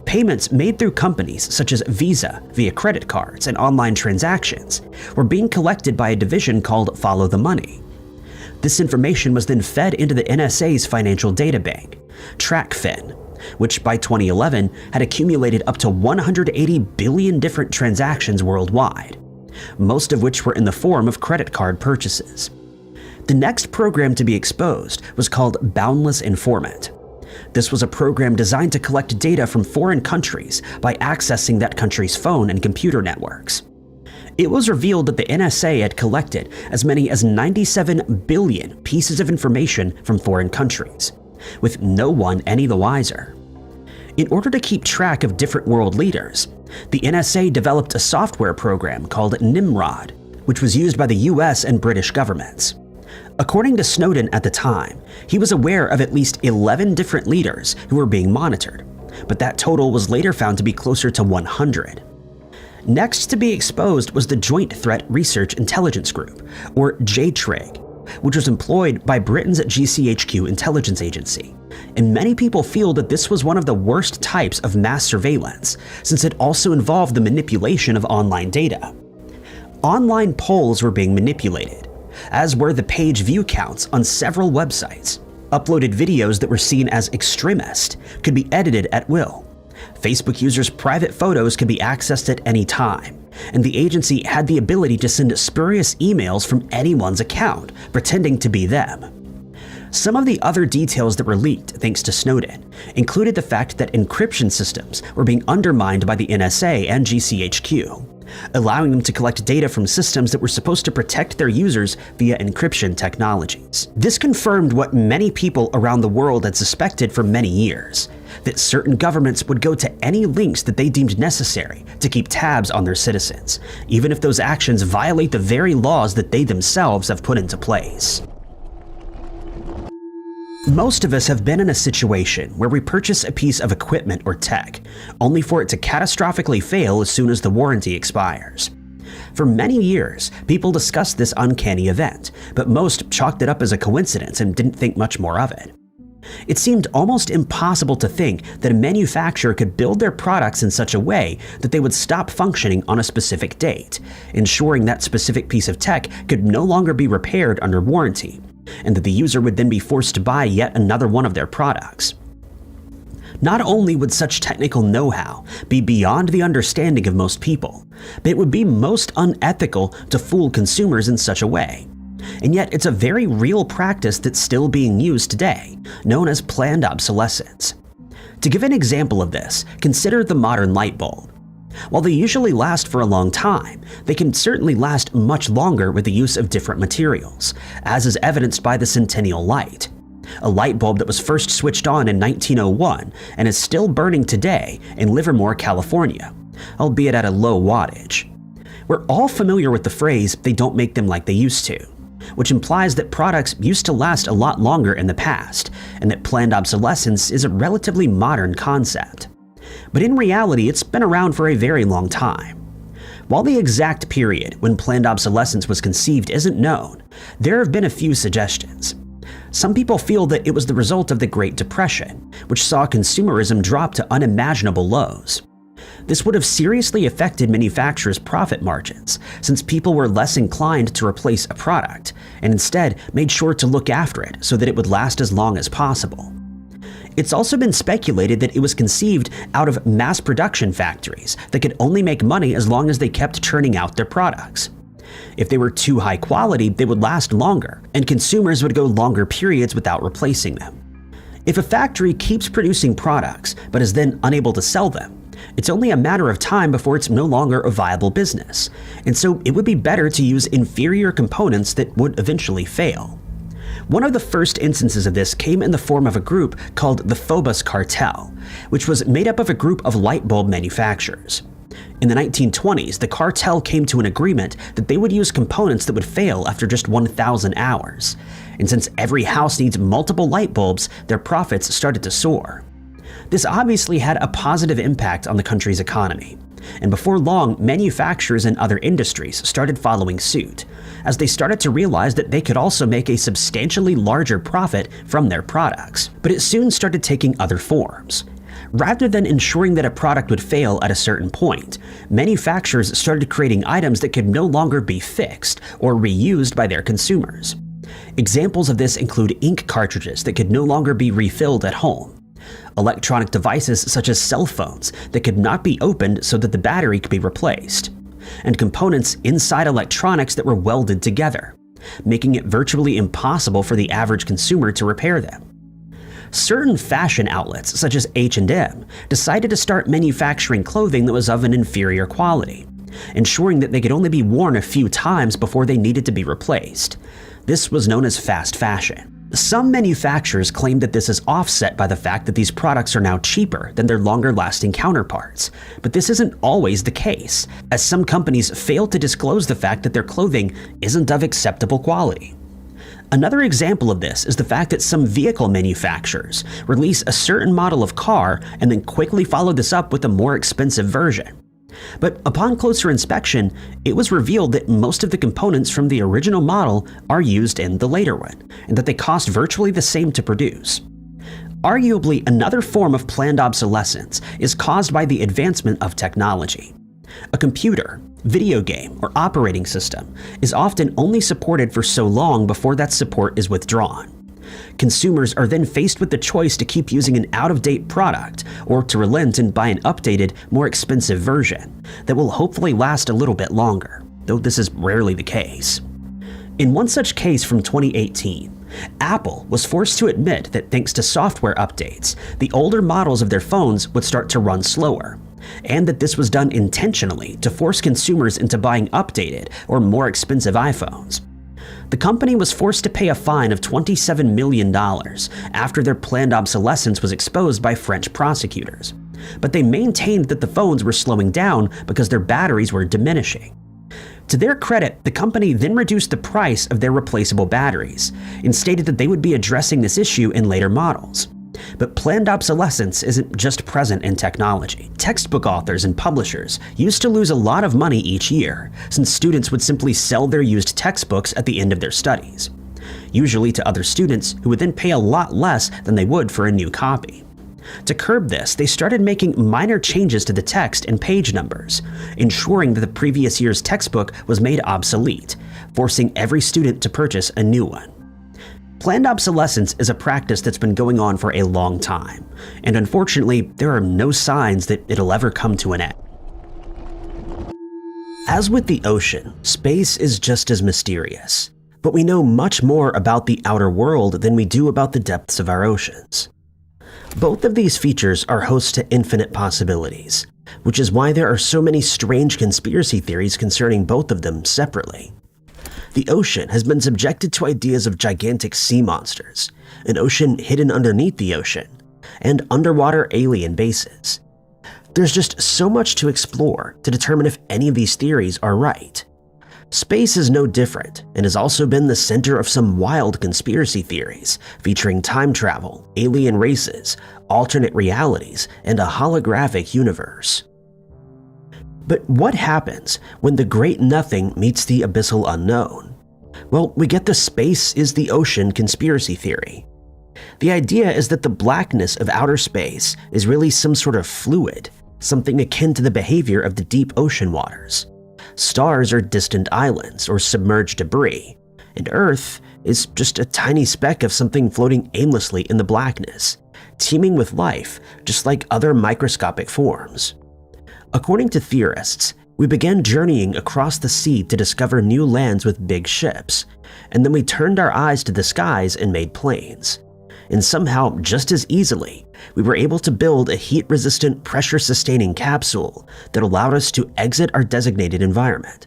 Payments made through companies such as Visa via credit cards and online transactions were being collected by a division called Follow the Money. This information was then fed into the NSA's financial data bank, TrackFin, which by 2011 had accumulated up to 180 billion different transactions worldwide, most of which were in the form of credit card purchases. The next program to be exposed was called Boundless Informant. This was a program designed to collect data from foreign countries by accessing that country's phone and computer networks. It was revealed that the NSA had collected as many as 97 billion pieces of information from foreign countries, with no one any the wiser. In order to keep track of different world leaders, the NSA developed a software program called Nimrod, which was used by the US and British governments. According to Snowden at the time, he was aware of at least 11 different leaders who were being monitored, but that total was later found to be closer to 100. Next to be exposed was the Joint Threat Research Intelligence Group, or JTRIG, which was employed by Britain's GCHQ intelligence agency, and many people feel that this was one of the worst types of mass surveillance, since it also involved the manipulation of online data. Online polls were being manipulated, as were the page view counts on several websites. Uploaded videos that were seen as extremist could be edited at will. Facebook users' private photos could be accessed at any time, and the agency had the ability to send spurious emails from anyone's account, pretending to be them. Some of the other details that were leaked thanks to Snowden included the fact that encryption systems were being undermined by the NSA and GCHQ, allowing them to collect data from systems that were supposed to protect their users via encryption technologies. This confirmed what many people around the world had suspected for many years, that certain governments would go to any lengths that they deemed necessary to keep tabs on their citizens, even if those actions violate the very laws that they themselves have put into place. Most of us have been in a situation where we purchase a piece of equipment or tech, only for it to catastrophically fail as soon as the warranty expires. For many years, people discussed this uncanny event, but most chalked it up as a coincidence and didn't think much more of it. It seemed almost impossible to think that a manufacturer could build their products in such a way that they would stop functioning on a specific date, ensuring that specific piece of tech could no longer be repaired under warranty, and that the user would then be forced to buy yet another one of their products. Not only would such technical know-how be beyond the understanding of most people, but it would be most unethical to fool consumers in such a way. And yet it's a very real practice that's still being used today, known as planned obsolescence. To give an example of this, consider the modern light bulb. While they usually last for a long time, they can certainly last much longer with the use of different materials, as is evidenced by the Centennial light, a light bulb that was first switched on in 1901 and is still burning today in Livermore, California, albeit at a low wattage. We're all familiar with the phrase, "they don't make them like they used to," which implies that products used to last a lot longer in the past, and that planned obsolescence is a relatively modern concept. But in reality, it's been around for a very long time. While the exact period when planned obsolescence was conceived isn't known, there have been a few suggestions. Some people feel that it was the result of the Great Depression, which saw consumerism drop to unimaginable lows. This would have seriously affected manufacturers' profit margins, since people were less inclined to replace a product, and instead made sure to look after it so that it would last as long as possible. It's also been speculated that it was conceived out of mass production factories that could only make money as long as they kept churning out their products. If they were too high quality, they would last longer, and consumers would go longer periods without replacing them. If a factory keeps producing products but is then unable to sell them, it's only a matter of time before it's no longer a viable business, and so it would be better to use inferior components that would eventually fail. One of the first instances of this came in the form of a group called the Phobos Cartel, which was made up of a group of light bulb manufacturers. In the 1920s, the cartel came to an agreement that they would use components that would fail after just 1,000 hours, and since every house needs multiple light bulbs, their profits started to soar. This obviously had a positive impact on the country's economy, and before long, manufacturers in other industries started following suit, as they started to realize that they could also make a substantially larger profit from their products. But it soon started taking other forms. Rather than ensuring that a product would fail at a certain point, manufacturers started creating items that could no longer be fixed or reused by their consumers. Examples of this include ink cartridges that could no longer be refilled at home, electronic devices such as cell phones that could not be opened so that the battery could be replaced, and components inside electronics that were welded together, making it virtually impossible for the average consumer to repair them. Certain fashion outlets, such as H&M, decided to start manufacturing clothing that was of an inferior quality, ensuring that they could only be worn a few times before they needed to be replaced. This was known as fast fashion. Some manufacturers claim that this is offset by the fact that these products are now cheaper than their longer-lasting counterparts, but this isn't always the case, as some companies fail to disclose the fact that their clothing isn't of acceptable quality. Another example of this is the fact that some vehicle manufacturers release a certain model of car and then quickly follow this up with a more expensive version. But upon closer inspection, it was revealed that most of the components from the original model are used in the later one, and that they cost virtually the same to produce. Arguably, another form of planned obsolescence is caused by the advancement of technology. A computer, video game, or operating system is often only supported for so long before that support is withdrawn. Consumers are then faced with the choice to keep using an out-of-date product or to relent and buy an updated, more expensive version that will hopefully last a little bit longer, though this is rarely the case. In one such case from 2018, Apple was forced to admit that thanks to software updates, the older models of their phones would start to run slower, and that this was done intentionally to force consumers into buying updated or more expensive iPhones. The company was forced to pay a fine of $27 million after their planned obsolescence was exposed by French prosecutors, but they maintained that the phones were slowing down because their batteries were diminishing. To their credit, the company then reduced the price of their replaceable batteries and stated that they would be addressing this issue in later models. But planned obsolescence isn't just present in technology. Textbook authors and publishers used to lose a lot of money each year, since students would simply sell their used textbooks at the end of their studies. usually to other students who would then pay a lot less than they would for a new copy. To curb this, they started making minor changes to the text and page numbers, ensuring that the previous year's textbook was made obsolete, forcing every student to purchase a new one. Planned obsolescence is a practice that's been going on for a long time, and unfortunately, there are no signs that it'll ever come to an end. As with the ocean, space is just as mysterious, but we know much more about the outer world than we do about the depths of our oceans. Both of these features are host to infinite possibilities, which is why there are so many strange conspiracy theories concerning both of them separately. The ocean has been subjected to ideas of gigantic sea monsters, an ocean hidden underneath the ocean, and underwater alien bases. There's just so much to explore to determine if any of these theories are right. Space is no different and has also been the center of some wild conspiracy theories featuring time travel, alien races, alternate realities, and a holographic universe. But what happens when the great nothing meets the abyssal unknown? Well, we get the space is the ocean conspiracy theory. The idea is that the blackness of outer space is really some sort of fluid, something akin to the behavior of the deep ocean waters. Stars are distant islands or submerged debris, and Earth is just a tiny speck of something floating aimlessly in the blackness, teeming with life just like other microscopic forms. According to theorists, we began journeying across the sea to discover new lands with big ships, and then we turned our eyes to the skies and made planes. And somehow, just as easily, we were able to build a heat-resistant, pressure-sustaining capsule that allowed us to exit our designated environment.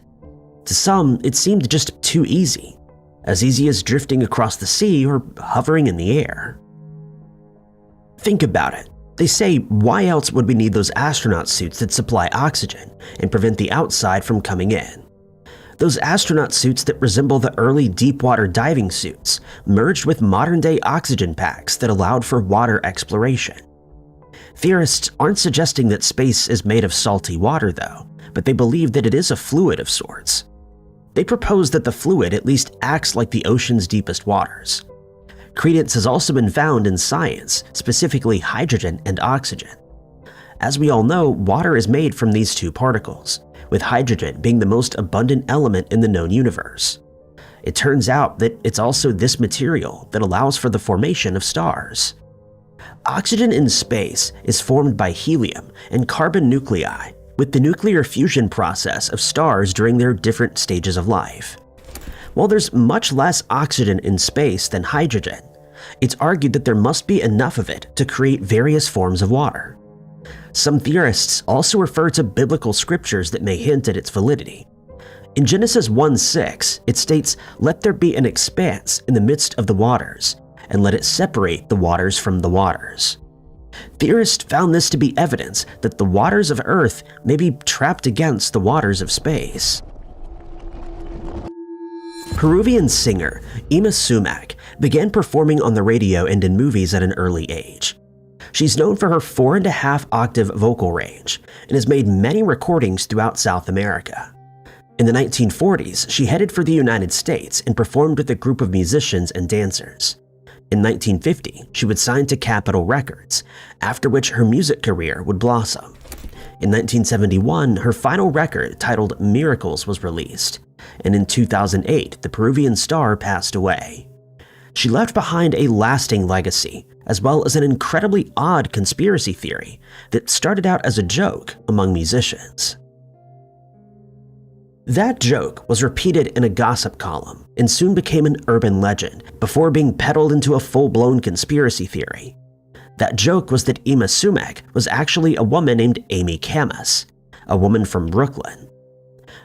To some, it seemed just too easy as drifting across the sea or hovering in the air. Think about it. They say, why else would we need those astronaut suits that supply oxygen and prevent the outside from coming in? Those astronaut suits that resemble the early deep-water diving suits merged with modern-day oxygen packs that allowed for water exploration. Theorists aren't suggesting that space is made of salty water, though, but they believe that it is a fluid of sorts. They propose that the fluid at least acts like the ocean's deepest waters. Credence has also been found in science, specifically hydrogen and oxygen. As we all know, water is made from these two particles, with hydrogen being the most abundant element in the known universe. It turns out that it's also this material that allows for the formation of stars. Oxygen in space is formed by helium and carbon nuclei, with the nuclear fusion process of stars during their different stages of life. While there's much less oxygen in space than hydrogen, it's argued that there must be enough of it to create various forms of water. Some theorists also refer to biblical scriptures that may hint at its validity. In Genesis 1:6, it states, "Let there be an expanse in the midst of the waters, and let it separate the waters from the waters." Theorists found this to be evidence that the waters of Earth may be trapped against the waters of space. Peruvian singer Ima Sumac began performing on the radio and in movies at an early age. She's known for her 4.5-octave vocal range and has made many recordings throughout South America. In the 1940s, she headed for the United States and performed with a group of musicians and dancers. In 1950, she would sign to Capitol Records, after which her music career would blossom. In 1971, her final record, titled Miracles, was released, and in 2008, the Peruvian star passed away. She left behind a lasting legacy, as well as an incredibly odd conspiracy theory that started out as a joke among musicians. That joke was repeated in a gossip column and soon became an urban legend before being peddled into a full-blown conspiracy theory. That joke was that Ima Sumac was actually a woman named Amy Camas, a woman from Brooklyn.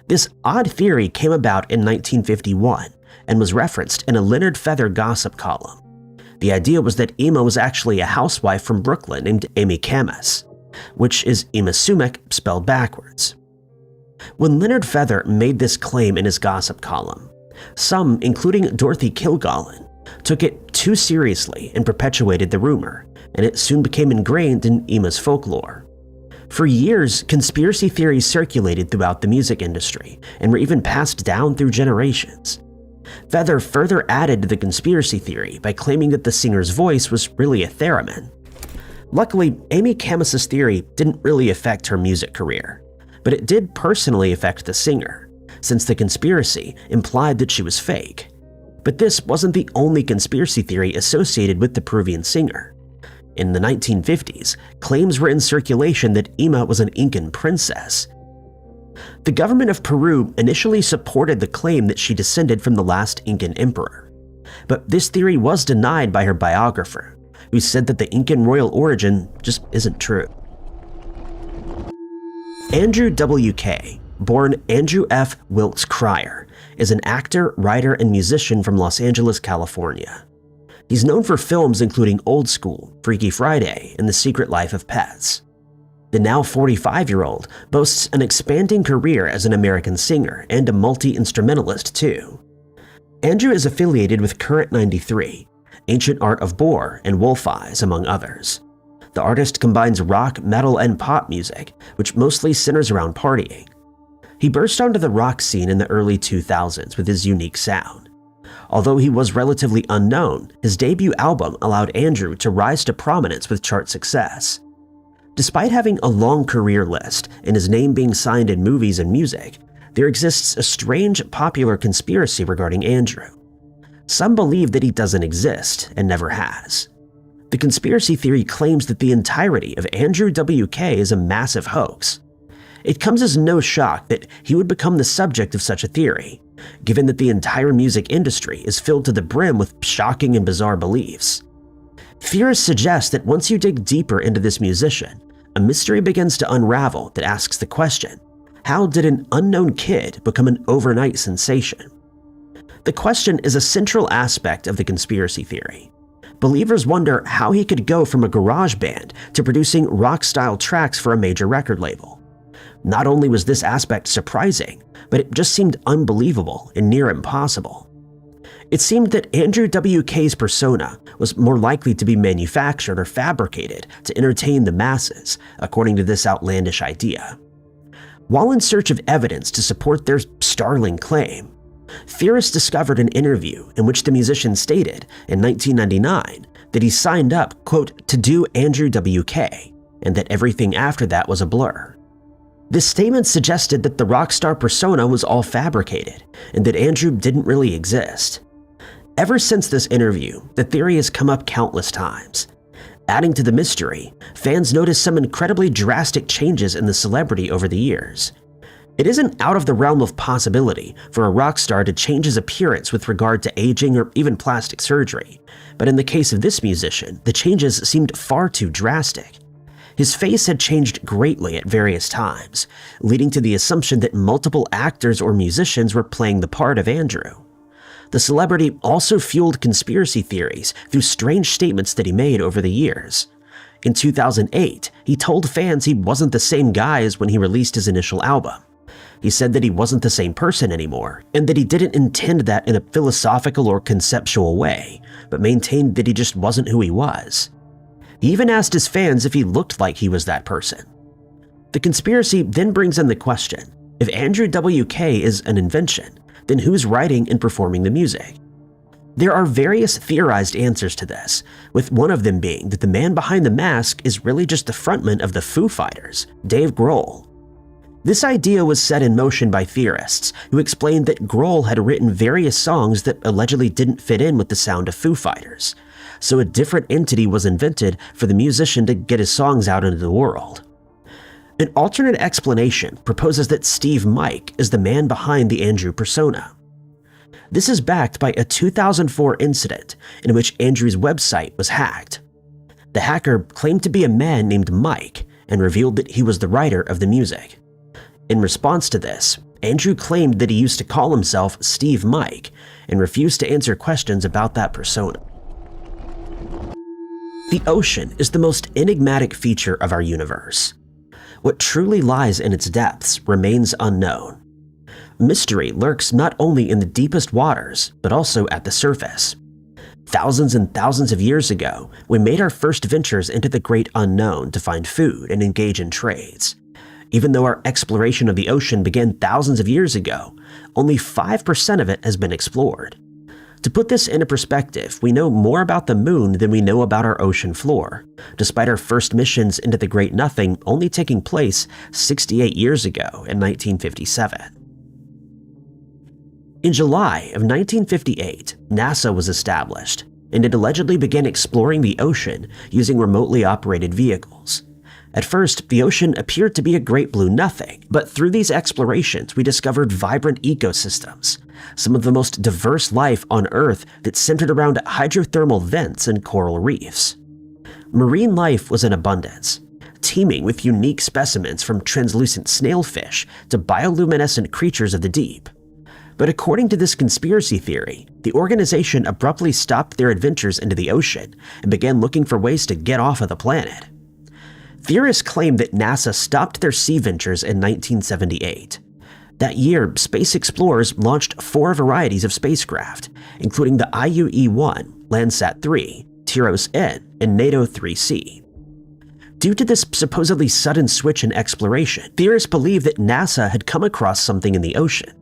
This odd theory came about in 1951 and was referenced in a Leonard Feather gossip column. The idea was that Ima was actually a housewife from Brooklyn named Amy Camas, which is Ima Sumac spelled backwards. When Leonard Feather made this claim in his gossip column, some, including Dorothy Kilgallen, took it too seriously and perpetuated the rumor, and it soon became ingrained in Ima's folklore. For years, conspiracy theories circulated throughout the music industry and were even passed down through generations.
Feather further added to the conspiracy theory by claiming that the singer's voice was really a theremin. Luckily, Amy Camus's theory didn't really affect her music career, but it did personally affect the singer, since the conspiracy implied that she was fake. But this wasn't the only conspiracy theory associated with the Peruvian singer. In the 1950s, claims were in circulation that Ima was an Incan princess. The government of Peru initially supported the claim that she descended from the last Incan emperor, but this theory was denied by her biographer, who said that the Incan royal origin just isn't true. Andrew W.K., born Andrew F. Wilkes Cryer, is an actor, writer, and musician from Los Angeles, California. He's known for films including Old School, Freaky Friday, and The Secret Life of Pets. The now 45-year-old boasts an expanding career as an American singer and a multi-instrumentalist too. Andrew is affiliated with Current 93, Ancient Art of Boar, and Wolf Eyes, among others. The artist combines rock, metal, and pop music, which mostly centers around partying. He burst onto the rock scene in the early 2000s with his unique sound. Although he was relatively unknown, his debut album allowed Andrew to rise to prominence with chart success. Despite having a long career list and his name being signed in movies and music, there exists a strange popular conspiracy regarding Andrew. Some believe that he doesn't exist and never has. The conspiracy theory claims that the entirety of Andrew W.K. is a massive hoax. It comes as no shock that he would become the subject of such a theory, given that the entire music industry is filled to the brim with shocking and bizarre beliefs. Theorists suggest that once you dig deeper into this musician, a mystery begins to unravel that asks the question, how did an unknown kid become an overnight sensation? The question is a central aspect of the conspiracy theory. Believers wonder how he could go from a garage band to producing rock-style tracks for a major record label. Not only was this aspect surprising, but it just seemed unbelievable and near impossible. It seemed that Andrew W.K.'s persona was more likely to be manufactured or fabricated to entertain the masses, according to this outlandish idea. While in search of evidence to support their startling claim, theorists discovered an interview in which the musician stated in 1999 that he signed up, quote, to do Andrew W.K., and that everything after that was a blur. This statement suggested that the rock star persona was all fabricated and that Andrew didn't really exist. Ever since this interview, the theory has come up countless times. Adding to the mystery, fans noticed some incredibly drastic changes in the celebrity over the years. It isn't out of the realm of possibility for a rock star to change his appearance with regard to aging or even plastic surgery, but in the case of this musician, the changes seemed far too drastic. His face had changed greatly at various times, leading to the assumption that multiple actors or musicians were playing the part of Andrew. The celebrity also fueled conspiracy theories through strange statements that he made over the years. In 2008, he told fans he wasn't the same guy as when he released his initial album. He said that he wasn't the same person anymore, and that he didn't intend that in a philosophical or conceptual way, but maintained that he just wasn't who he was. He even asked his fans if he looked like he was that person. The conspiracy then brings in the question, if Andrew W.K. is an invention, then who's writing and performing the music? There are various theorized answers to this, with one of them being that the man behind the mask is really just the frontman of the Foo Fighters, Dave Grohl. This idea was set in motion by theorists who explained that Grohl had written various songs that allegedly didn't fit in with the sound of Foo Fighters, so a different entity was invented for the musician to get his songs out into the world. An alternate explanation proposes that Steve Mike is the man behind the Andrew persona. This is backed by a 2004 incident in which Andrew's website was hacked. The hacker claimed to be a man named Mike and revealed that he was the writer of the music. In response to this, Andrew claimed that he used to call himself Steve Mike and refused to answer questions about that persona. The ocean is the most enigmatic feature of our universe. What truly lies in its depths remains unknown. Mystery lurks not only in the deepest waters, but also at the surface. Thousands and thousands of years ago, we made our first ventures into the great unknown to find food and engage in trades. Even though our exploration of the ocean began thousands of years ago,
only 5% of it has been explored. To put this into perspective, we know more about the moon than we know about our ocean floor, despite our first missions into the Great Nothing only taking place 68 years ago in 1957. In July of 1958, NASA was established, and it allegedly began exploring the ocean using remotely operated vehicles. At first, the ocean appeared to be a great blue nothing, but through these explorations we discovered vibrant ecosystems, some of the most diverse life on Earth that centered around hydrothermal vents and coral reefs. Marine life was in abundance, teeming with unique specimens from translucent snailfish to bioluminescent creatures of the deep. But according to this conspiracy theory, the organization abruptly stopped their adventures into the ocean and began looking for ways to get off of the planet. Theorists claim that NASA stopped their sea ventures in 1978. That year, space explorers launched 4 varieties of spacecraft, including the IUE-1, Landsat-3, TIROS-N, and NATO-3C. Due to this supposedly sudden switch in exploration, theorists believe that NASA had come across something in the ocean,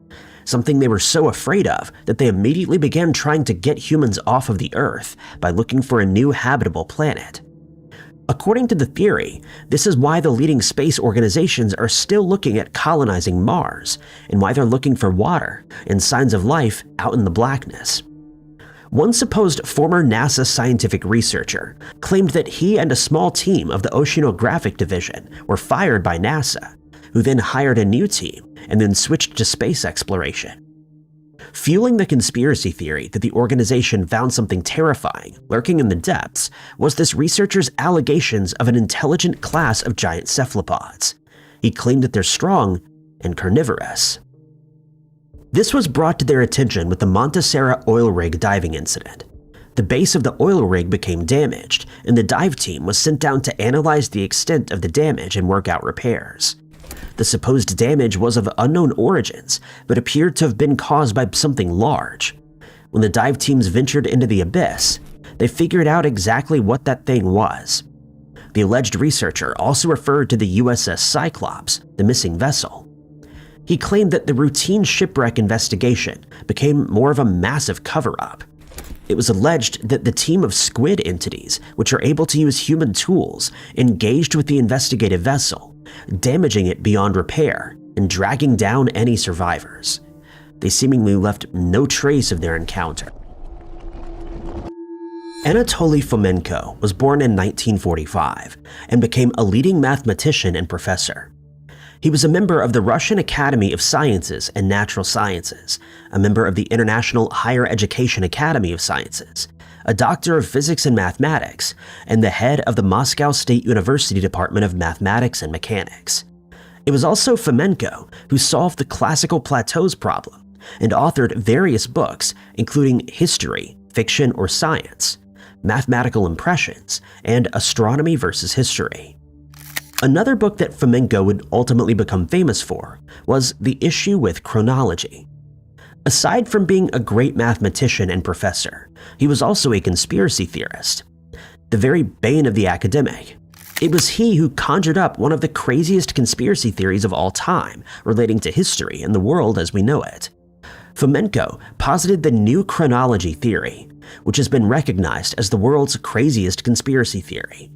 something they were so afraid of that they immediately began trying to get humans off of the Earth by looking for a new habitable planet. According to the theory, this is why the leading space organizations are still looking at colonizing Mars, and why they're looking for water and signs of life out in the blackness. One supposed former NASA scientific researcher claimed that he and a small team of the Oceanographic Division were fired by NASA, who then hired a new team and then switched to space exploration. Fueling the conspiracy theory that the organization found something terrifying lurking in the depths was this researcher's allegations of an intelligent class of giant cephalopods. He claimed that they're strong and carnivorous. This was brought to their attention with the Montserrat oil rig diving incident. The base of the oil rig became damaged, and the dive team was sent down to analyze the extent of the damage and work out repairs. The supposed damage was of unknown origins, but appeared to have been caused by something large. When the dive teams ventured into the abyss, they figured out exactly what that thing was. The alleged researcher also referred to the USS Cyclops, the missing vessel. He claimed that the routine shipwreck investigation became more of a massive cover-up. It was alleged that the team of squid entities, which are able to use human tools, engaged with the investigative vessel, damaging it beyond repair and dragging down any survivors. They seemingly left no trace of their encounter. Anatoly Fomenko was born in 1945 and became a leading mathematician and professor. He was a member of the Russian Academy of Sciences and Natural Sciences, a member of the International Higher Education Academy of Sciences, a doctor of physics and mathematics, and the head of the Moscow State University Department of Mathematics and Mechanics. It was also Fomenko who solved the classical plateaus problem and authored various books, including History, Fiction or Science, Mathematical Impressions, and Astronomy versus History. Another book that Fomenko would ultimately become famous for was The Issue with Chronology. Aside from being a great mathematician and professor, he was also a conspiracy theorist, the very bane of the academic. It was he who conjured up one of the craziest conspiracy theories of all time relating to history and the world as we know it. Fomenko posited the new chronology theory, which has been recognized as the world's craziest conspiracy theory.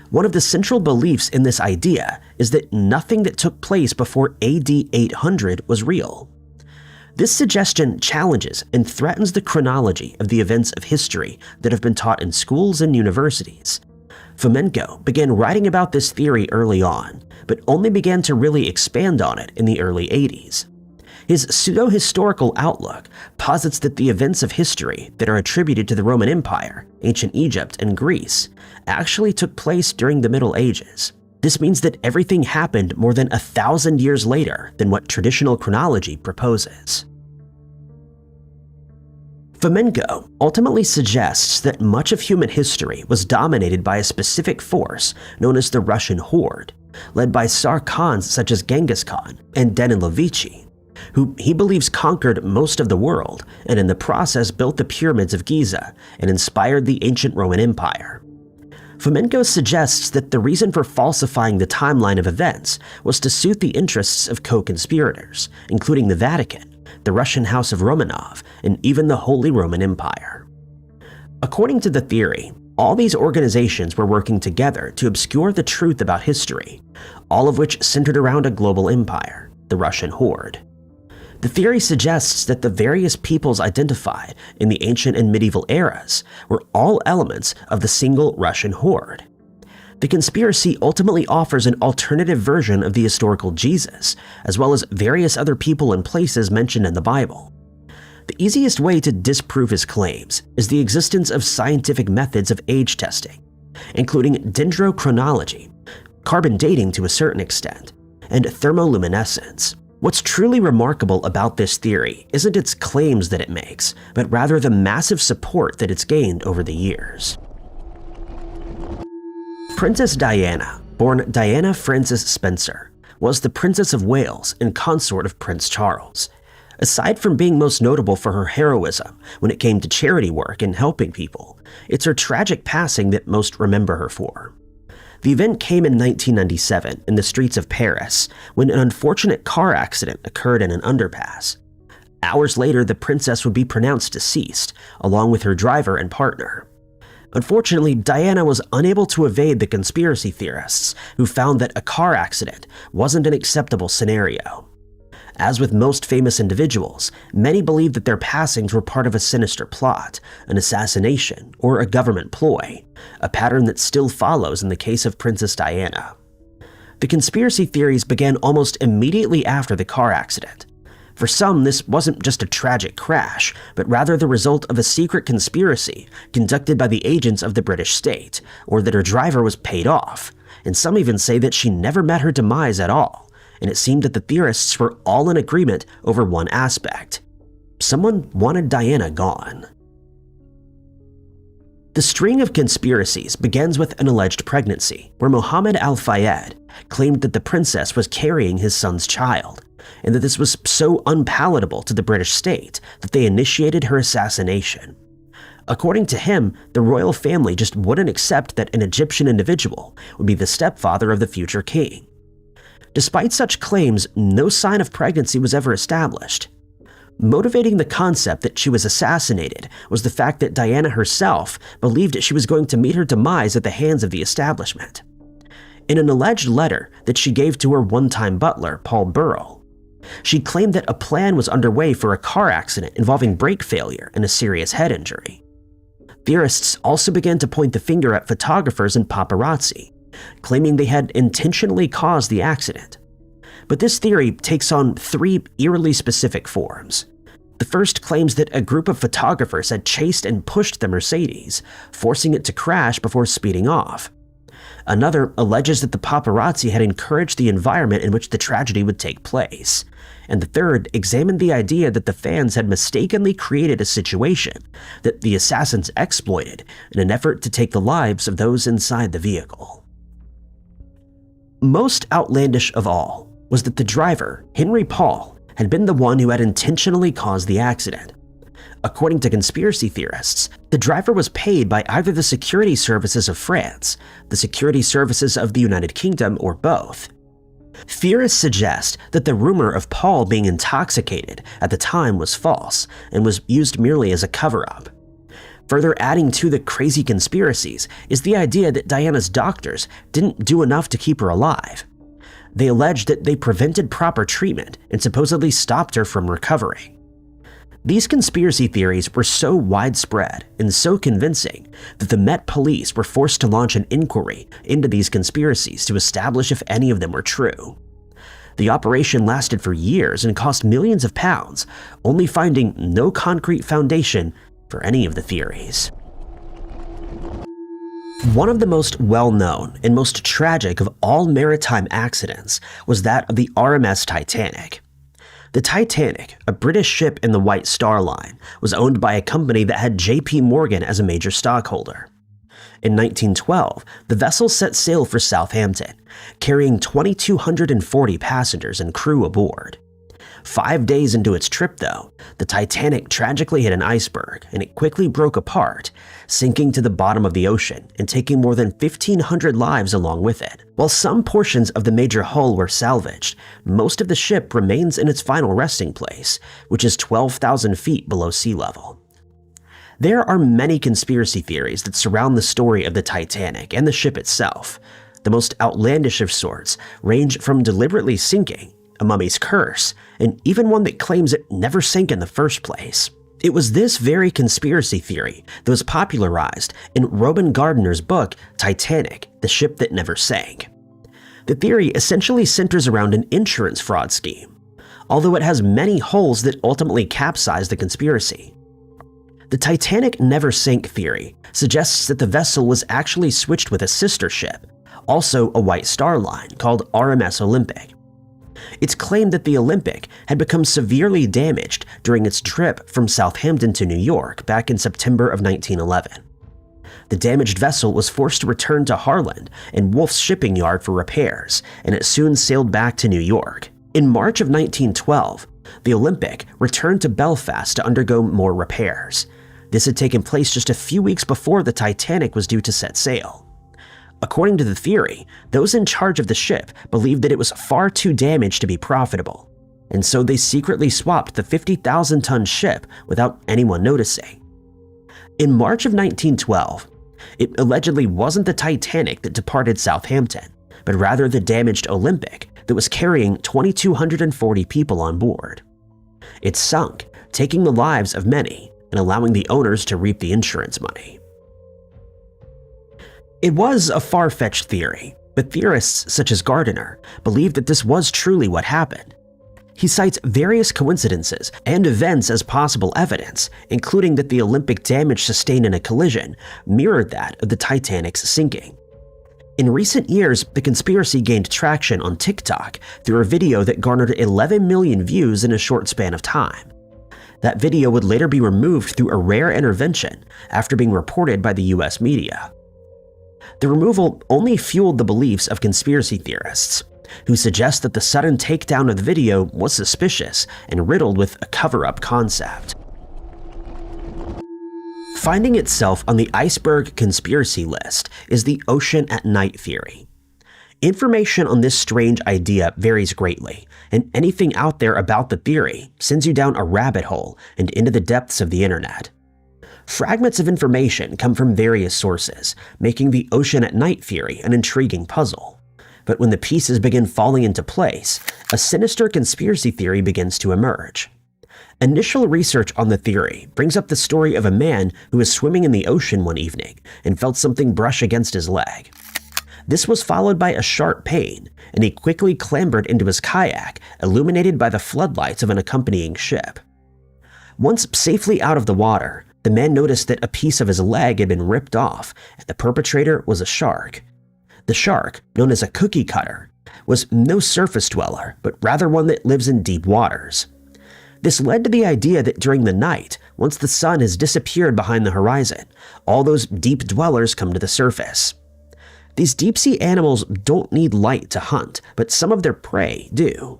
One of the central beliefs in this idea is that nothing that took place before AD 800 was real. This suggestion challenges and threatens the chronology of the events of history that have been taught in schools and universities. Fomenko began writing about this theory early on, but only began to really expand on it in the early 80s. His pseudo-historical outlook posits that the events of history that are attributed to the Roman Empire, ancient Egypt, and Greece actually took place during the Middle Ages. This means that everything happened more than 1,000 years later than what traditional chronology proposes. Fomenko ultimately suggests that much of human history was dominated by a specific force known as the Russian Horde, led by Tsar Khans such as Genghis Khan and Danilovici, who he believes conquered most of the world and in the process built the pyramids of Giza and inspired the ancient Roman Empire. Fomenko suggests that the reason for falsifying the timeline of events was to suit the interests of co-conspirators, including the Vatican, the Russian House of Romanov, and even the Holy Roman Empire. According to the theory, all these organizations were working together to obscure the truth about history, all of which centered around a global empire, the Russian Horde. The theory suggests that the various peoples identified in the ancient and medieval eras were all elements of the single Russian horde. The conspiracy ultimately offers an alternative version of the historical Jesus, as well as various other people and places mentioned in the Bible. The easiest way to disprove his claims is the existence of scientific methods of age testing, including dendrochronology, carbon dating to a certain extent, and thermoluminescence. What's truly remarkable about this theory isn't its claims that it makes, but rather the massive support that it's gained over the years. Princess Diana, born Diana Frances Spencer, was the Princess of Wales and consort of Prince Charles. Aside from being most notable for her heroism when it came to charity work and helping people, it's her tragic passing that most remember her for. The event came in 1997 in the streets of Paris when an unfortunate car accident occurred in an underpass. Hours later, the princess would be pronounced deceased, along with her driver and partner. Unfortunately, Diana was unable to evade the conspiracy theorists who found that a car accident wasn't an acceptable scenario. As with most famous individuals, many believed that their passings were part of a sinister plot, an assassination, or a government ploy, a pattern that still follows in the case of Princess Diana. The conspiracy theories began almost immediately after the car accident. For some, this wasn't just a tragic crash, but rather the result of a secret conspiracy conducted by the agents of the British state, or that her driver was paid off, and some even say that she never met her demise at all. And it seemed that the theorists were all in agreement over one aspect. Someone wanted Diana gone. The string of conspiracies begins with an alleged pregnancy, where Mohammed al-Fayed claimed that the princess was carrying his son's child, and that this was so unpalatable to the British state that they initiated her assassination. According to him, the royal family just wouldn't accept that an Egyptian individual would be the stepfather of the future king. Despite such claims, no sign of pregnancy was ever established. Motivating the concept that she was assassinated was the fact that Diana herself believed she was going to meet her demise at the hands of the establishment. In an alleged letter that she gave to her one-time butler, Paul Burrell, she claimed that a plan was underway for a car accident involving brake failure and a serious head injury. Theorists also began to point the finger at photographers and paparazzi, claiming they had intentionally caused the accident. But this theory takes on three eerily specific forms. The first claims that a group of photographers had chased and pushed the Mercedes, forcing it to crash before speeding off. Another alleges that the paparazzi had encouraged the environment in which the tragedy would take place. And the third examined the idea that the fans had mistakenly created a situation that the assassins exploited in an effort to take the lives of those inside the vehicle. Most outlandish of all was that the driver, Henry Paul, had been the one who had intentionally caused the accident. According to conspiracy theorists, the driver was paid by either the security services of France, the security services of the United Kingdom, or both. Theorists suggest that the rumor of Paul being intoxicated at the time was false and was used merely as a cover-up. Further adding to the crazy conspiracies is the idea that Diana's doctors didn't do enough to keep her alive. They alleged that they prevented proper treatment and supposedly stopped her from recovering. These conspiracy theories were so widespread and so convincing that the Met Police were forced to launch an inquiry into these conspiracies to establish if any of them were true. The operation lasted for years and cost millions of pounds, only finding no concrete foundation for any of the theories. One of the most well-known and most tragic of all maritime accidents was that of the RMS Titanic. The Titanic, a British ship in the White Star Line, was owned by a company that had J.P. Morgan as a major stockholder. In 1912, the vessel set sail for Southampton, carrying 2,240 passengers and crew aboard. 5 days into its trip, though, the Titanic tragically hit an iceberg and it quickly broke apart, sinking to the bottom of the ocean and taking more than 1,500 lives along with it. While some portions of the major hull were salvaged, most of the ship remains in its final resting place, which is 12,000 feet below sea level. There are many conspiracy theories that surround the story of the Titanic and the ship itself. The most outlandish of sorts range from deliberately sinking, a mummy's curse, and even one that claims it never sank in the first place. It was this very conspiracy theory that was popularized in Robin Gardner's book, Titanic, the Ship That Never Sank. The theory essentially centers around an insurance fraud scheme, although it has many holes that ultimately capsize the conspiracy. The Titanic never sank theory suggests that the vessel was actually switched with a sister ship, also a White Star Line, called RMS Olympic. It's claimed that the Olympic had become severely damaged during its trip from Southampton to New York back in September of 1911. The damaged vessel was forced to return to Harland and Wolf's shipping yard for repairs, and it soon sailed back to New York. In March of 1912, the Olympic returned to Belfast to undergo more repairs. This had taken place just a few weeks before the Titanic was due to set sail. According to the theory, those in charge of the ship believed that it was far too damaged to be profitable, and so they secretly swapped the 50,000-ton ship without anyone noticing. In March of 1912, it allegedly wasn't the Titanic that departed Southampton, but rather the damaged Olympic that was carrying 2,240 people on board. It sunk, taking the lives of many and allowing the owners to reap the insurance money. It was a far-fetched theory, but theorists such as Gardner believe that this was truly what happened. He cites various coincidences and events as possible evidence, including that the Olympic damage sustained in a collision mirrored that of the Titanic's sinking. In recent years, the conspiracy gained traction on TikTok through a video that garnered 11 million views in a short span of time. That video would later be removed through a rare intervention after being reported by the US media. The removal only fueled the beliefs of conspiracy theorists, who suggest that the sudden takedown of the video was suspicious and riddled with a cover-up concept. Finding itself on the iceberg conspiracy list is the ocean at night theory. Information on this strange idea varies greatly, and anything out there about the theory sends you down a rabbit hole and into the depths of the internet. Fragments of information come from various sources, making the ocean at night theory an intriguing puzzle. But when the pieces begin falling into place, a sinister conspiracy theory begins to emerge. Initial research on the theory brings up the story of a man who was swimming in the ocean one evening and felt something brush against his leg. This was followed by a sharp pain, and he quickly clambered into his kayak, illuminated by the floodlights of an accompanying ship. Once safely out of the water, the man noticed that a piece of his leg had been ripped off, and the perpetrator was a shark. The shark, known as a cookie cutter, was no surface dweller, but rather one that lives in deep waters. This led to the idea that during the night, once the sun has disappeared behind the horizon, all those deep dwellers come to the surface. These deep-sea animals don't need light to hunt, but some of their prey do.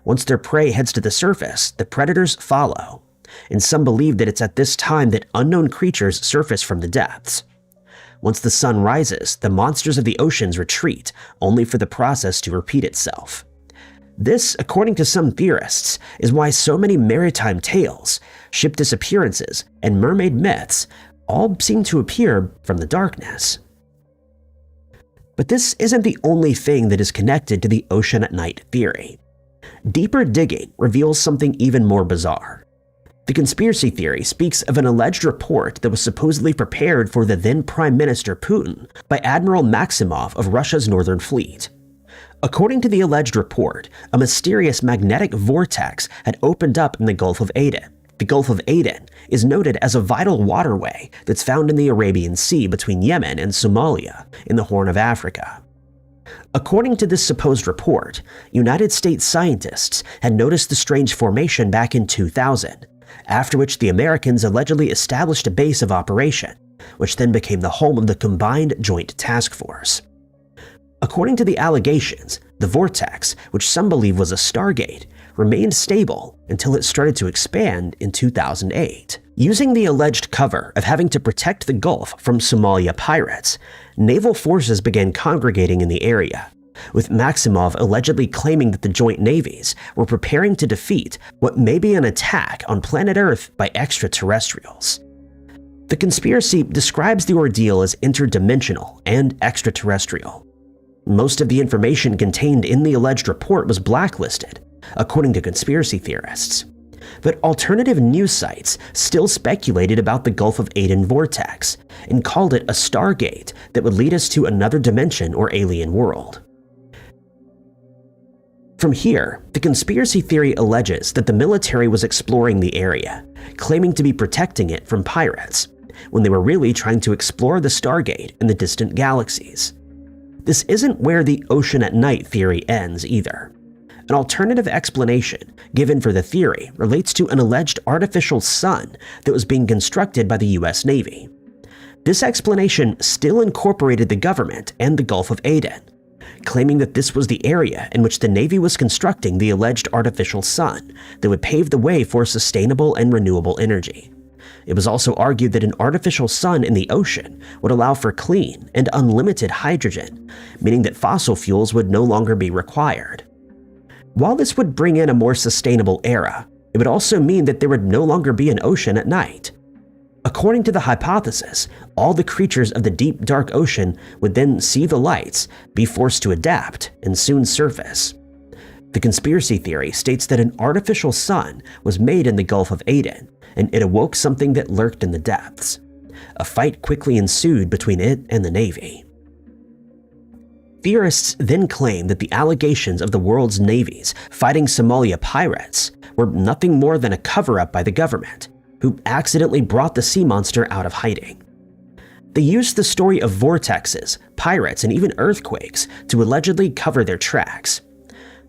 Once their prey heads to the surface, the predators follow, and some believe that it's at this time that unknown creatures surface from the depths. Once the sun rises, the monsters of the oceans retreat, only for the process to repeat itself. This, according to some theorists, is why so many maritime tales, ship disappearances, and mermaid myths all seem to appear from the darkness. But this isn't the only thing that is connected to the ocean at night theory. Deeper digging reveals something even more bizarre. The conspiracy theory speaks of an alleged report that was supposedly prepared for the then Prime Minister Putin by Admiral Maximov of Russia's Northern Fleet. According to the alleged report, a mysterious magnetic vortex had opened up in the Gulf of Aden. The Gulf of Aden is noted as a vital waterway that's found in the Arabian Sea between Yemen and Somalia in the Horn of Africa. According to this supposed report, United States scientists had noticed the strange formation back in 2000, after which the Americans allegedly established a base of operation, which then became the home of the Combined Joint Task Force. According to the allegations, the vortex, which some believe was a stargate, remained stable until it started to expand in 2008. Using the alleged cover of having to protect the Gulf from Somalia pirates, naval forces began congregating in the area, with Maximov allegedly claiming that the joint navies were preparing to defeat what may be an attack on planet Earth by extraterrestrials. The conspiracy describes the ordeal as interdimensional and extraterrestrial. Most of the information contained in the alleged report was blacklisted, according to conspiracy theorists. But alternative news sites still speculated about the Gulf of Aden vortex and called it a stargate that would lead us to another dimension or alien world. From here, the conspiracy theory alleges that the military was exploring the area, claiming to be protecting it from pirates, when they were really trying to explore the Stargate in the distant galaxies. This isn't where the ocean at night theory ends either. An alternative explanation given for the theory relates to an alleged artificial sun that was being constructed by the US Navy. This explanation still incorporated the government and the Gulf of Aden, claiming that this was the area in which the Navy was constructing the alleged artificial sun that would pave the way for sustainable and renewable energy. It was also argued that an artificial sun in the ocean would allow for clean and unlimited hydrogen, meaning that fossil fuels would no longer be required. While this would bring in a more sustainable era, it would also mean that there would no longer be an ocean at night. According to the hypothesis, all the creatures of the deep, dark ocean would then see the lights, be forced to adapt, and soon surface. The conspiracy theory states that an artificial sun was made in the Gulf of Aden, and it awoke something that lurked in the depths. A fight quickly ensued between it and the Navy. Theorists then claim that the allegations of the world's navies fighting Somalia pirates were nothing more than a cover-up by the government, who accidentally brought the sea monster out of hiding. They used the story of vortexes, pirates, and even earthquakes to allegedly cover their tracks.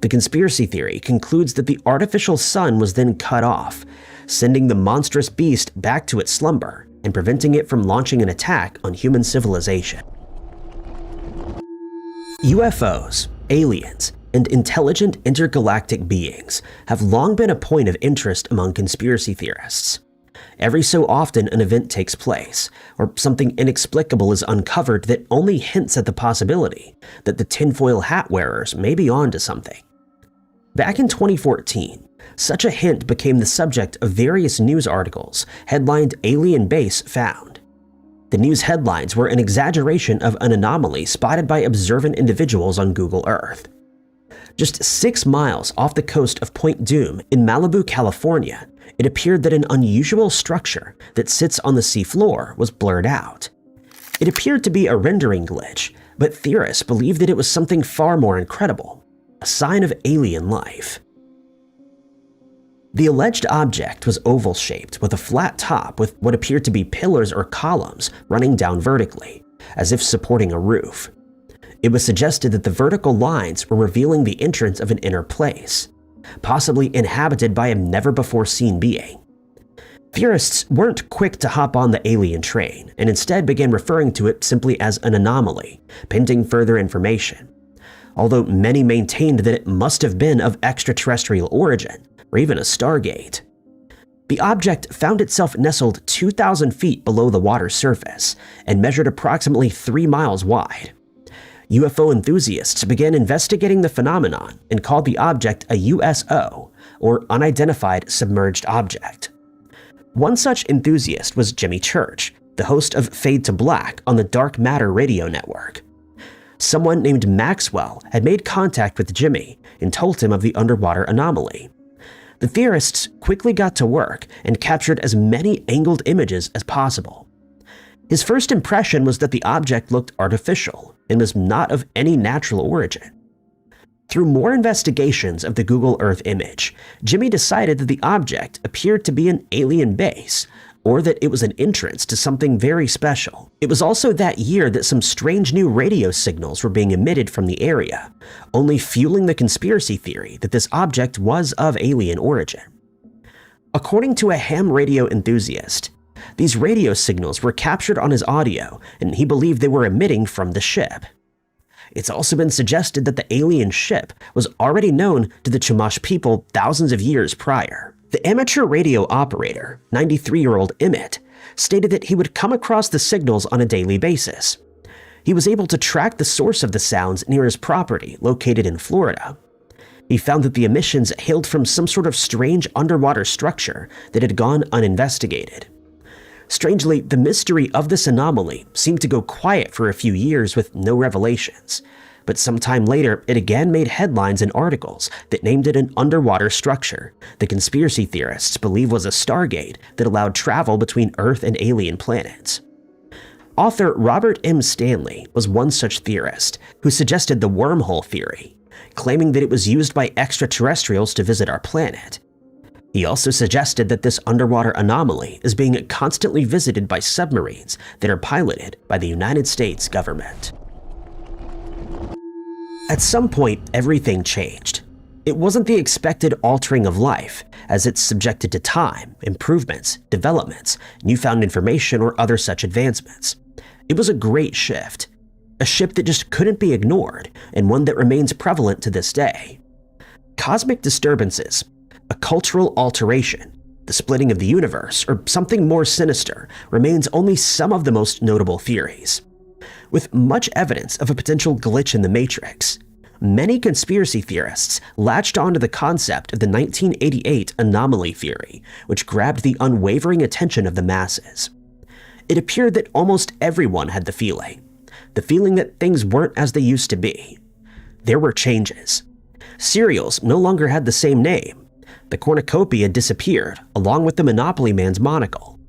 The conspiracy theory concludes that the artificial sun was then cut off, sending the monstrous beast back to its slumber and preventing it from launching an attack on human civilization. UFOs, aliens, and intelligent intergalactic beings have long been a point of interest among conspiracy theorists. Every so often an event takes place, or something inexplicable is uncovered that only hints at the possibility that the tinfoil hat wearers may be onto something. Back in 2014, such a hint became the subject of various news articles headlined "Alien Base Found." The news headlines were an exaggeration of an anomaly spotted by observant individuals on Google Earth. Just 6 miles off the coast of Point Dume in Malibu, California, it appeared that an unusual structure that sits on the seafloor was blurred out. It appeared to be a rendering glitch, but theorists believe that it was something far more incredible, a sign of alien life. The alleged object was oval-shaped with a flat top with what appeared to be pillars or columns running down vertically, as if supporting a roof. It was suggested that the vertical lines were revealing the entrance of an inner place, possibly inhabited by a never-before-seen being. Theorists weren't quick to hop on the alien train and instead began referring to it simply as an anomaly, pending further information, although many maintained that it must have been of extraterrestrial origin or even a stargate. The object found itself nestled 2,000 feet below the water's surface and measured approximately 3 miles wide. UFO enthusiasts began investigating the phenomenon and called the object a USO, or Unidentified Submerged Object. One such enthusiast was Jimmy Church, the host of Fade to Black on the Dark Matter radio network. Someone named Maxwell had made contact with Jimmy and told him of the underwater anomaly. The theorists quickly got to work and captured as many angled images as possible. His first impression was that the object looked artificial and was not of any natural origin. Through more investigations of the Google Earth image, Jimmy decided that the object appeared to be an alien base, or that it was an entrance to something very special. It was also that year that some strange new radio signals were being emitted from the area, only fueling the conspiracy theory that this object was of alien origin. According to a ham radio enthusiast, these radio signals were captured on his audio and he believed they were emitting from the ship.
It's also been suggested that the alien ship was already known to the Chumash people thousands of years prior. The amateur radio operator, 93-year-old Emmett, stated that he would come across the signals on a daily basis. He was able to track the source of the sounds near his property, located in Florida. He found that the emissions hailed from some sort of strange underwater structure that had gone uninvestigated. Strangely, the mystery of this anomaly seemed to go quiet for a few years with no revelations, but sometime later it again made headlines and articles that named it an underwater structure the conspiracy theorists believe was a stargate that allowed travel between Earth and alien planets. Author Robert M. Stanley was one such theorist who suggested the wormhole theory, claiming that it was used by extraterrestrials to visit our planet. He also suggested that this underwater anomaly is being constantly visited by submarines that are piloted by the United States government. At some point, everything changed. It wasn't the expected altering of life, as it's subjected to time, improvements, developments, newfound information, or other such advancements. It was a great shift. A shift that just couldn't be ignored, and one that remains prevalent to this day. Cosmic disturbances, a cultural alteration, the splitting of the universe, or something more sinister remains only some of the most notable theories. With much evidence of a potential glitch in the Matrix, many conspiracy theorists latched onto the concept of the 1988 anomaly theory, which grabbed the unwavering attention of the masses. It appeared that almost everyone had the feeling that things weren't as they used to be. There were changes. Cereals no longer had the same name. The cornucopia disappeared, along with the Monopoly Man's monocle.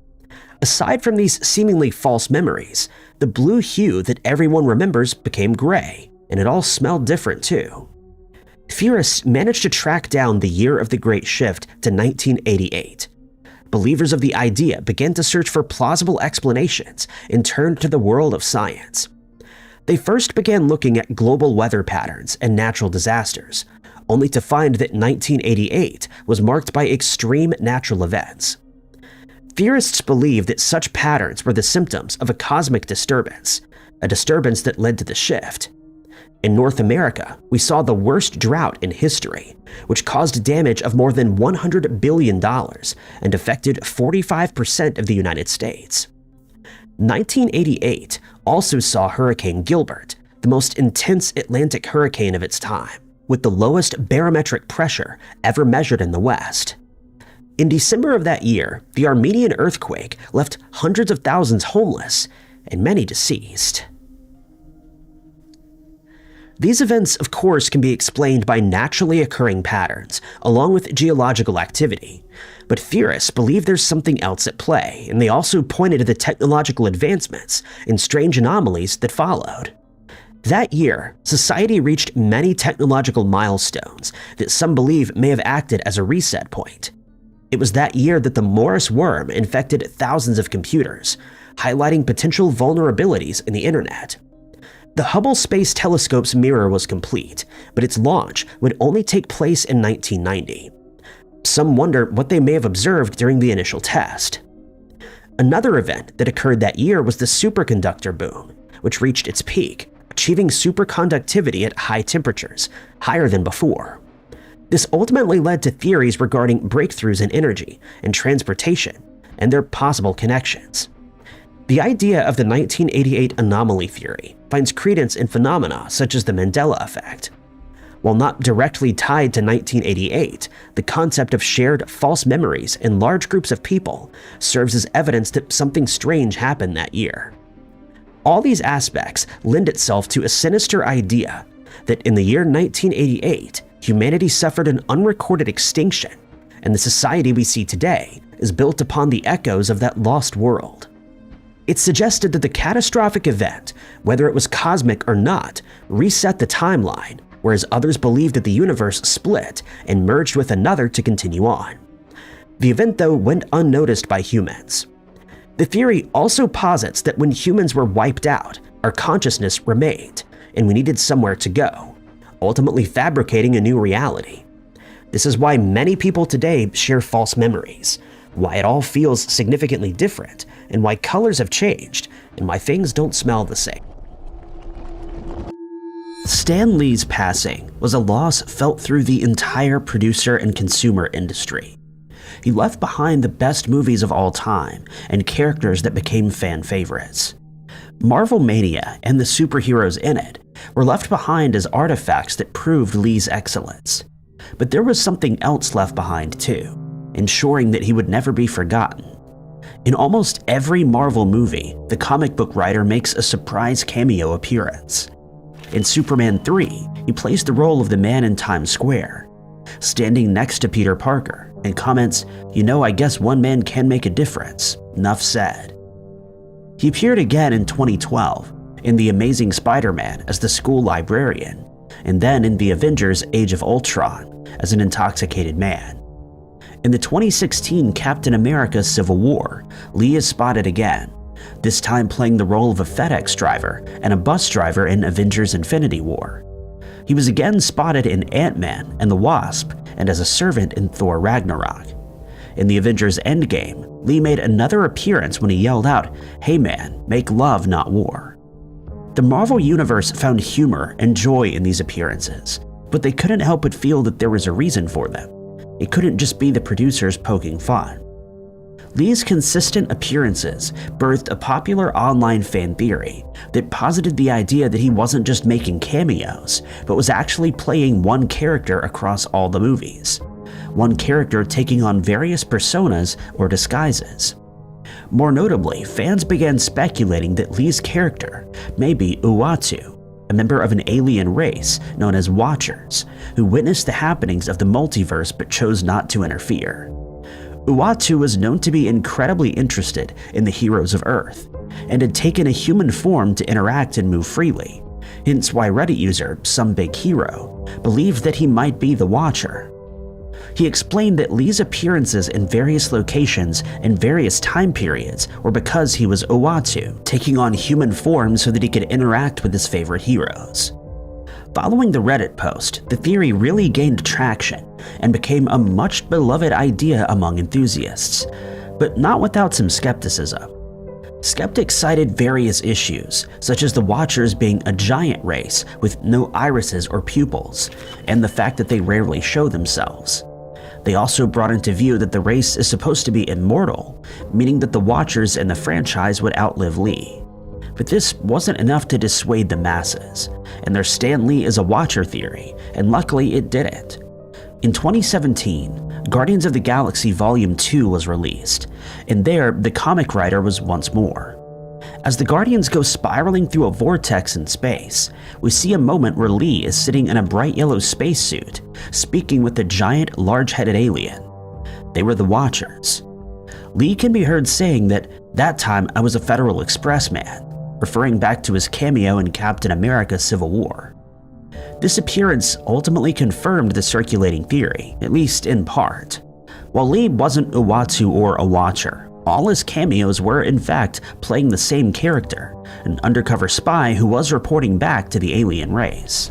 Aside from these seemingly false memories, the blue hue that everyone remembers became gray, and it all smelled different too. Theorists managed to track down the year of the Great Shift to 1988. Believers of the idea began to search for plausible explanations and turned to the world of science. They first began looking at global weather patterns and natural disasters, only to find that 1988 was marked by extreme natural events. Theorists believe that such patterns were the symptoms of a cosmic disturbance, a disturbance that led to the shift. In North America, we saw the worst drought in history, which caused damage of more than $100 billion and affected 45% of the United States. 1988 also saw Hurricane Gilbert, the most intense Atlantic hurricane of its time, with the lowest barometric pressure ever measured in the West. In December of that year, the Armenian earthquake left hundreds of thousands homeless and many deceased. These events, of course, can be explained by naturally occurring patterns, along with geological activity. But theorists believe there's something else at play, and they also pointed to the technological advancements and strange anomalies that followed. That year, society reached many technological milestones that some believe may have acted as a reset point. It was that year that the Morris worm infected thousands of computers, highlighting potential vulnerabilities in the internet. The Hubble Space Telescope's mirror was complete, but its launch would only take place in 1990. Some wonder what they may have observed during the initial test. Another event that occurred that year was the superconductor boom, which reached its peak, achieving superconductivity at high temperatures, higher than before. This ultimately led to theories regarding breakthroughs in energy and transportation and their possible connections. The idea of the 1988 anomaly theory finds credence in phenomena such as the Mandela effect. While not directly tied to 1988, the concept of shared false memories in large groups of people serves as evidence that something strange happened that year. All these aspects lend itself to a sinister idea that in the year 1988, humanity suffered an unrecorded extinction, and the society we see today is built upon the echoes of that lost world. It's suggested that the catastrophic event, whether it was cosmic or not, reset the timeline, whereas others believe that the universe split and merged with another to continue on. The event, though, went unnoticed by humans. The theory also posits that when humans were wiped out, our consciousness remained, and we needed somewhere to go, ultimately fabricating a new reality. This is why many people today share false memories, why it all feels significantly different, and why colors have changed, and why things don't smell the same. Stan Lee's passing was a loss felt through the entire producer and consumer industry. He left behind the best movies of all time and characters that became fan favorites. Marvel Mania and the superheroes in it were left behind as artifacts that proved Lee's excellence. But there was something else left behind too, ensuring that he would never be forgotten. In almost every Marvel movie, the comic book writer makes a surprise cameo appearance. In Superman 3, he plays the role of the man in Times Square, standing next to Peter Parker, and comments, "You know, I guess one man can make a difference. Enough said." He appeared again in 2012 in The Amazing Spider-Man as the school librarian, and then in The Avengers Age of Ultron as an intoxicated man. In the 2016 Captain America Civil War, Lee is spotted again, this time playing the role of a FedEx driver and a bus driver in Avengers Infinity War. He was again spotted in Ant-Man and the Wasp and as a servant in Thor Ragnarok. In the Avengers Endgame, Lee made another appearance when he yelled out, "Hey man, make love, not war." The Marvel Universe found humor and joy in these appearances, but they couldn't help but feel that there was a reason for them. It couldn't just be the producers poking fun. Lee's consistent appearances birthed a popular online fan theory that posited the idea that he wasn't just making cameos, but was actually playing one character across all the movies. One character taking on various personas or disguises. More notably, fans began speculating that Lee's character may be Uatu, a member of an alien race known as Watchers, who witnessed the happenings of the multiverse but chose not to interfere. Uatu was known to be incredibly interested in the heroes of Earth, and had taken a human form to interact and move freely, hence why Reddit user Some Big Hero believed that he might be the Watcher. He explained that Lee's appearances in various locations and various time periods were because he was Uatu, taking on human form so that he could interact with his favorite heroes. Following the Reddit post, the theory really gained traction and became a much beloved idea among enthusiasts, but not without some skepticism. Skeptics cited various issues, such as the Watchers being a giant race with no irises or pupils, and the fact that they rarely show themselves. They also brought into view that the race is supposed to be immortal, meaning that the Watchers in the franchise would outlive Lee. But this wasn't enough to dissuade the masses, and their Stan Lee is a Watcher theory, and luckily it didn't. In 2017, Guardians of the Galaxy Volume 2 was released, and there the comic writer was once more. As the Guardians go spiraling through a vortex in space, we see a moment where Lee is sitting in a bright yellow spacesuit, speaking with a giant, large-headed alien. They were the Watchers. Lee can be heard saying that time I was a Federal Express man, referring back to his cameo in Captain America Civil War. This appearance ultimately confirmed the circulating theory, at least in part. While Lee wasn't Uatu or a Watcher, all his cameos were in fact playing the same character, an undercover spy who was reporting back to the alien race.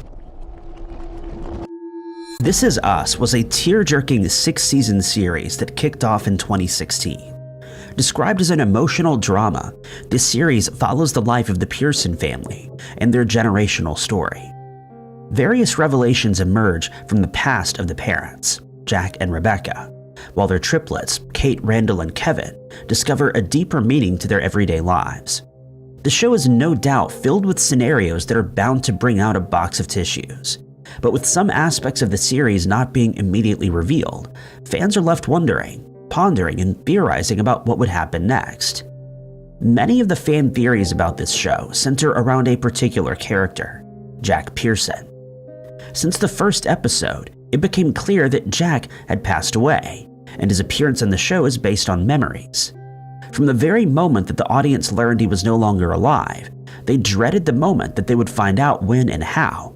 This Is Us was a tear-jerking 6-season series that kicked off in 2016. Described as an emotional drama, this series follows the life of the Pearson family and their generational story. Various revelations emerge from the past of the parents, Jack and Rebecca, while their triplets, Kate, Randall, and Kevin, discover a deeper meaning to their everyday lives. The show is no doubt filled with scenarios that are bound to bring out a box of tissues, but with some aspects of the series not being immediately revealed, fans are left wondering, pondering, and theorizing about what would happen next. Many of the fan theories about this show center around a particular character, Jack Pearson. Since the first episode, it became clear that Jack had passed away, and his appearance on the show is based on memories. From the very moment that the audience learned he was no longer alive, they dreaded the moment that they would find out when and how.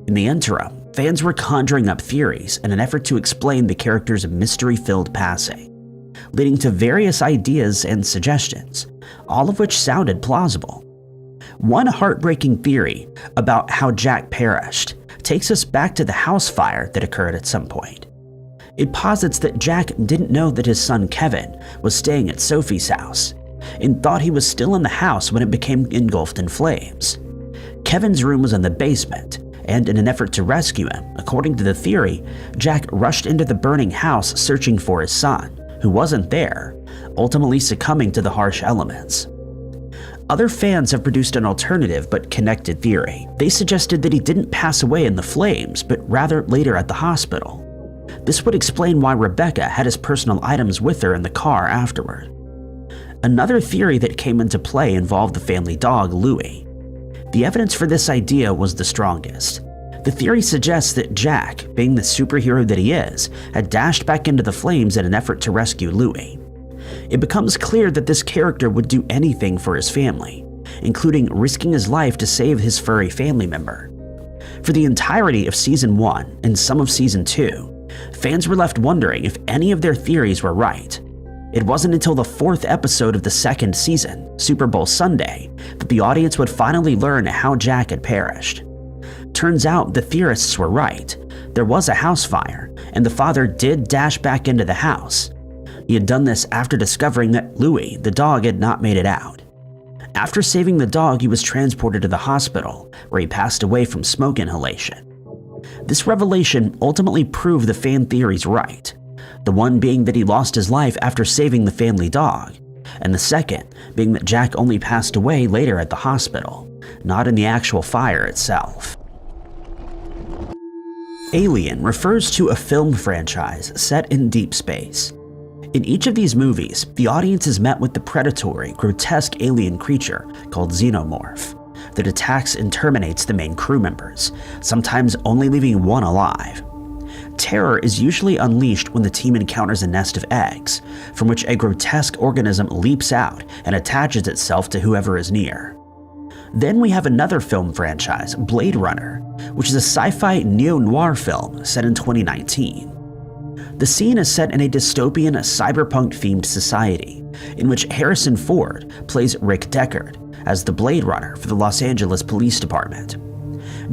In the interim, fans were conjuring up theories in an effort to explain the character's mystery-filled passing, leading to various ideas and suggestions, all of which sounded plausible. One heartbreaking theory about how Jack perished takes us back to the house fire that occurred at some point. It posits that Jack didn't know that his son Kevin was staying at Sophie's house and thought he was still in the house when it became engulfed in flames. Kevin's room was in the basement,
and in an effort to rescue him, according to the theory, Jack rushed into the burning house searching for his son, who wasn't there, ultimately succumbing to the harsh elements. Other fans have produced an alternative but connected theory. They suggested that he didn't pass away in the flames, but rather later at the hospital. This would explain why Rebecca had his personal items with her in the car afterward. Another theory that came into play involved the family dog, Louie. The evidence for this idea was the strongest. The theory suggests that Jack, being the superhero that he is, had dashed back into the flames in an effort to rescue Louie. It becomes clear that this character would do anything for his family, including risking his life to save his furry family member. For the entirety of Season 1 and some of Season 2, fans were left wondering if any of their theories were right. It wasn't until the 4th episode of the 2nd season, Super Bowl Sunday, that the audience would finally learn how Jack had perished. Turns out the theorists were right. There was a house fire, and the father did dash back into the house. He had done this after discovering that Louie, the dog, had not made it out. After saving the dog, he was transported to the hospital, where he passed away from smoke inhalation. This revelation ultimately proved the fan theories right, the one being that he lost his life after saving the family dog, and the second being that Jack only passed away later at the hospital, not in the actual fire itself. Alien refers to a film franchise set in deep space. In each of these movies, the audience is met with the predatory, grotesque alien creature called Xenomorph that attacks and terminates the main crew members, sometimes only leaving one alive. Terror is usually unleashed when the team encounters a nest of eggs, from which a grotesque organism leaps out and attaches itself to whoever is near. Then we have another film franchise, Blade Runner, which is a sci-fi neo-noir film set in 2019. The scene is set in a dystopian, cyberpunk-themed society, in which Harrison Ford plays Rick Deckard as the Blade Runner for the Los Angeles Police Department.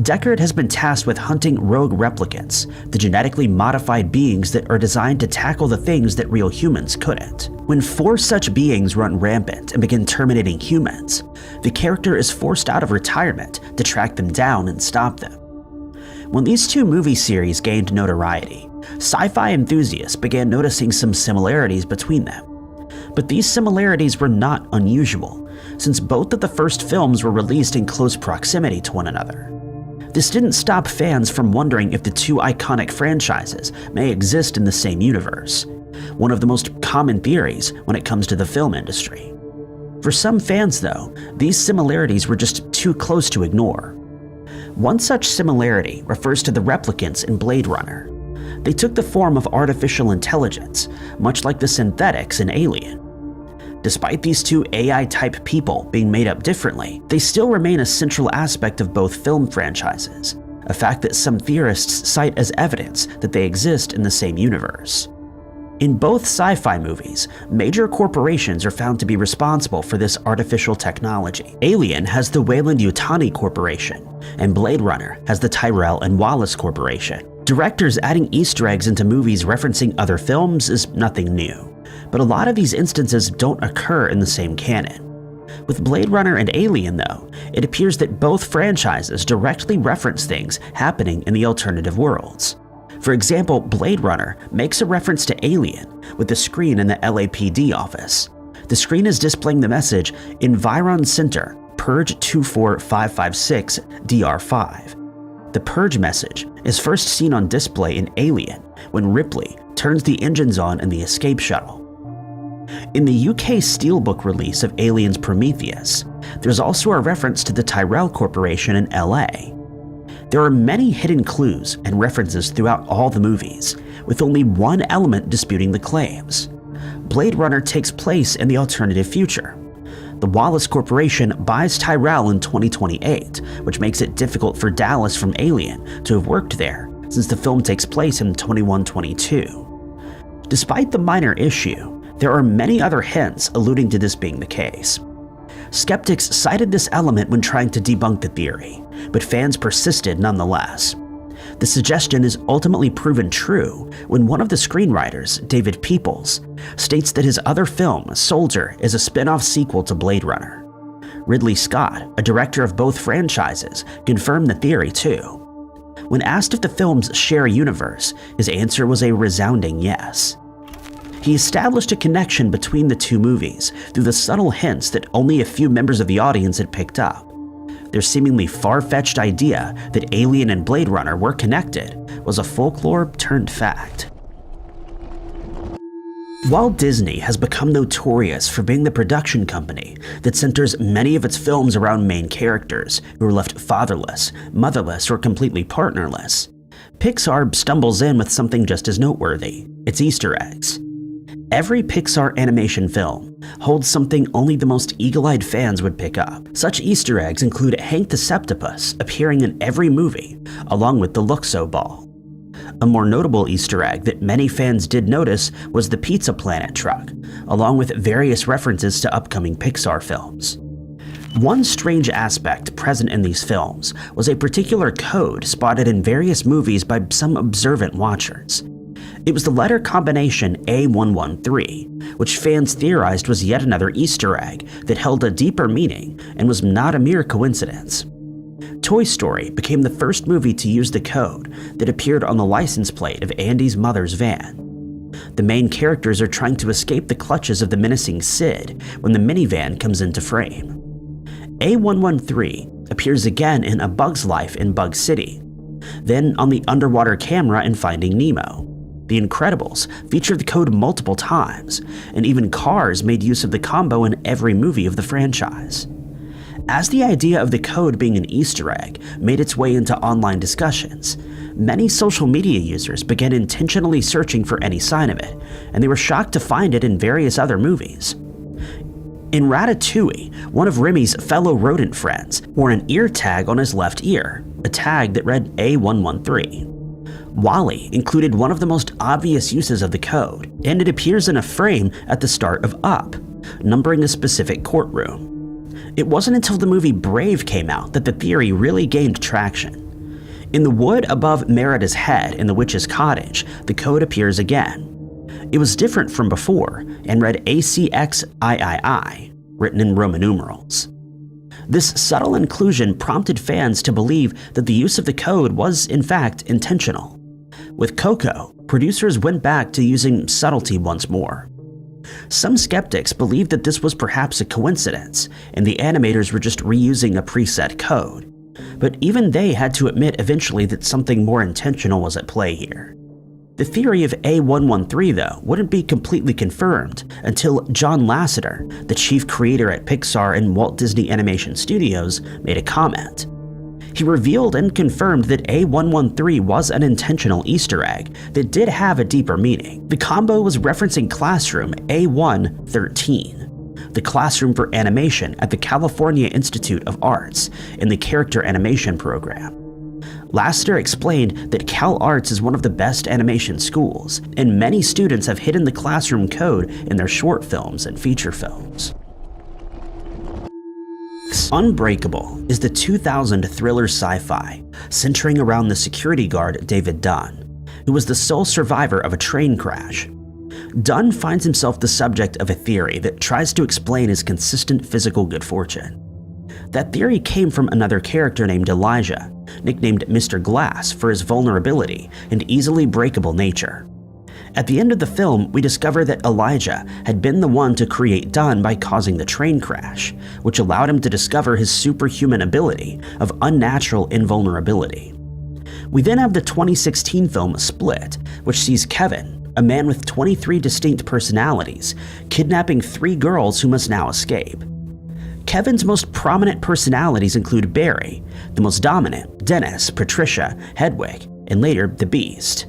Deckard has been tasked with hunting rogue replicants, the genetically modified beings that are designed to tackle the things that real humans couldn't. When 4 such beings run rampant and begin terminating humans, the character is forced out of retirement to track them down and stop them. When these 2 movie series gained notoriety, sci-fi enthusiasts began noticing some similarities between them. But these similarities were not unusual, since both of the first films were released in close proximity to one another. This didn't stop fans from wondering if the 2 iconic franchises may exist in the same universe, one of the most common theories when it comes to the film industry. For some fans, though, these similarities were just too close to ignore. One such similarity refers to the replicants in Blade Runner. They took the form of artificial intelligence, much like the synthetics in Alien. Despite these 2 AI-type people being made up differently, they still remain a central aspect of both film franchises, a fact that some theorists cite as evidence that they exist in the same universe. In both sci-fi movies, major corporations are found to be responsible for this artificial technology. Alien has the Weyland-Yutani Corporation, and Blade Runner has the Tyrell and Wallace Corporation. Directors adding Easter eggs into movies referencing other films is nothing new, but a lot of these instances don't occur in the same canon. With Blade Runner and Alien, though, it appears that both franchises directly reference things happening in the alternative worlds. For example, Blade Runner makes a reference to Alien with the screen in the LAPD office. The screen is displaying the message, Environ Center, Purge 24556 DR5. The Purge message is first seen on display in Alien when Ripley turns the engines on in the escape shuttle. In the UK Steelbook release of Aliens Prometheus, there's also a reference to the Tyrell Corporation in LA. There are many hidden clues and references throughout all the movies, with only one element disputing the claims. Blade Runner takes place in the alternative future. The Wallace Corporation buys Tyrell in 2028, which makes it difficult for Dallas from Alien to have worked there, since the film takes place in 2122. Despite the minor issue, there are many other hints alluding to this being the case. Skeptics cited this element when trying to debunk the theory, but fans persisted nonetheless. The suggestion is ultimately proven true when one of the screenwriters, David Peoples, states that his other film, Soldier, is a spin-off sequel to Blade Runner. Ridley Scott, a director of both franchises, confirmed the theory too. When asked if the films share a universe, his answer was a resounding yes. He established a connection between the two movies through the subtle hints that only a few members of the audience had picked up. Their seemingly far-fetched idea that Alien and Blade Runner were connected was a folklore turned fact. Walt Disney has become notorious for being the production company that centers many of its films around main characters who are left fatherless, motherless, or completely partnerless. Pixar stumbles in with something just as noteworthy: its Easter eggs. Every Pixar animation film holds something only the most eagle-eyed fans would pick up. Such Easter eggs include Hank the Septopus appearing in every movie, along with the Luxo ball. A more notable Easter egg that many fans did notice was the Pizza Planet truck, along with various references to upcoming Pixar films. One strange aspect present in these films was a particular code spotted in various movies by some observant watchers. It was the letter combination A113, which fans theorized was yet another Easter egg that held a deeper meaning and was not a mere coincidence. Toy Story became the first movie to use the code that appeared on the license plate of Andy's mother's van. The main characters are trying to escape the clutches of the menacing Sid when the minivan comes into frame. A113 appears again in A Bug's Life in Bug City, then on the underwater camera in Finding Nemo. The Incredibles featured the code multiple times, and even Cars made use of the combo in every movie of the franchise. As the idea of the code being an Easter egg made its way into online discussions, many social media users began intentionally searching for any sign of it, and they were shocked to find it in various other movies. In Ratatouille, one of Remy's fellow rodent friends wore an ear tag on his left ear, a tag that read A113. WALL-E included one of the most obvious uses of the code, and it appears in a frame at the start of Up, numbering a specific courtroom. It wasn't until the movie Brave came out that the theory really gained traction. In the wood above Merida's head in the witch's cottage, the code appears again. It was different from before and read ACXIII, written in Roman numerals. This subtle inclusion prompted fans to believe that the use of the code was, in fact, intentional. With Coco, producers went back to using subtlety once more. Some skeptics believed that this was perhaps a coincidence, and the animators were just reusing a preset code. But even they had to admit eventually that something more intentional was at play here. The theory of A113, though, wouldn't be completely confirmed until John Lasseter, the chief creator at Pixar and Walt Disney Animation Studios, made a comment. He revealed and confirmed that A113 was an intentional Easter egg that did have a deeper meaning. The combo was referencing classroom A113, the classroom for animation at the California Institute of Arts in the character animation program. Lasseter explained that Cal Arts is one of the best animation schools, and many students have hidden the classroom code in their short films and feature films. Unbreakable is the 2000 thriller sci-fi centering around the security guard David Dunn, who was the sole survivor of a train crash. Dunn finds himself the subject of a theory that tries to explain his consistent physical good fortune. That theory came from another character named Elijah, nicknamed Mr. Glass for his vulnerability and easily breakable nature. At the end of the film, we discover that Elijah had been the one to create Dunn by causing the train crash, which allowed him to discover his superhuman ability of unnatural invulnerability. We then have the 2016 film Split, which sees Kevin, a man with 23 distinct personalities, kidnapping 3 girls who must now escape. Kevin's most prominent personalities include Barry, the most dominant, Dennis, Patricia, Hedwig, and later the Beast.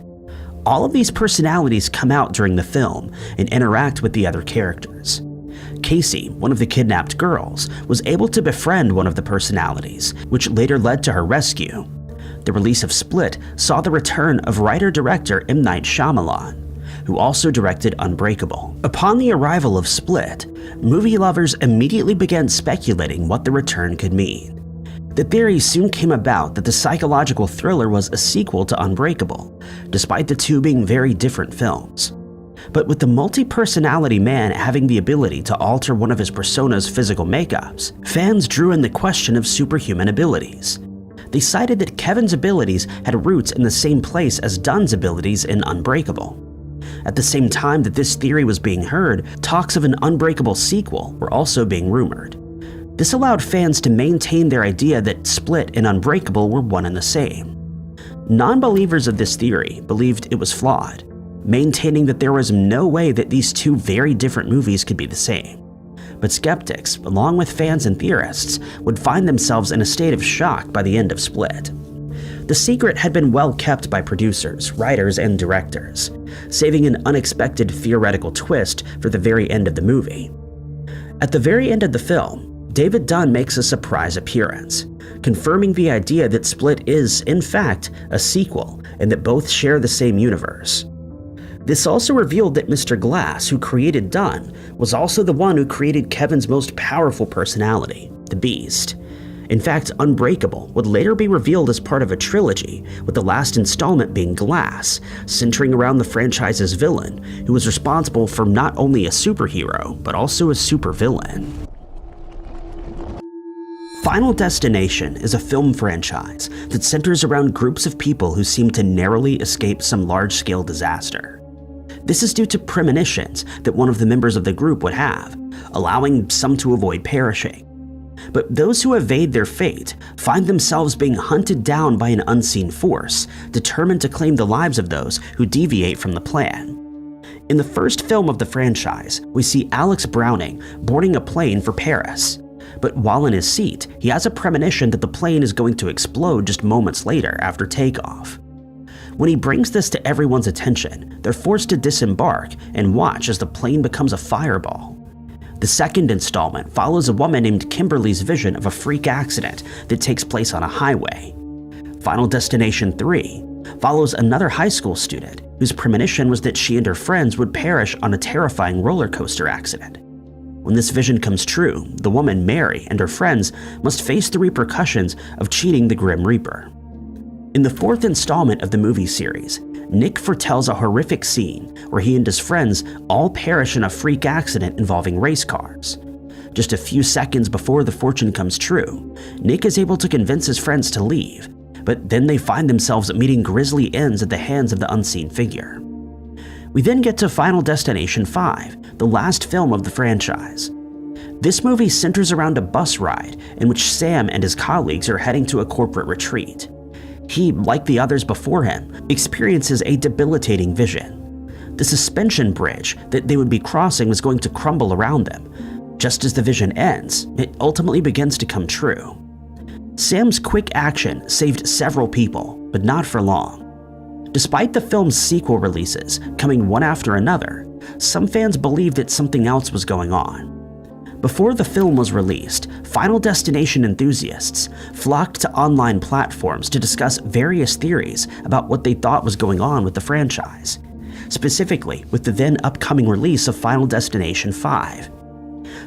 All of these personalities come out during the film and interact with the other characters. Casey, one of the kidnapped girls, was able to befriend one of the personalities, which later led to her rescue. The release of Split saw the return of writer-director M. Night Shyamalan, who also directed Unbreakable. Upon the arrival of Split, movie lovers immediately began speculating what the return could mean. The theory soon came about that the psychological thriller was a sequel to Unbreakable, despite the two being very different films. But with the multi-personality man having the ability to alter one of his persona's physical makeups, fans drew in the question of superhuman abilities. they cited that Kevin's abilities had roots in the same place as Dunn's abilities in Unbreakable. At the same time that this theory was being heard, talks of an Unbreakable sequel were also being rumored. This allowed fans to maintain their idea that Split and Unbreakable were one and the same. Non-believers of this theory believed it was flawed, maintaining that there was no way that these two very different movies could be the same. But skeptics, along with fans and theorists, would find themselves in a state of shock by the end of Split. The secret had been well kept by producers, writers, and directors, saving an unexpected theoretical twist for the very end of the movie. At the very end of the film, David Dunn makes a surprise appearance, confirming the idea that Split is, in fact, a sequel and that both share the same universe. This also revealed that Mr. Glass, who created Dunn, was also the one who created Kevin's most powerful personality, the Beast. In fact, Unbreakable would later be revealed as part of a trilogy, with the last installment being Glass, centering around the franchise's villain, who was responsible for not only a superhero, but also a supervillain. Final Destination is a film franchise that centers around groups of people who seem to narrowly escape some large-scale disaster. This is due to premonitions that one of the members of the group would have, allowing some to avoid perishing. But those who evade their fate find themselves being hunted down by an unseen force, determined to claim the lives of those who deviate from the plan. In the first film of the franchise, we see Alex Browning boarding a plane for Paris. But while in his seat, he has a premonition that the plane is going to explode just moments later after takeoff. When he brings this to everyone's attention, they're forced to disembark and watch as the plane becomes a fireball. The second installment follows a woman named Kimberly's vision of a freak accident that takes place on a highway. Final Destination 3 follows another high school student whose premonition was that she and her friends would perish on a terrifying roller coaster accident. When this vision comes true, the woman, Mary, and her friends must face the repercussions of cheating the Grim Reaper. In the fourth installment of the movie series, Nick foretells a horrific scene where he and his friends all perish in a freak accident involving race cars. Just a few seconds before the fortune comes true, Nick is able to convince his friends to leave, but then they find themselves meeting grisly ends at the hands of the unseen figure. We then get to Final Destination 5, the last film of the franchise. This movie centers around a bus ride in which Sam and his colleagues are heading to a corporate retreat. He, like the others before him, experiences a debilitating vision. The suspension bridge that they would be crossing was going to crumble around them. Just as the vision ends, it ultimately begins to come true. Sam's quick action saved several people, but not for long. Despite the film's sequel releases coming one after another, some fans believed that something else was going on. Before the film was released, Final Destination enthusiasts flocked to online platforms to discuss various theories about what they thought was going on with the franchise, specifically with the then upcoming release of Final Destination 5.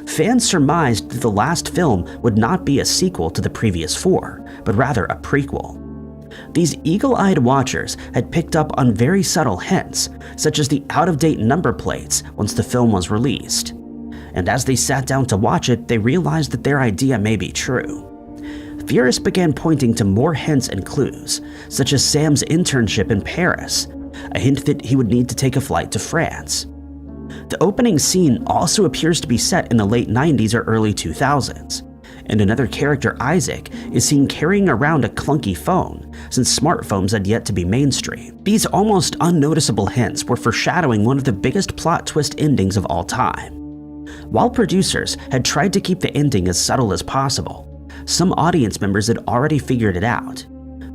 Fans surmised that the last film would not be a sequel to the previous four, but rather a prequel. These eagle-eyed watchers had picked up on very subtle hints, such as the out-of-date number plates once the film was released. And as they sat down to watch it, they realized that their idea may be true. Theorists began pointing to more hints and clues, such as Sam's internship in Paris, a hint that he would need to take a flight to France. The opening scene also appears to be set in the late 90s or early 2000s, and another character, Isaac, is seen carrying around a clunky phone, since smartphones had yet to be mainstream. These almost unnoticeable hints were foreshadowing one of the biggest plot twist endings of all time. While producers had tried to keep the ending as subtle as possible, some audience members had already figured it out.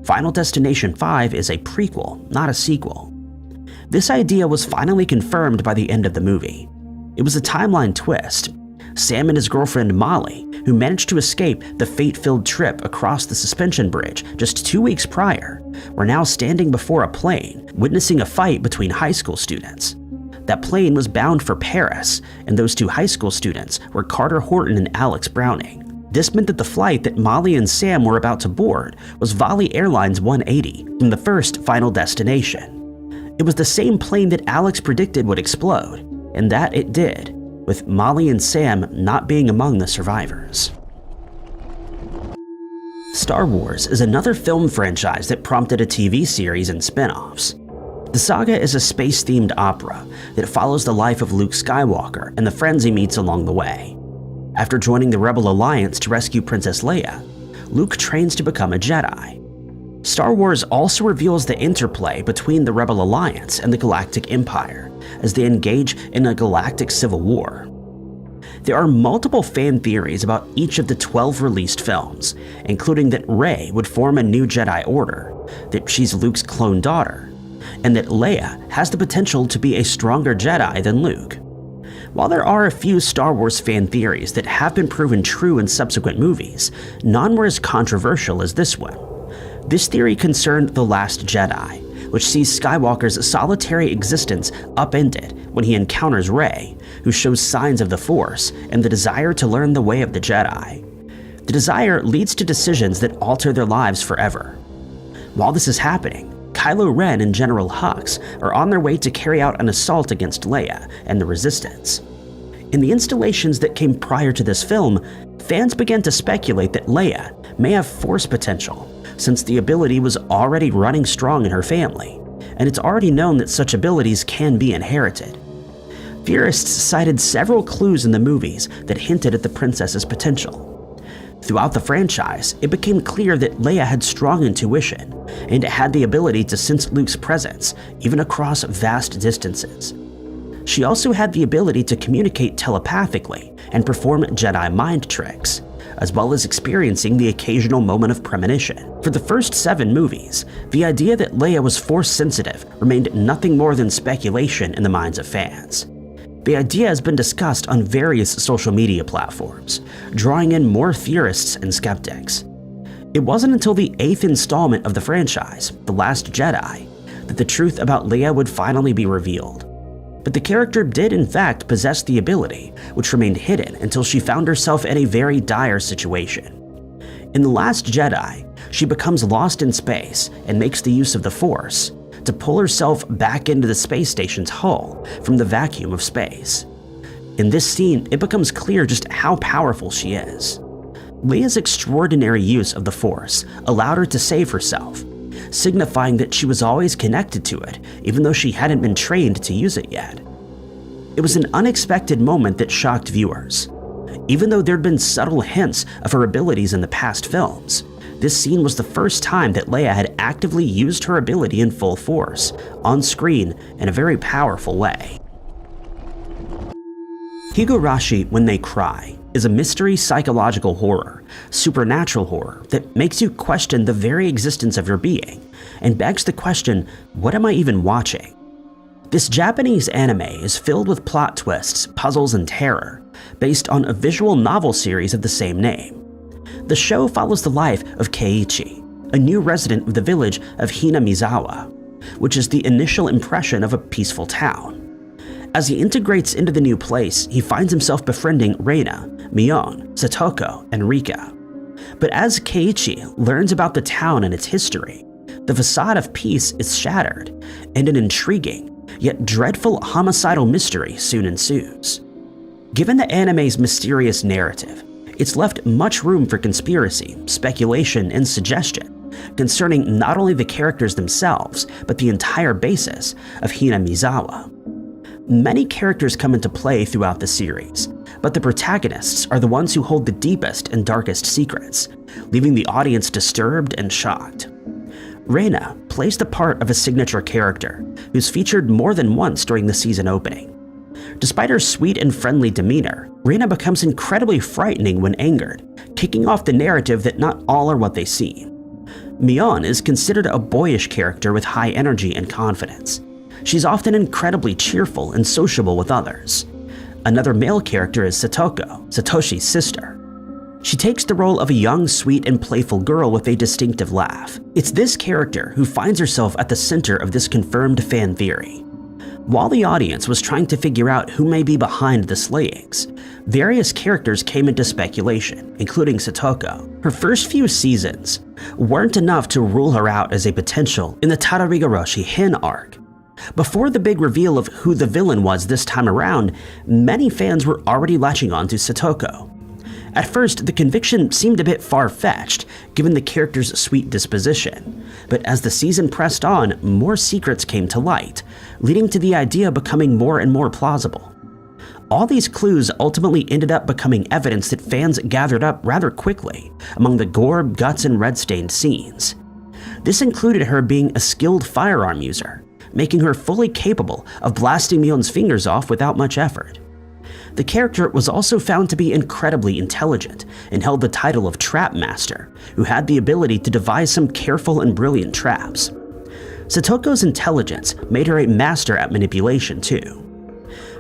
Final Destination 5 is a prequel, not a sequel. This idea was finally confirmed by the end of the movie. It was a timeline twist. Sam and his girlfriend Molly, who managed to escape the fate-filled trip across the suspension bridge just 2 weeks prior, were now standing before a plane, witnessing a fight between high school students. That plane was bound for Paris, and those two high school students were Carter Horton and Alex Browning. This meant that the flight that Molly and Sam were about to board was Volley Airlines 180 from the first Final Destination. It was the same plane that Alex predicted would explode, and that it did, with Molly and Sam not being among the survivors.
Star Wars is another film franchise that prompted a TV series and spin-offs. The saga is a space-themed opera that follows the life of Luke Skywalker and the friends he meets along the way. After joining the Rebel Alliance to rescue Princess Leia, Luke trains to become a Jedi. Star Wars also reveals the interplay between the Rebel Alliance and the Galactic Empire as they engage in a galactic civil war. There are multiple fan theories about each of the 12 released films, including that Rey would form a new Jedi Order, that she's Luke's clone daughter, and that Leia has the potential to be a stronger Jedi than Luke. While there are a few Star Wars fan theories that have been proven true in subsequent movies, none were as controversial as this one. This theory concerned The Last Jedi, which sees Skywalker's solitary existence upended when he encounters Rey, who shows signs of the Force and the desire to learn the way of the Jedi. The desire leads to decisions that alter their lives forever. While this is happening, Kylo Ren and General Hux are on their way to carry out an assault against Leia and the Resistance. In the installations that came prior to this film, fans began to speculate that Leia may have Force potential, since the ability was already running strong in her family, and it's already known that such abilities can be inherited. Theorists cited several clues in the movies that hinted at the princess's potential. Throughout the franchise, it became clear that Leia had strong intuition, and had the ability to sense Luke's presence, even across vast distances. She also had the ability to communicate telepathically and perform Jedi mind tricks, as well as experiencing the occasional moment of premonition. For the first 7 movies, the idea that Leia was Force-sensitive remained nothing more than speculation in the minds of fans. The idea has been discussed on various social media platforms, drawing in more theorists and skeptics. It wasn't until the 8th installment of the franchise, The Last Jedi, that the truth about Leia would finally be revealed. But the character did in fact possess the ability, which remained hidden until she found herself in a very dire situation. In The Last Jedi, she becomes lost in space and makes the use of the Force to pull herself back into the space station's hull from the vacuum of space. In this scene, it becomes clear just how powerful she is. Leia's extraordinary use of the Force allowed her to save herself, signifying that she was always connected to it, even though she hadn't been trained to use it yet. It was an unexpected moment that shocked viewers. Even though there'd been subtle hints of her abilities in the past films, this scene was the first time that Leia had actively used her ability in full force, on screen, in a very powerful way. Higurashi When They Cry is a mystery psychological horror, supernatural horror that makes you question the very existence of your being, and begs the question, what am I even watching? This Japanese anime is filled with plot twists, puzzles, and terror, based on a visual novel series of the same name. The show follows the life of Keiichi, a new resident of the village of Hinamizawa, which is the initial impression of a peaceful town. As he integrates into the new place, he finds himself befriending Reina, Mion, Satoko, and Rika. But as Keiichi learns about the town and its history, the facade of peace is shattered, and an intriguing, yet dreadful homicidal mystery soon ensues. Given the anime's mysterious narrative, it's left much room for conspiracy, speculation, and suggestion concerning not only the characters themselves, but the entire basis of Hinamizawa. Many characters come into play throughout the series, but the protagonists are the ones who hold the deepest and darkest secrets, leaving the audience disturbed and shocked. Reina plays the part of a signature character who's featured more than once during the season opening. Despite her sweet and friendly demeanor, Reina becomes incredibly frightening when angered, kicking off the narrative that not all are what they seem. Mion is considered a boyish character with high energy and confidence. She's often incredibly cheerful and sociable with others. Another male character is Satoko, Satoshi's sister. She takes the role of a young, sweet, and playful girl with a distinctive laugh. It's this character who finds herself at the center of this confirmed fan theory. While the audience was trying to figure out who may be behind the slayings, various characters came into speculation, including Satoko. Her first few seasons weren't enough to rule her out as a potential in the Tararigoroshi Hin arc. Before the big reveal of who the villain was this time around, many fans were already latching on to Satoko.
At first, the conviction seemed a bit far-fetched, given the character's sweet disposition, but as the season pressed on, more secrets came to light, leading to the idea becoming more and more plausible. All these clues ultimately ended up becoming evidence that fans gathered up rather quickly among the gore, guts, and red-stained scenes. This included her being a skilled firearm user, making her fully capable of blasting Mion's fingers off without much effort. The character was also found to be incredibly intelligent and held the title of Trap Master, who had the ability to devise some careful and brilliant traps. Satoko's intelligence made her a master at manipulation too.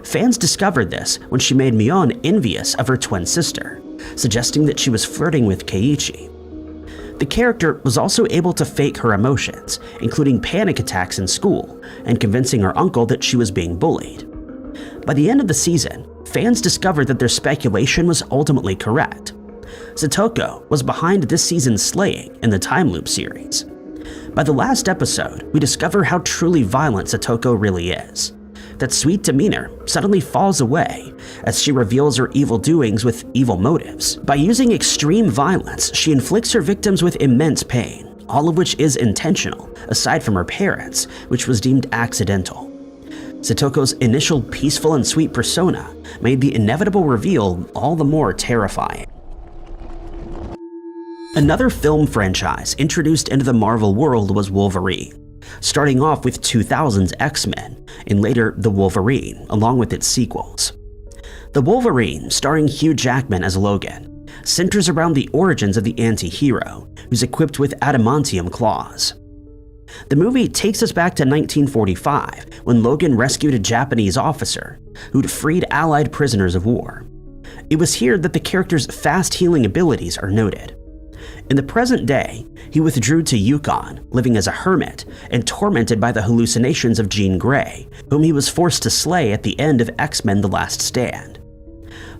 Fans discovered this when she made Mion envious of her twin sister, suggesting that she was flirting with Keiichi. The character was also able to fake her emotions, including panic attacks in school, and convincing her uncle that she was being bullied. By the end of the season, fans discovered that their speculation was ultimately correct. Satoko was behind this season's slaying in the Time Loop series. By the last episode, we discover how truly violent Satoko really is. That sweet demeanor suddenly falls away as she reveals her evil doings with evil motives. By using extreme violence, she inflicts her victims with immense pain, all of which is intentional, aside from her parents, which was deemed accidental. Satoko's initial peaceful and sweet persona made the inevitable reveal all the more terrifying. Another film franchise introduced into the Marvel world was Wolverine, starting off with 2000's X-Men and later The Wolverine, along with its sequels. The Wolverine, starring Hugh Jackman as Logan, centers around the origins of the anti-hero, who's equipped with adamantium claws. The movie takes us back to 1945, when Logan rescued a Japanese officer who'd freed Allied prisoners of war. It was here that the character's fast healing abilities are noted. In the present day, he withdrew to Yukon, living as a hermit and tormented by the hallucinations of Jean Grey, whom he was forced to slay at the end of X-Men: The Last Stand.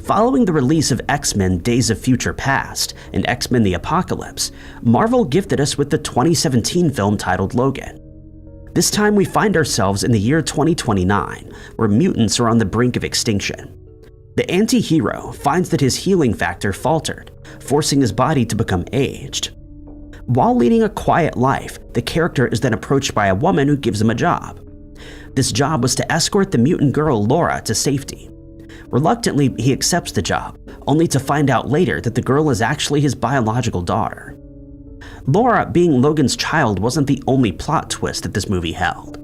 Following the release of X-Men: Days of Future Past and X-Men: The Apocalypse, Marvel gifted us with the 2017 film titled Logan. This time we find ourselves in the year 2029, where mutants are on the brink of extinction. The anti-hero finds that his healing factor faltered, forcing his body to become aged. While leading a quiet life, the character is then approached by a woman who gives him a job. This job was to escort the mutant girl Laura to safety. Reluctantly, he accepts the job, only to find out later that the girl is actually his biological daughter. Laura being Logan's child wasn't the only plot twist that this movie held.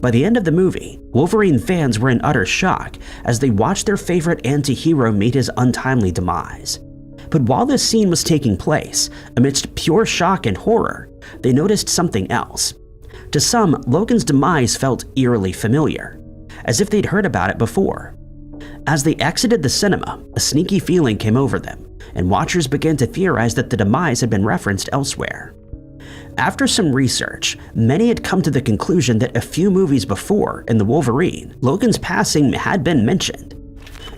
By the end of the movie, Wolverine fans were in utter shock as they watched their favorite anti-hero meet his untimely demise. But while this scene was taking place, amidst pure shock and horror, they noticed something else. To some, Logan's demise felt eerily familiar, as if they'd heard about it before. As they exited the cinema, a sneaky feeling came over them, and watchers began to theorize that the demise had been referenced elsewhere. After some research, many had come to the conclusion that a few movies before, in The Wolverine, Logan's passing had been mentioned.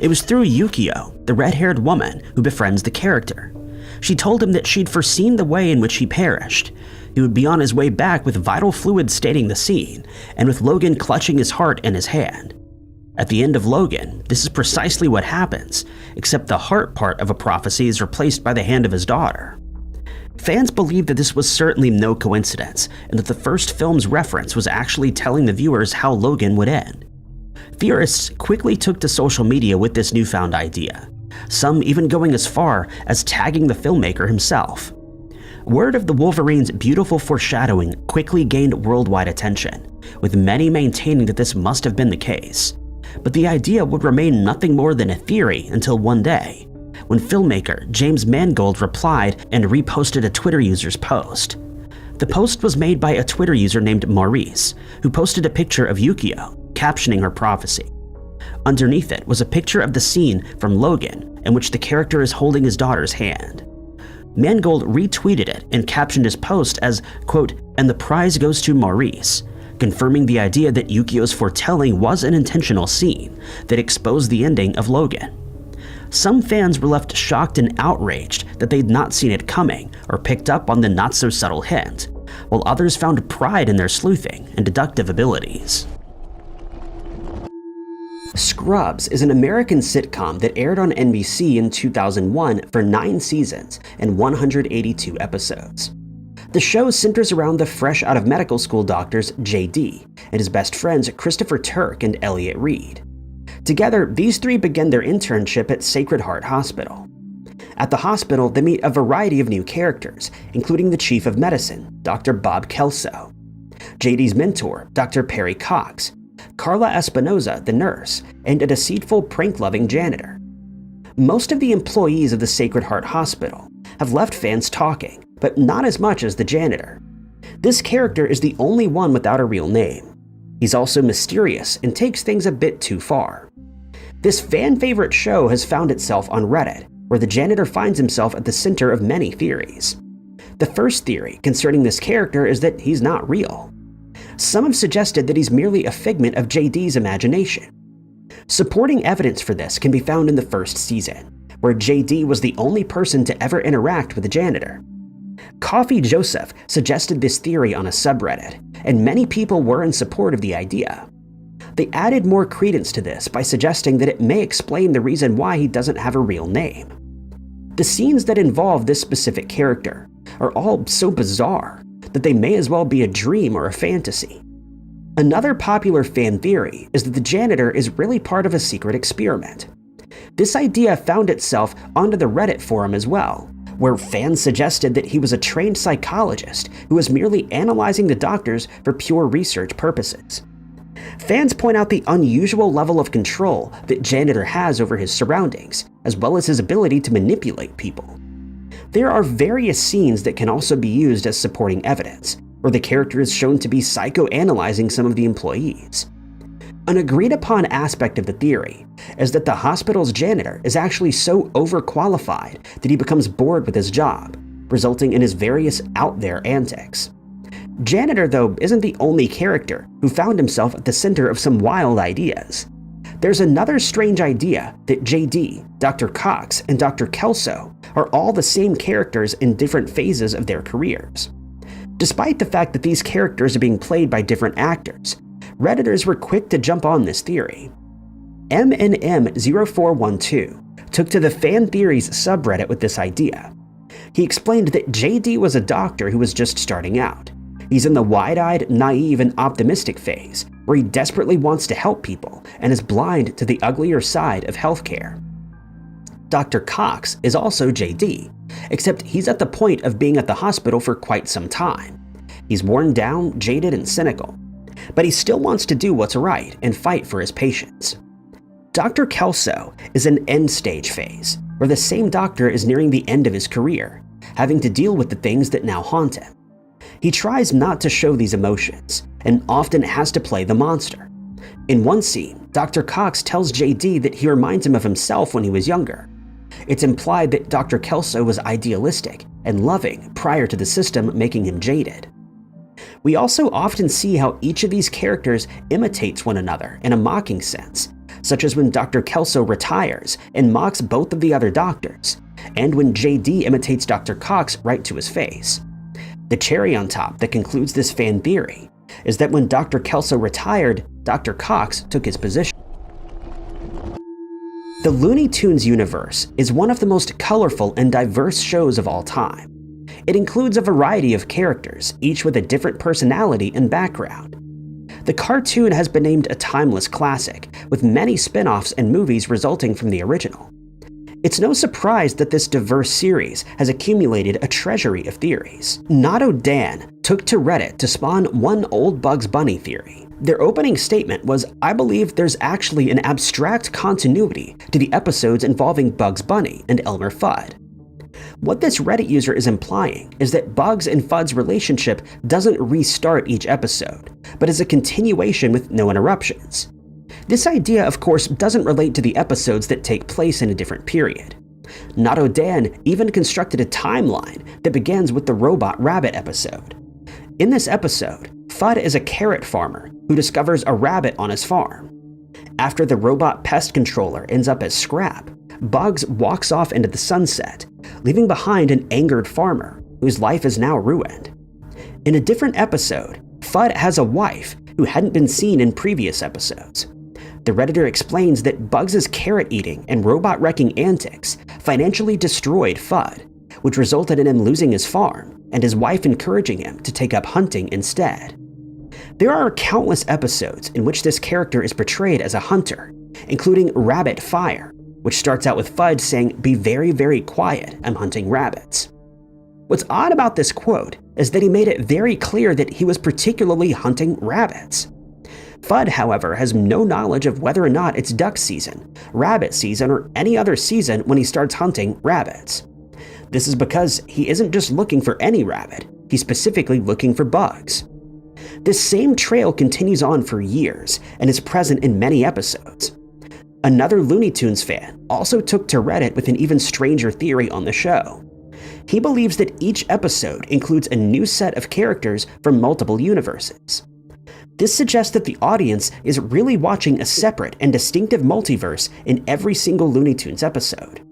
It was through Yukio, the red-haired woman, who befriends the character. She told him that she'd foreseen the way in which he perished. He would be on his way back with vital fluids staining the scene, and with Logan clutching his heart in his hand. At the end of Logan, this is precisely what happens, except the heart part of a prophecy is replaced by the hand of his daughter. Fans believe that this was certainly no coincidence, and that the first film's reference was actually telling the viewers how Logan would end. Theorists quickly took to social media with this newfound idea, some even going as far as tagging the filmmaker himself. Word of the Wolverine's beautiful foreshadowing quickly gained worldwide attention, with many maintaining that this must have been the case. But the idea would remain nothing more than a theory until one day, when filmmaker James Mangold replied and reposted a Twitter user's post. The post was made by a Twitter user named Maurice, who posted a picture of Yukio, captioning her prophecy. Underneath it was a picture of the scene from Logan, in which the character is holding his daughter's hand. Mangold retweeted it and captioned his post as, quote, "And the prize goes to Maurice," confirming the idea that Yukio's foretelling was an intentional scene that exposed the ending of Logan. Some fans were left shocked and outraged that they'd not seen it coming or picked up on the not-so-subtle hint, while others found pride in their sleuthing and deductive abilities. Scrubs is an American sitcom that aired on NBC in 2001 for 9 seasons and 182 episodes. The show centers around the fresh out of medical school doctors JD and his best friends Christopher Turk and Elliot Reed. Together, these three begin their internship at Sacred Heart Hospital. At the hospital, they meet a variety of new characters, including the chief of medicine, Dr. Bob Kelso, JD's mentor, Dr. Perry Cox, Carla Espinoza, the nurse, and a deceitful, prank-loving janitor. Most of the employees of the Sacred Heart Hospital have left fans talking, but not as much as the janitor. This character is the only one without a real name. He's also mysterious and takes things a bit too far. This fan-favorite show has found itself on Reddit, where the janitor finds himself at the center of many theories. The first theory concerning this character is that he's not real. Some have suggested that he's merely a figment of JD's imagination. Supporting evidence for this can be found in the first season, where JD was the only person to ever interact with the janitor. Coffee Joseph suggested this theory on a subreddit, and many people were in support of the idea. They added more credence to this by suggesting that it may explain the reason why he doesn't have a real name. The scenes that involve this specific character are all so bizarre that they may as well be a dream or a fantasy. Another popular fan theory is that the janitor is really part of a secret experiment. This idea found itself onto the Reddit forum as well, where fans suggested that he was a trained psychologist who was merely analyzing the doctors for pure research purposes. Fans point out the unusual level of control that Janitor has over his surroundings, as well as his ability to manipulate people. There are various scenes that can also be used as supporting evidence, where the character is shown to be psychoanalyzing some of the employees. An agreed-upon aspect of the theory is that the hospital's janitor is actually so overqualified that he becomes bored with his job, resulting in his various out-there antics. Janitor, though, isn't the only character who found himself at the center of some wild ideas. There's another strange idea that JD, Dr. Cox, and Dr. Kelso are all the same characters in different phases of their careers. Despite the fact that these characters are being played by different actors, Redditors were quick to jump on this theory. MNM0412 took to the fan theories subreddit with this idea. He explained that JD was a doctor who was just starting out. He's in the wide-eyed, naive, and optimistic phase, where he desperately wants to help people and is blind to the uglier side of healthcare. Dr. Cox is also JD, except he's at the point of being at the hospital for quite some time. He's worn down, jaded, and cynical, but he still wants to do what's right and fight for his patients. Dr. Kelso is an end-stage phase, where the same doctor is nearing the end of his career, having to deal with the things that now haunt him. He tries not to show these emotions, and often has to play the monster. In one scene, Dr. Cox tells JD that he reminds him of himself when he was younger. It's implied that Dr. Kelso was idealistic and loving prior to the system making him jaded. We also often see how each of these characters imitates one another in a mocking sense, such as when Dr. Kelso retires and mocks both of the other doctors, and when JD imitates Dr. Cox right to his face. The cherry on top that concludes this fan theory is that when Dr. Kelso retired, Dr. Cox took his position. The Looney Tunes universe is one of the most colorful and diverse shows of all time. It includes a variety of characters, each with a different personality and background. The cartoon has been named a timeless classic, with many spin-offs and movies resulting from the original. It's no surprise that this diverse series has accumulated a treasury of theories. Nato Dan took to Reddit to spawn one old Bugs Bunny theory. Their opening statement was, "I believe there's actually an abstract continuity to the episodes involving Bugs Bunny and Elmer Fudd." What this Reddit user is implying is that Bugs and Fudd's relationship doesn't restart each episode, but is a continuation with no interruptions. This idea, of course, doesn't relate to the episodes that take place in a different period. Nato Dan even constructed a timeline that begins with the Robot Rabbit episode. In this episode, Fudd is a carrot farmer who discovers a rabbit on his farm. After the robot pest controller ends up as scrap, Bugs walks off into the sunset, leaving behind an angered farmer whose life is now ruined. In a different episode, Fudd has a wife who hadn't been seen in previous episodes. The Redditor explains that Bugs' carrot-eating and robot-wrecking antics financially destroyed Fudd, which resulted in him losing his farm and his wife encouraging him to take up hunting instead. There are countless episodes in which this character is portrayed as a hunter, including Rabbit Fire, which starts out with Fudd saying, "Be very, very quiet, I'm hunting rabbits." What's odd about this quote is that he made it very clear that he was particularly hunting rabbits. Fudd, however, has no knowledge of whether or not it's duck season, rabbit season, or any other season when he starts hunting rabbits. This is because he isn't just looking for any rabbit, he's specifically looking for Bugs. This same trail continues on for years and is present in many episodes. Another Looney Tunes fan also took to Reddit with an even stranger theory on the show. He believes that each episode includes a new set of characters from multiple universes. This suggests that the audience is really watching a separate and distinctive multiverse in every single Looney Tunes episode.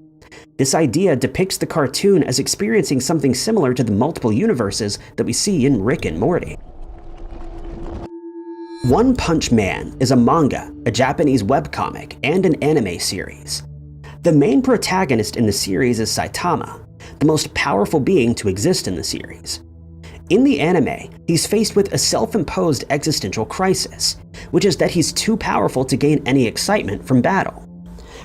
This idea depicts the cartoon as experiencing something similar to the multiple universes that we see in Rick and Morty. One Punch Man is a manga, a Japanese webcomic, and an anime series. The main protagonist in the series is Saitama, the most powerful being to exist in the series. In the anime, he's faced with a self-imposed existential crisis, which is that he's too powerful to gain any excitement from battle.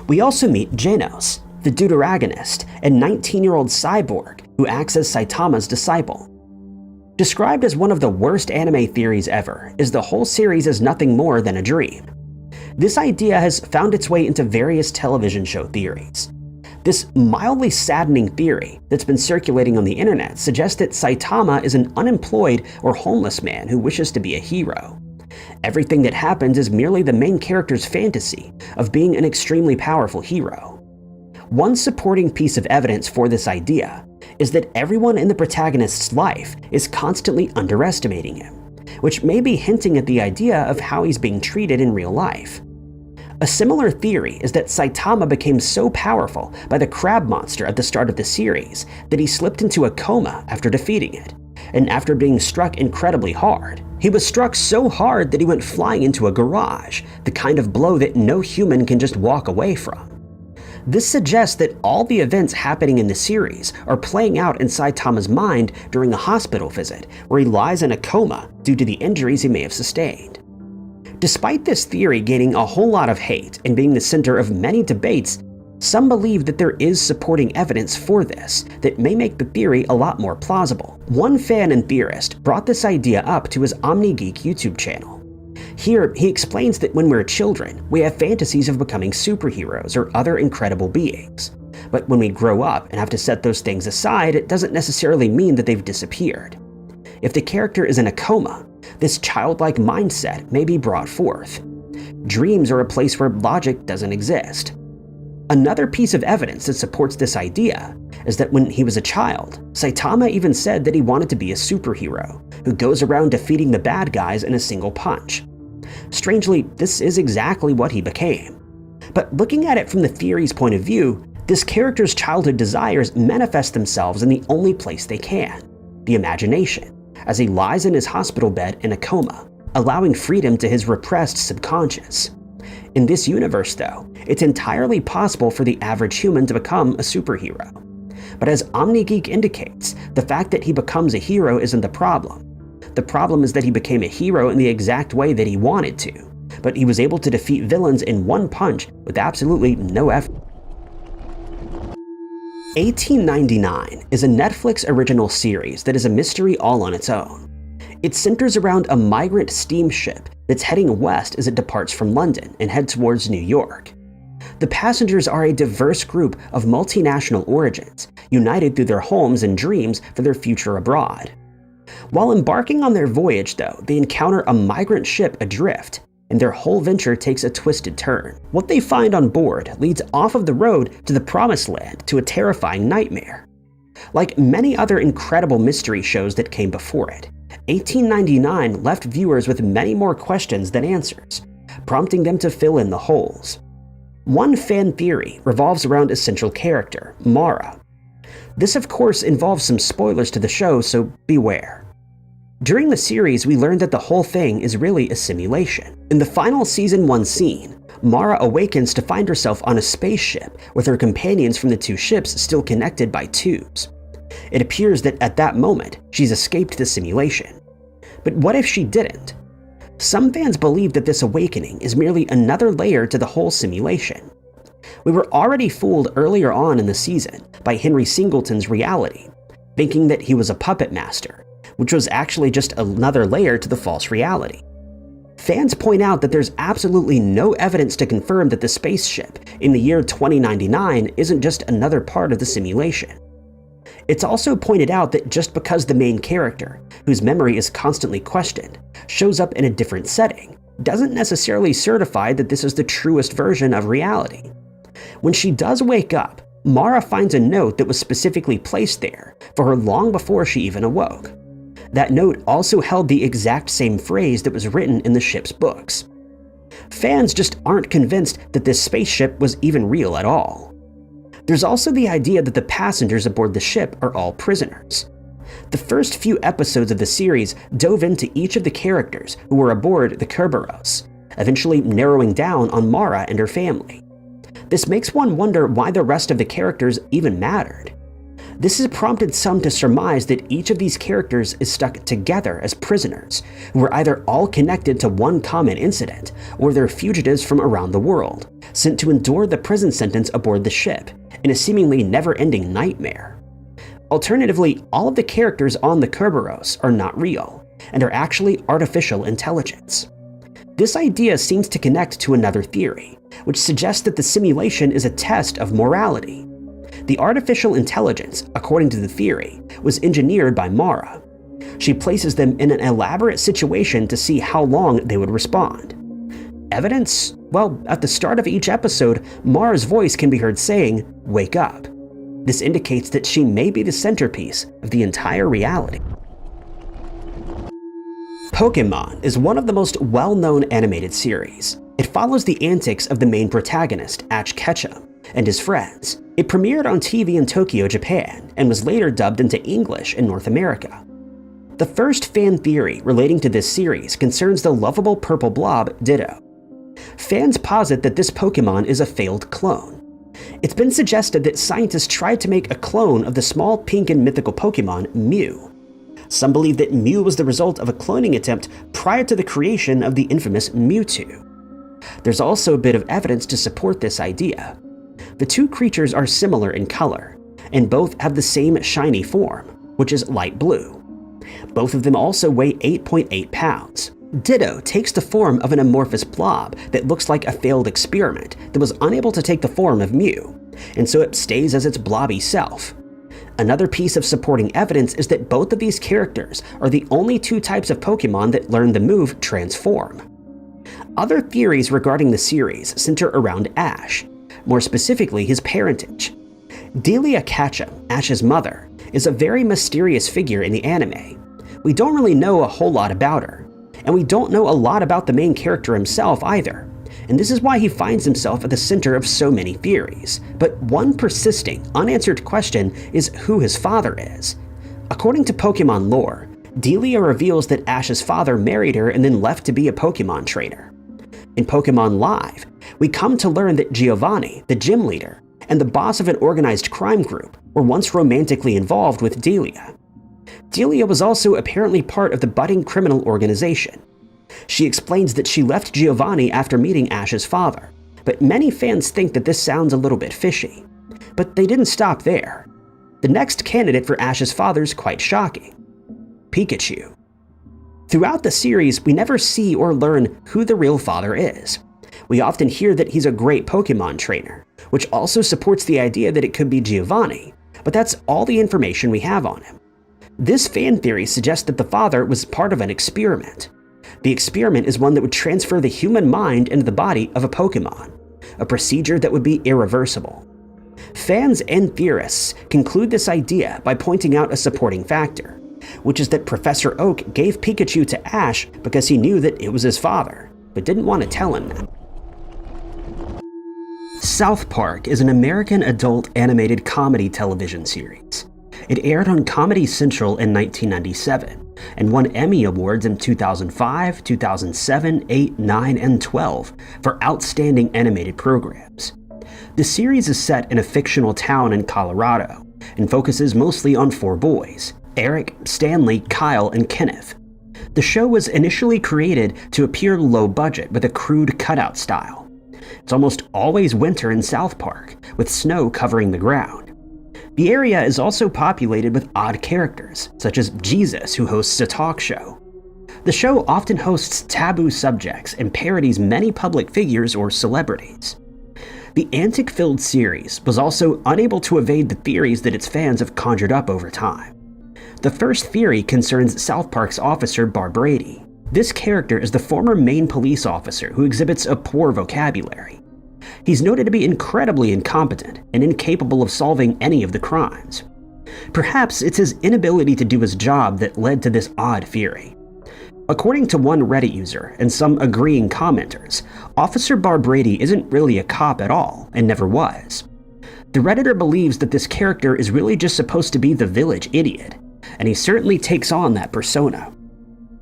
We also meet Genos, the deuteragonist, a 19-year-old cyborg who acts as Saitama's disciple. Described as one of the worst anime theories ever, is the whole series is nothing more than a dream. This idea has found its way into various television show theories. This mildly saddening theory that's been circulating on the internet suggests that Saitama is an unemployed or homeless man who wishes to be a hero. Everything that happens is merely the main character's fantasy of being an extremely powerful hero. One supporting piece of evidence for this idea is that everyone in the protagonist's life is constantly underestimating him, which may be hinting at the idea of how he's being treated in real life. A similar theory is that Saitama became so powerful by the crab monster at the start of the series that he slipped into a coma after defeating it, and after being struck incredibly hard, he was struck so hard that he went flying into a garage, the kind of blow that no human can just walk away from. This suggests that all the events happening in the series are playing out in Saitama's mind during a hospital visit, where he lies in a coma due to the injuries he may have sustained. Despite this theory gaining a whole lot of hate and being the center of many debates, some believe that there is supporting evidence for this that may make the theory a lot more plausible. One fan and theorist brought this idea up to his OmniGeek YouTube channel. Here, he explains that when we're children, we have fantasies of becoming superheroes or other incredible beings. But when we grow up and have to set those things aside, it doesn't necessarily mean that they've disappeared. If the character is in a coma, this childlike mindset may be brought forth. Dreams are a place where logic doesn't exist. Another piece of evidence that supports this idea is that when he was a child, Saitama even said that he wanted to be a superhero who goes around defeating the bad guys in a single punch. Strangely, this is exactly what he became. But looking at it from the theory's point of view, this character's childhood desires manifest themselves in the only place they can, the imagination, as he lies in his hospital bed in a coma, allowing freedom to his repressed subconscious. In this universe, though, it's entirely possible for the average human to become a superhero. But as OmniGeek indicates, the fact that he becomes a hero isn't the problem. The problem is that he became a hero in the exact way that he wanted to, but he was able to defeat villains in one punch with absolutely no effort. 1899 is a Netflix original series that is a mystery all on its own. It centers around a migrant steamship that's heading west as it departs from London and heads towards New York. The passengers are a diverse group of multinational origins, united through their homes and dreams for their future abroad. While embarking on their voyage, though, they encounter a migrant ship adrift, and their whole venture takes a twisted turn. What they find on board leads off of the road to the promised land to a terrifying nightmare. Like many other incredible mystery shows that came before it, 1899 left viewers with many more questions than answers, prompting them to fill in the holes. One fan theory revolves around a central character, Mara. This, of course, involves some spoilers to the show, so beware. During the series, we learned that the whole thing is really a simulation. In the final Season 1 scene, Mara awakens to find herself on a spaceship with her companions from the two ships still connected by tubes. It appears that at that moment, she's escaped the simulation. But what if she didn't? Some fans believe that this awakening is merely another layer to the whole simulation. We were already fooled earlier on in the season by Henry Singleton's reality, thinking that he was a puppet master, which was actually just another layer to the false reality. Fans point out that there's absolutely no evidence to confirm that the spaceship in the year 2099 isn't just another part of the simulation. It's also pointed out that just because the main character, whose memory is constantly questioned, shows up in a different setting, doesn't necessarily certify that this is the truest version of reality. When she does wake up, Mara finds a note that was specifically placed there for her long before she even awoke. That note also held the exact same phrase that was written in the ship's books. Fans just aren't convinced that this spaceship was even real at all. There's also the idea that the passengers aboard the ship are all prisoners. The first few episodes of the series dove into each of the characters who were aboard the Kerberos, eventually narrowing down on Mara and her family. This makes one wonder why the rest of the characters even mattered. This has prompted some to surmise that each of these characters is stuck together as prisoners, who are either all connected to one common incident, or they're fugitives from around the world, sent to endure the prison sentence aboard the ship, in a seemingly never-ending nightmare. Alternatively, all of the characters on the Kerberos are not real, and are actually artificial intelligence. This idea seems to connect to another theory, which suggests that the simulation is a test of morality. The artificial intelligence, according to the theory, was engineered by Mara. She places them in an elaborate situation to see how long they would respond. Evidence? Well, at the start of each episode, Mara's voice can be heard saying, "Wake up." This indicates that she may be the centerpiece of the entire reality. Pokémon is one of the most well-known animated series. It follows the antics of the main protagonist, Ash Ketchum, and his friends. It premiered on TV in Tokyo, Japan, and was later dubbed into English in North America. The first fan theory relating to this series concerns the lovable purple blob, Ditto. Fans posit that this Pokémon is a failed clone. It's been suggested that scientists tried to make a clone of the small pink and mythical Pokémon, Mew. Some believe that Mew was the result of a cloning attempt prior to the creation of the infamous Mewtwo. There's also a bit of evidence to support this idea. The two creatures are similar in color, and both have the same shiny form, which is light blue. Both of them also weigh 8.8 pounds. Ditto takes the form of an amorphous blob that looks like a failed experiment that was unable to take the form of Mew, and so it stays as its blobby self. Another piece of supporting evidence is that both of these characters are the only two types of Pokémon that learn the move Transform. Other theories regarding the series center around Ash, more specifically his parentage. Delia Ketchum, Ash's mother, is a very mysterious figure in the anime. We don't really know a whole lot about her, and we don't know a lot about the main character himself either, and this is why he finds himself at the center of so many theories. But one persisting, unanswered question is who his father is. According to Pokemon lore, Delia reveals that Ash's father married her and then left to be a Pokemon trainer. In Pokemon Live, we come to learn that Giovanni, the gym leader, and the boss of an organized crime group were once romantically involved with Delia. Delia was also apparently part of the budding criminal organization. She explains that she left Giovanni after meeting Ash's father, but many fans think that this sounds a little bit fishy. But they didn't stop there. The next candidate for Ash's father is quite shocking: Pikachu. Throughout the series, we never see or learn who the real father is. We often hear that he's a great Pokemon trainer, which also supports the idea that it could be Giovanni, but that's all the information we have on him. This fan theory suggests that the father was part of an experiment. The experiment is one that would transfer the human mind into the body of a Pokemon, a procedure that would be irreversible. Fans and theorists conclude this idea by pointing out a supporting factor, which is that Professor Oak gave Pikachu to Ash because he knew that it was his father, but didn't want to tell him that. South Park is an American adult animated comedy television series. It aired on Comedy Central in 1997, and won Emmy Awards in 2005, 2007, 8, 9, and 12 for outstanding animated programs. The series is set in a fictional town in Colorado and focuses mostly on 4 boys: Eric, Stanley, Kyle, and Kenneth. The show was initially created to appear low budget with a crude cutout style. It's almost always winter in South Park, with snow covering the ground. The area is also populated with odd characters, such as Jesus, who hosts a talk show. The show often hosts taboo subjects and parodies many public figures or celebrities. The antic-filled series was also unable to evade the theories that its fans have conjured up over time. The first theory concerns South Park's officer Barb Brady. This character is the former Maine police officer who exhibits a poor vocabulary. He's noted to be incredibly incompetent and incapable of solving any of the crimes. Perhaps it's his inability to do his job that led to this odd theory. According to one Reddit user and some agreeing commenters, Officer Barb Brady isn't really a cop at all and never was. The Redditor believes that this character is really just supposed to be the village idiot, and he certainly takes on that persona.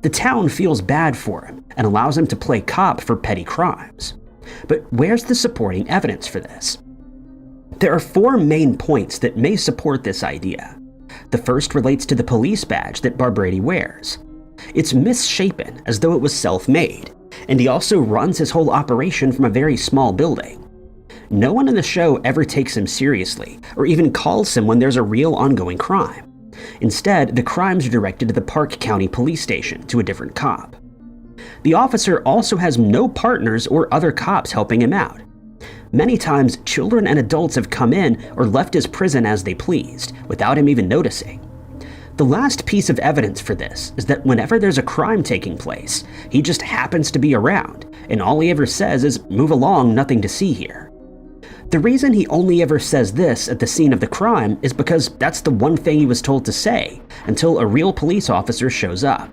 The town feels bad for him and allows him to play cop for petty crimes. But where's the supporting evidence for this? There are 4 main points that may support this idea. The first relates to the police badge that Barb Brady wears. It's misshapen, as though it was self-made, and he also runs his whole operation from a very small building. No one in the show ever takes him seriously, or even calls him when there's a real ongoing crime. Instead, the crimes are directed to the Park County Police Station, to a different cop. The officer also has no partners or other cops helping him out. Many times, children and adults have come in or left his prison as they pleased, without him even noticing. The last piece of evidence for this is that whenever there's a crime taking place, he just happens to be around, and all he ever says is, "Move along, nothing to see here." The reason he only ever says this at the scene of the crime is because that's the one thing he was told to say until a real police officer shows up.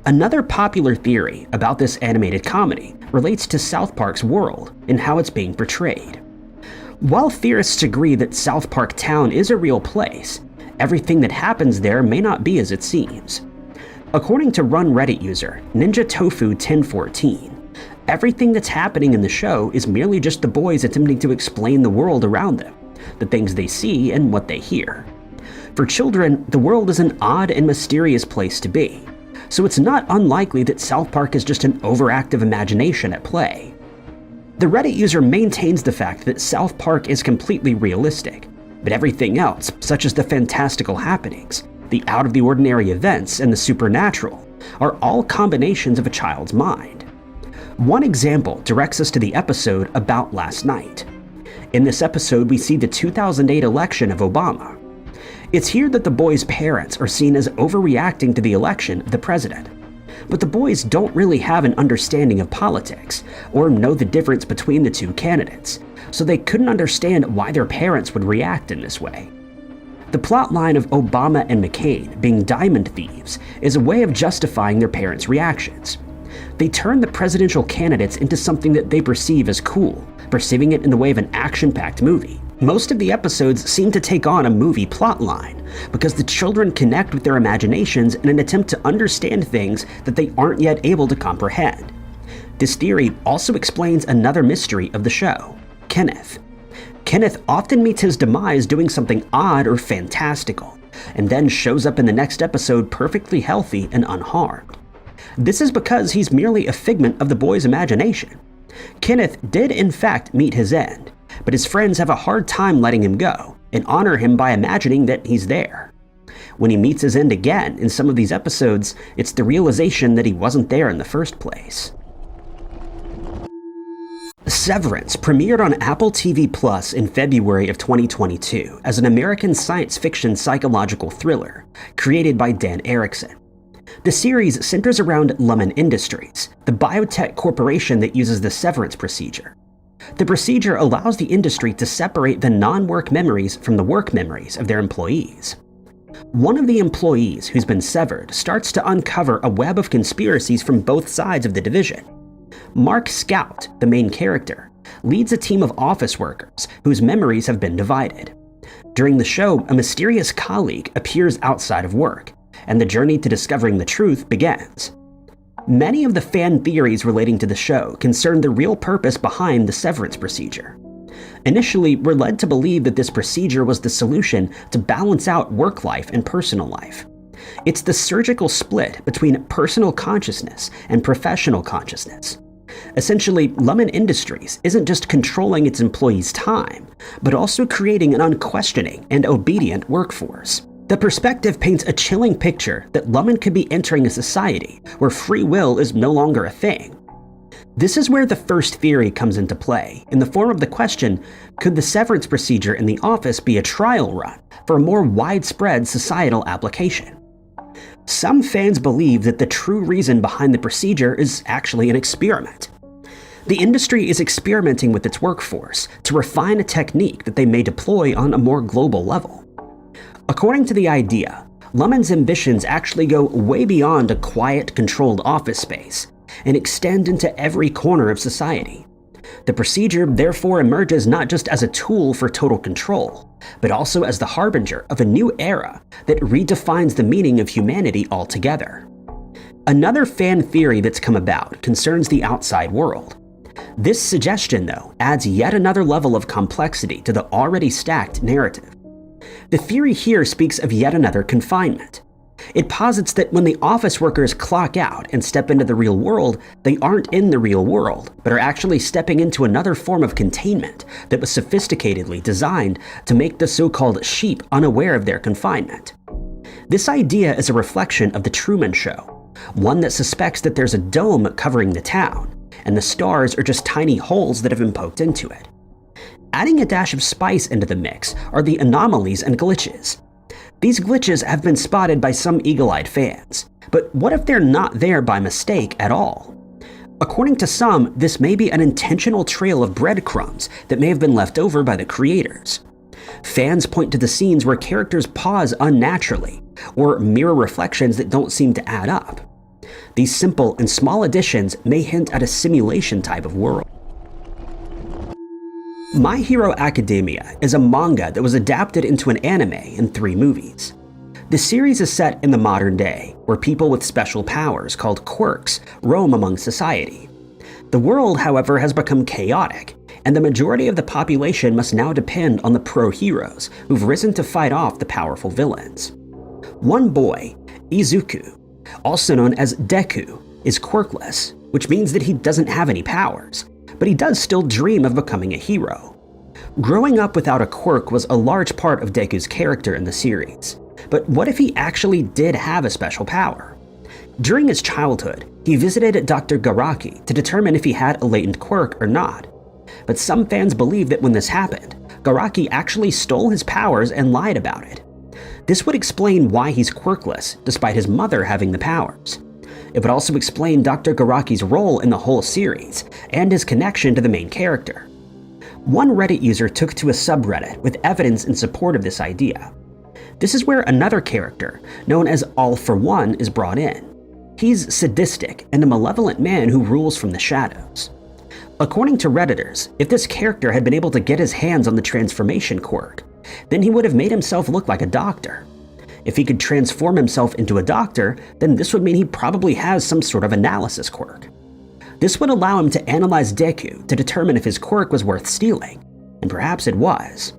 Another popular theory about this animated comedy relates to South Park's world and how it's being portrayed. While theorists agree that South Park Town is a real place, everything that happens there may not be as it seems. According to Run Reddit user Ninja Tofu 1014, everything that's happening in the show is merely just the boys attempting to explain the world around them, the things they see and what they hear. For children, the world is an odd and mysterious place to be, so it's not unlikely that South Park is just an overactive imagination at play. The Reddit user maintains the fact that South Park is completely realistic, but everything else, such as the fantastical happenings, the out-of-the-ordinary events, and the supernatural, are all combinations of a child's mind. One example directs us to the episode About Last Night. In this episode, we see the 2008 election of Obama. It's here that the boys' parents are seen as overreacting to the election of the president. But the boys don't really have an understanding of politics, or know the difference between the two candidates, so they couldn't understand why their parents would react in this way. The plotline of Obama and McCain being diamond thieves is a way of justifying their parents' reactions. They turn the presidential candidates into something that they perceive as cool, perceiving it in the way of an action-packed movie. Most of the episodes seem to take on a movie plotline, because the children connect with their imaginations in an attempt to understand things that they aren't yet able to comprehend. This theory also explains another mystery of the show, Kenneth. Kenneth often meets his demise doing something odd or fantastical, and then shows up in the next episode perfectly healthy and unharmed. This is because he's merely a figment of the boy's imagination. Kenneth did in fact meet his end, but his friends have a hard time letting him go and honor him by imagining that he's there. When he meets his end again in some of these episodes, it's the realization that he wasn't there in the first place. Severance premiered on Apple TV Plus in February of 2022 as an American science fiction psychological thriller created by Dan Erickson. The series centers around Lemon Industries, the biotech corporation that uses the severance procedure. The procedure allows the industry to separate the non-work memories from the work memories of their employees. One of the employees who's been severed starts to uncover a web of conspiracies from both sides of the division. Mark Scout, the main character, leads a team of office workers whose memories have been divided. During the show, a mysterious colleague appears outside of work, and the journey to discovering the truth begins. Many of the fan theories relating to the show concern the real purpose behind the severance procedure. Initially, we're led to believe that this procedure was the solution to balance out work life and personal life. It's the surgical split between personal consciousness and professional consciousness. Essentially, Lumon Industries isn't just controlling its employees' time, but also creating an unquestioning and obedient workforce. The perspective paints a chilling picture that Lumon could be entering a society where free will is no longer a thing. This is where the first theory comes into play, in the form of the question, could the severance procedure in the office be a trial run for a more widespread societal application? Some fans believe that the true reason behind the procedure is actually an experiment. The industry is experimenting with its workforce to refine a technique that they may deploy on a more global level. According to the idea, Lumon's ambitions actually go way beyond a quiet, controlled office space and extend into every corner of society. The procedure therefore emerges not just as a tool for total control, but also as the harbinger of a new era that redefines the meaning of humanity altogether. Another fan theory that's come about concerns the outside world. This suggestion, though, adds yet another level of complexity to the already stacked narrative. The theory here speaks of yet another confinement. It posits that when the office workers clock out and step into the real world, they aren't in the real world, but are actually stepping into another form of containment that was sophisticatedly designed to make the so-called sheep unaware of their confinement. This idea is a reflection of the Truman Show, one that suspects that there's a dome covering the town, and the stars are just tiny holes that have been poked into it. Adding a dash of spice into the mix are the anomalies and glitches. These glitches have been spotted by some eagle-eyed fans, but what if they're not there by mistake at all? According to some, this may be an intentional trail of breadcrumbs that may have been left over by the creators. Fans point to the scenes where characters pause unnaturally, or mirror reflections that don't seem to add up. These simple and small additions may hint at a simulation type of world. My Hero Academia is a manga that was adapted into an anime and 3 movies. The series is set in the modern day, where people with special powers called quirks roam among society. The world, however, has become chaotic, and the majority of the population must now depend on the pro-heroes who've risen to fight off the powerful villains. One boy, Izuku, also known as Deku, is quirkless, which means that he doesn't have any powers, but he does still dream of becoming a hero. Growing up without a quirk was a large part of Deku's character in the series, but what if he actually did have a special power? During his childhood, he visited Dr. Garaki to determine if he had a latent quirk or not, but some fans believe that when this happened, Garaki actually stole his powers and lied about it. This would explain why he's quirkless, despite his mother having the powers. It would also explain Dr. Garaki's role in the whole series, and his connection to the main character. One Reddit user took to a subreddit with evidence in support of this idea. This is where another character, known as All for One, is brought in. He's sadistic and a malevolent man who rules from the shadows. According to Redditors, if this character had been able to get his hands on the transformation quirk, then he would have made himself look like a doctor. If he could transform himself into a doctor, then this would mean he probably has some sort of analysis quirk. This would allow him to analyze Deku to determine if his quirk was worth stealing, and perhaps it was.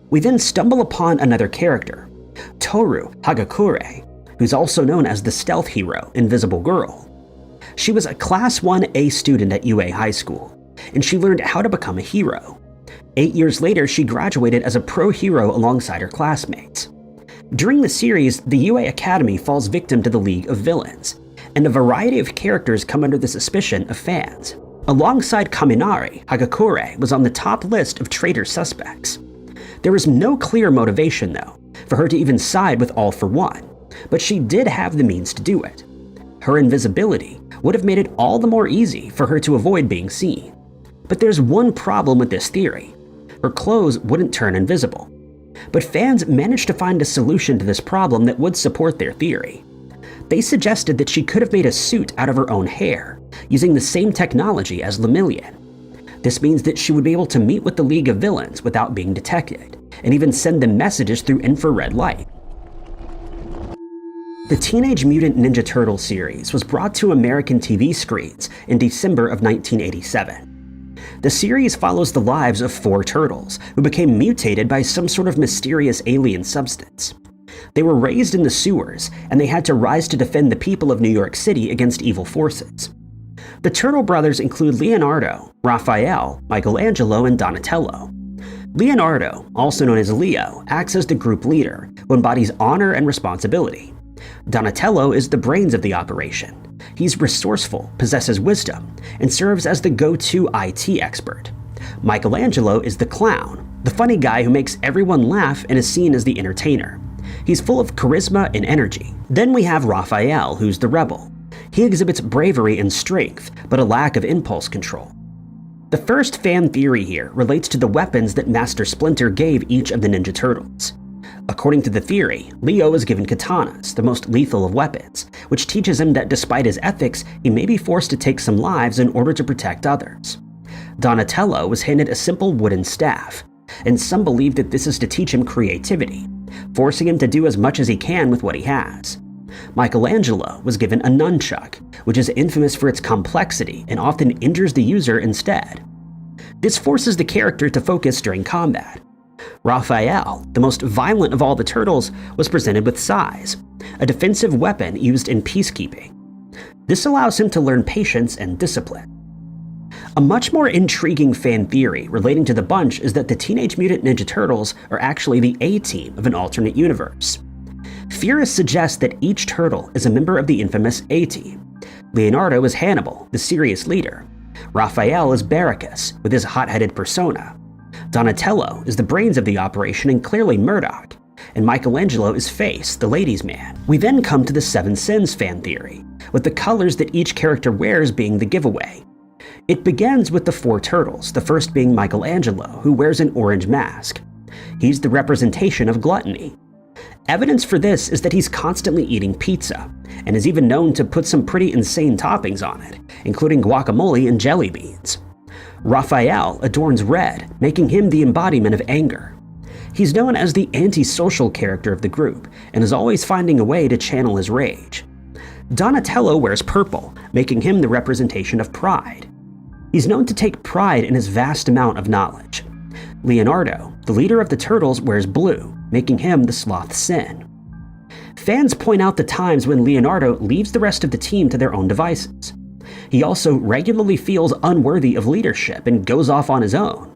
We then stumble upon another character, Toru Hagakure, who's also known as the stealth hero, Invisible Girl. She was a Class 1A student at UA High School, and she learned how to become a hero. 8 years later, she graduated as a pro hero alongside her classmates. During the series, the UA Academy falls victim to the League of Villains, and a variety of characters come under the suspicion of fans. Alongside Kaminari, Hagakure was on the top list of traitor suspects. There was no clear motivation, though, for her to even side with All for One, but she did have the means to do it. Her invisibility would have made it all the more easy for her to avoid being seen. But there's one problem with this theory. Her clothes wouldn't turn invisible. But fans managed to find a solution to this problem that would support their theory. They suggested that she could have made a suit out of her own hair, using the same technology as Lemillion. This means that she would be able to meet with the League of Villains without being detected, and even send them messages through infrared light. The Teenage Mutant Ninja Turtles series was brought to American TV screens in December of 1987. The series follows the lives of 4 turtles who became mutated by some sort of mysterious alien substance. They were raised in the sewers, and they had to rise to defend the people of New York City against evil forces. The Turtle brothers include Leonardo, Raphael, Michelangelo, and Donatello. Leonardo, also known as Leo, acts as the group leader, who embodies honor and responsibility. Donatello is the brains of the operation. He's resourceful, possesses wisdom, and serves as the go-to IT expert. Michelangelo is the clown, the funny guy who makes everyone laugh and is seen as the entertainer. He's full of charisma and energy. Then we have Raphael, who's the rebel. He exhibits bravery and strength, but a lack of impulse control. The first fan theory here relates to the weapons that Master Splinter gave each of the Ninja Turtles. According to the theory, Leo is given katanas, the most lethal of weapons, which teaches him that despite his ethics, he may be forced to take some lives in order to protect others. Donatello was handed a simple wooden staff, and some believe that this is to teach him creativity, forcing him to do as much as he can with what he has. Michelangelo was given a nunchuck, which is infamous for its complexity and often injures the user instead. This forces the character to focus during combat. Raphael, the most violent of all the turtles, was presented with sais, a defensive weapon used in peacekeeping. This allows him to learn patience and discipline. A much more intriguing fan theory relating to the bunch is that the Teenage Mutant Ninja Turtles are actually the A-Team of an alternate universe. Theorists suggest that each turtle is a member of the infamous A-Team. Leonardo is Hannibal, the serious leader. Raphael is Barracus, with his hot-headed persona. Donatello is the brains of the operation and clearly Murdoch. And Michelangelo is Face, the ladies' man. We then come to the Seven Sins fan theory, with the colors that each character wears being the giveaway. It begins with the 4 turtles, the first being Michelangelo, who wears an orange mask. He's the representation of gluttony. Evidence for this is that he's constantly eating pizza, and is even known to put some pretty insane toppings on it, including guacamole and jelly beans. Raphael adorns red, making him the embodiment of anger. He's known as the antisocial character of the group, and is always finding a way to channel his rage. Donatello wears purple, making him the representation of pride. He's known to take pride in his vast amount of knowledge. Leonardo, the leader of the turtles, wears blue, making him the sloth sin. Fans point out the times when Leonardo leaves the rest of the team to their own devices. He also regularly feels unworthy of leadership and goes off on his own.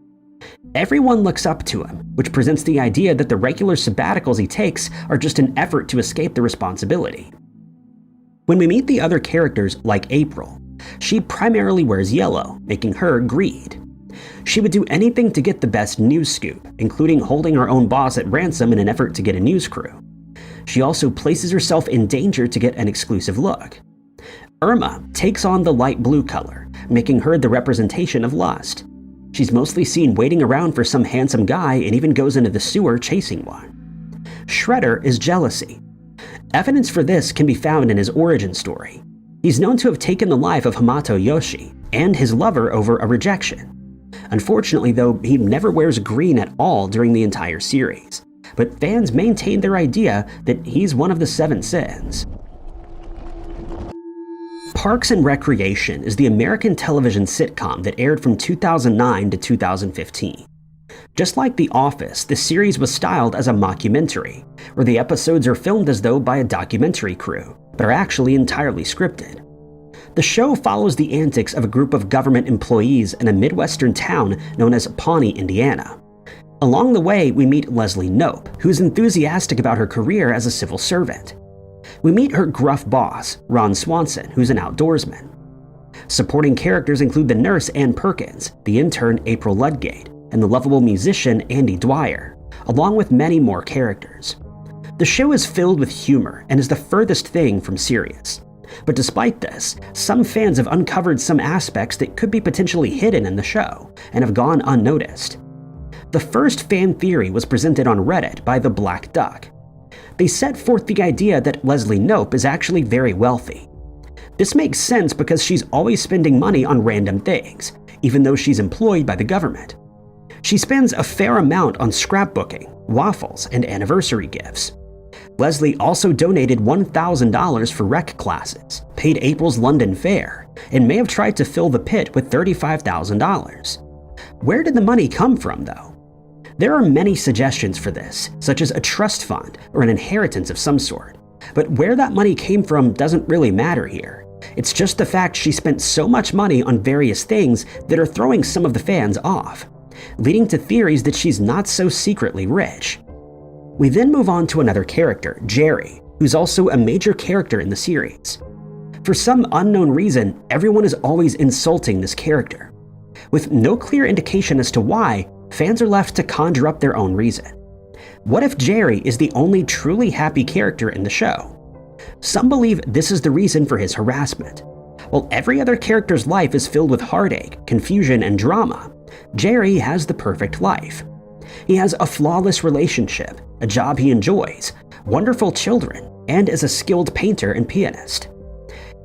Everyone looks up to him, which presents the idea that the regular sabbaticals he takes are just an effort to escape the responsibility. When we meet the other characters, like April, she primarily wears yellow, making her greed. She would do anything to get the best news scoop, including holding her own boss at ransom in an effort to get a news crew. She also places herself in danger to get an exclusive look. Irma takes on the light blue color, making her the representation of lust. She's mostly seen waiting around for some handsome guy and even goes into the sewer chasing one. Shredder is jealousy. Evidence for this can be found in his origin story. He's known to have taken the life of Hamato Yoshi and his lover over a rejection. Unfortunately, though, he never wears green at all during the entire series, but fans maintain their idea that he's one of the 7 sins. Parks and Recreation is the American television sitcom that aired from 2009 to 2015. Just like The Office, the series was styled as a mockumentary, where the episodes are filmed as though by a documentary crew, but are actually entirely scripted. The show follows the antics of a group of government employees in a Midwestern town known as Pawnee, Indiana. Along the way, we meet Leslie Knope, who's enthusiastic about her career as a civil servant. We meet her gruff boss, Ron Swanson, who's an outdoorsman. Supporting characters include the nurse Ann Perkins, the intern April Ludgate, and the lovable musician Andy Dwyer, along with many more characters. The show is filled with humor and is the furthest thing from serious. But despite this, some fans have uncovered some aspects that could be potentially hidden in the show and have gone unnoticed. The first fan theory was presented on Reddit by The Black Duck. They set forth the idea that Leslie Knope is actually very wealthy. This makes sense because she's always spending money on random things, even though she's employed by the government. She spends a fair amount on scrapbooking, waffles, and anniversary gifts. Leslie also donated $1,000 for rec classes, paid April's London fare, and may have tried to fill the pit with $35,000. Where did the money come from, though? There are many suggestions for this, such as a trust fund or an inheritance of some sort. But where that money came from doesn't really matter here. It's just the fact she spent so much money on various things that are throwing some of the fans off, leading to theories that she's not so secretly rich. We then move on to another character, Jerry, who's also a major character in the series. For some unknown reason, everyone is always insulting this character. With no clear indication as to why, fans are left to conjure up their own reason. What if Jerry is the only truly happy character in the show? Some believe this is the reason for his harassment. While every other character's life is filled with heartache, confusion, and drama, Jerry has the perfect life. He has a flawless relationship, a job he enjoys, wonderful children, and is a skilled painter and pianist.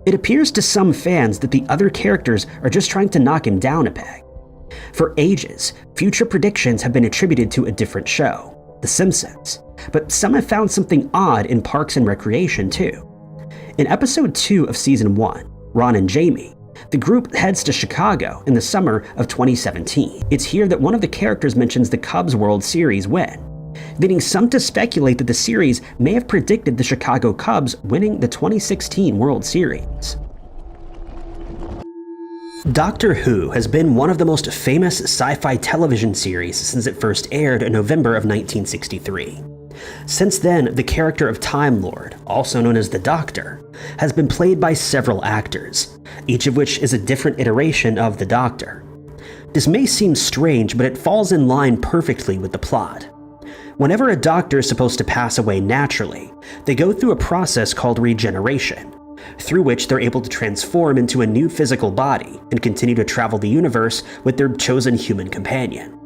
It appears to some fans that the other characters are just trying to knock him down a peg. For ages, future predictions have been attributed to a different show, The Simpsons, but some have found something odd in Parks and Recreation too. In episode 2 of season 1, Ron and Jamie, the group heads to Chicago in the summer of 2017. It's here that one of the characters mentions the Cubs World Series win, leading some to speculate that the series may have predicted the Chicago Cubs winning the 2016 World Series. Doctor Who has been one of the most famous sci-fi television series since it first aired in November of 1963. Since then, the character of Time Lord, also known as the Doctor, has been played by several actors, each of which is a different iteration of the Doctor. This may seem strange, but it falls in line perfectly with the plot. Whenever a doctor is supposed to pass away naturally, they go through a process called regeneration, through which they're able to transform into a new physical body and continue to travel the universe with their chosen human companion.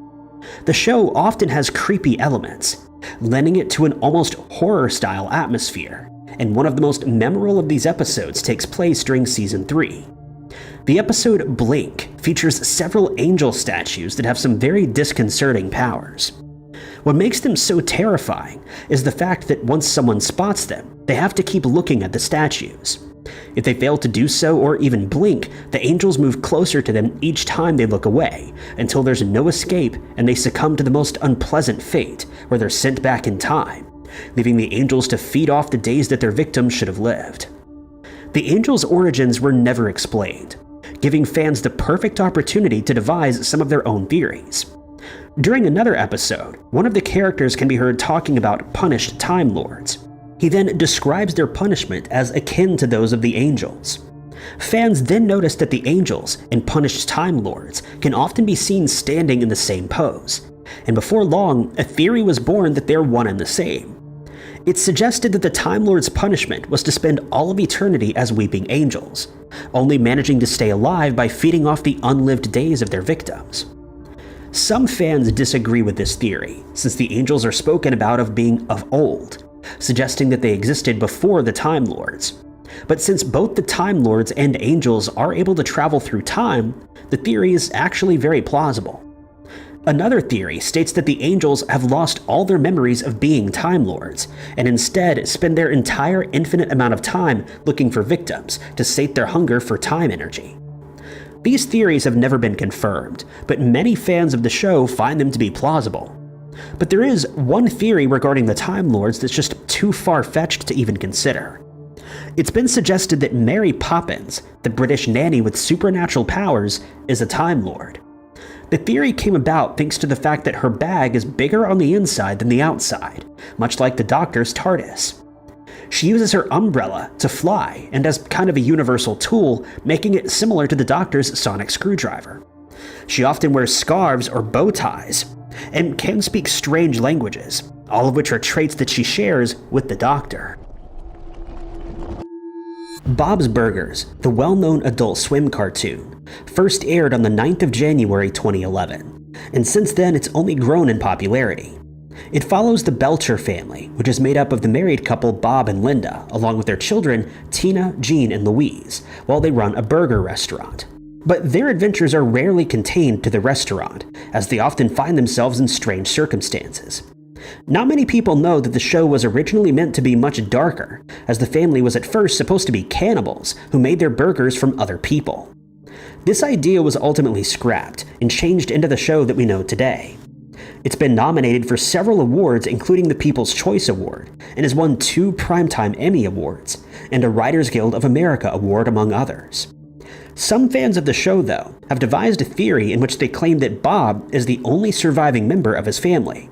The show often has creepy elements, lending it to an almost horror-style atmosphere, and one of the most memorable of these episodes takes place during Season 3. The episode Blink features several angel statues that have some very disconcerting powers. What makes them so terrifying is the fact that once someone spots them, they have to keep looking at the statues. If they fail to do so or even blink, the angels move closer to them each time they look away, until there's no escape and they succumb to the most unpleasant fate, where they're sent back in time, leaving the angels to feed off the days that their victims should have lived. The angels' origins were never explained, giving fans the perfect opportunity to devise some of their own theories. During another episode, one of the characters can be heard talking about punished Time Lords. He then describes their punishment as akin to those of the angels. Fans then notice that the angels and punished Time Lords can often be seen standing in the same pose, and before long, a theory was born that they're one and the same. It's suggested that the Time Lords' punishment was to spend all of eternity as weeping angels, only managing to stay alive by feeding off the unlived days of their victims. Some fans disagree with this theory, since the angels are spoken about of being of old, suggesting that they existed before the Time Lords. But since both the Time Lords and angels are able to travel through time, the theory is actually very plausible. Another theory states that the angels have lost all their memories of being Time Lords, and instead spend their entire infinite amount of time looking for victims to sate their hunger for time energy. These theories have never been confirmed, but many fans of the show find them to be plausible. But there is one theory regarding the Time Lords that's just too far-fetched to even consider. It's been suggested that Mary Poppins, the British nanny with supernatural powers, is a Time Lord. The theory came about thanks to the fact that her bag is bigger on the inside than the outside, much like the Doctor's TARDIS. She uses her umbrella to fly and as kind of a universal tool, making it similar to the Doctor's sonic screwdriver. She often wears scarves or bow ties, and can speak strange languages, all of which are traits that she shares with the Doctor. Bob's Burgers, the well-known Adult Swim cartoon, first aired on the 9th of January 2011, and since then it's only grown in popularity. It follows the Belcher family, which is made up of the married couple Bob and Linda, along with their children Tina, Jean, and Louise, while they run a burger restaurant. But their adventures are rarely contained to the restaurant, as they often find themselves in strange circumstances. Not many people know that the show was originally meant to be much darker, as the family was at first supposed to be cannibals who made their burgers from other people. This idea was ultimately scrapped and changed into the show that we know today. It's been nominated for several awards, including the People's Choice Award, and has won 2 Primetime Emmy Awards and a Writers Guild of America Award, among others. Some fans of the show, though, have devised a theory in which they claim that Bob is the only surviving member of his family.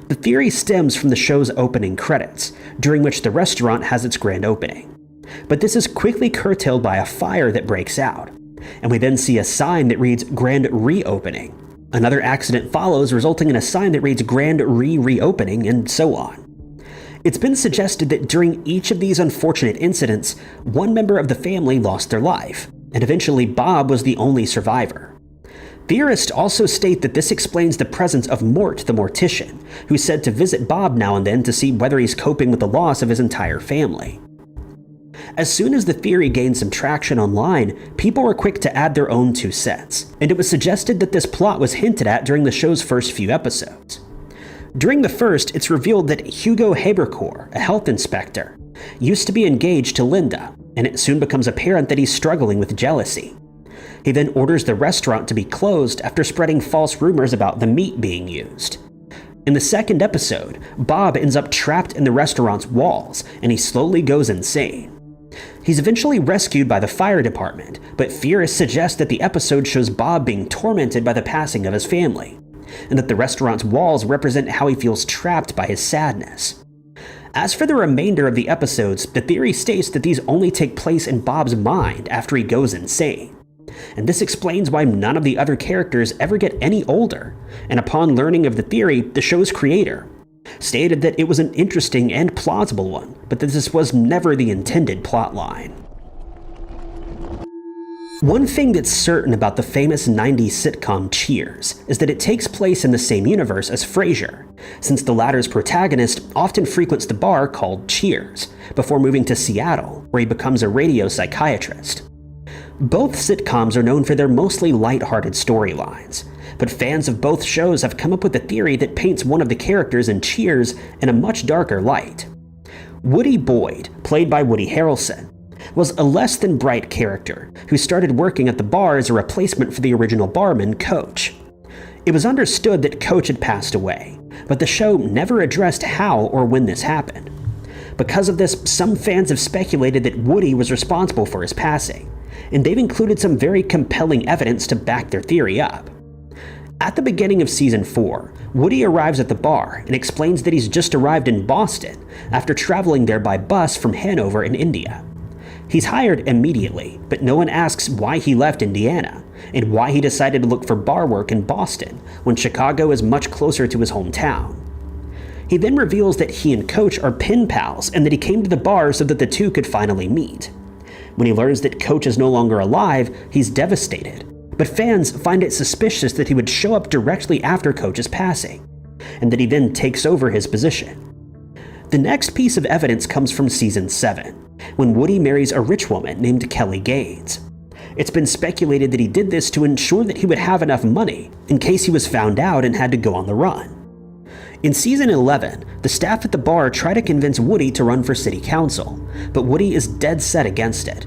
The theory stems from the show's opening credits, during which the restaurant has its grand opening. But this is quickly curtailed by a fire that breaks out, and we then see a sign that reads Grand Reopening. Another accident follows, resulting in a sign that reads Grand Reopening, and so on. It's been suggested that during each of these unfortunate incidents, one member of the family lost their life, and eventually Bob was the only survivor. Theorists also state that this explains the presence of Mort the Mortician, who's said to visit Bob now and then to see whether he's coping with the loss of his entire family. As soon as the theory gained some traction online, people were quick to add their own 2 cents, and it was suggested that this plot was hinted at during the show's first few episodes. During the first, it's revealed that Hugo Habercor, a health inspector, used to be engaged to Linda, and it soon becomes apparent that he's struggling with jealousy. He then orders the restaurant to be closed after spreading false rumors about the meat being used. In the second episode, Bob ends up trapped in the restaurant's walls, and he slowly goes insane. He's eventually rescued by the fire department, but theorists suggest that the episode shows Bob being tormented by the passing of his family, and that the restaurant's walls represent how he feels trapped by his sadness. As for the remainder of the episodes, the theory states that these only take place in Bob's mind after he goes insane. And this explains why none of the other characters ever get any older, and upon learning of the theory, the show's creator stated that it was an interesting and plausible one, but that this was never the intended plotline. One thing that's certain about the famous 90s sitcom Cheers is that it takes place in the same universe as Frasier, since the latter's protagonist often frequents the bar called Cheers, before moving to Seattle, where he becomes a radio psychiatrist. Both sitcoms are known for their mostly lighthearted storylines, but fans of both shows have come up with a theory that paints one of the characters in Cheers in a much darker light. Woody Boyd, played by Woody Harrelson, was a less than bright character who started working at the bar as a replacement for the original barman, Coach. It was understood that Coach had passed away, but the show never addressed how or when this happened. Because of this, some fans have speculated that Woody was responsible for his passing, and they've included some very compelling evidence to back their theory up. At the beginning of season 4, Woody arrives at the bar and explains that he's just arrived in Boston after traveling there by bus from Hanover in India. He's hired immediately, but no one asks why he left Indiana and why he decided to look for bar work in Boston when Chicago is much closer to his hometown. He then reveals that he and Coach are pen pals and that he came to the bar so that the two could finally meet. When he learns that Coach is no longer alive, he's devastated, but fans find it suspicious that he would show up directly after Coach's passing, and that he then takes over his position. The next piece of evidence comes from season 7, when Woody marries a rich woman named Kelly Gaines. It's been speculated that he did this to ensure that he would have enough money in case he was found out and had to go on the run. In season 11, the staff at the bar try to convince Woody to run for city council, but Woody is dead set against it,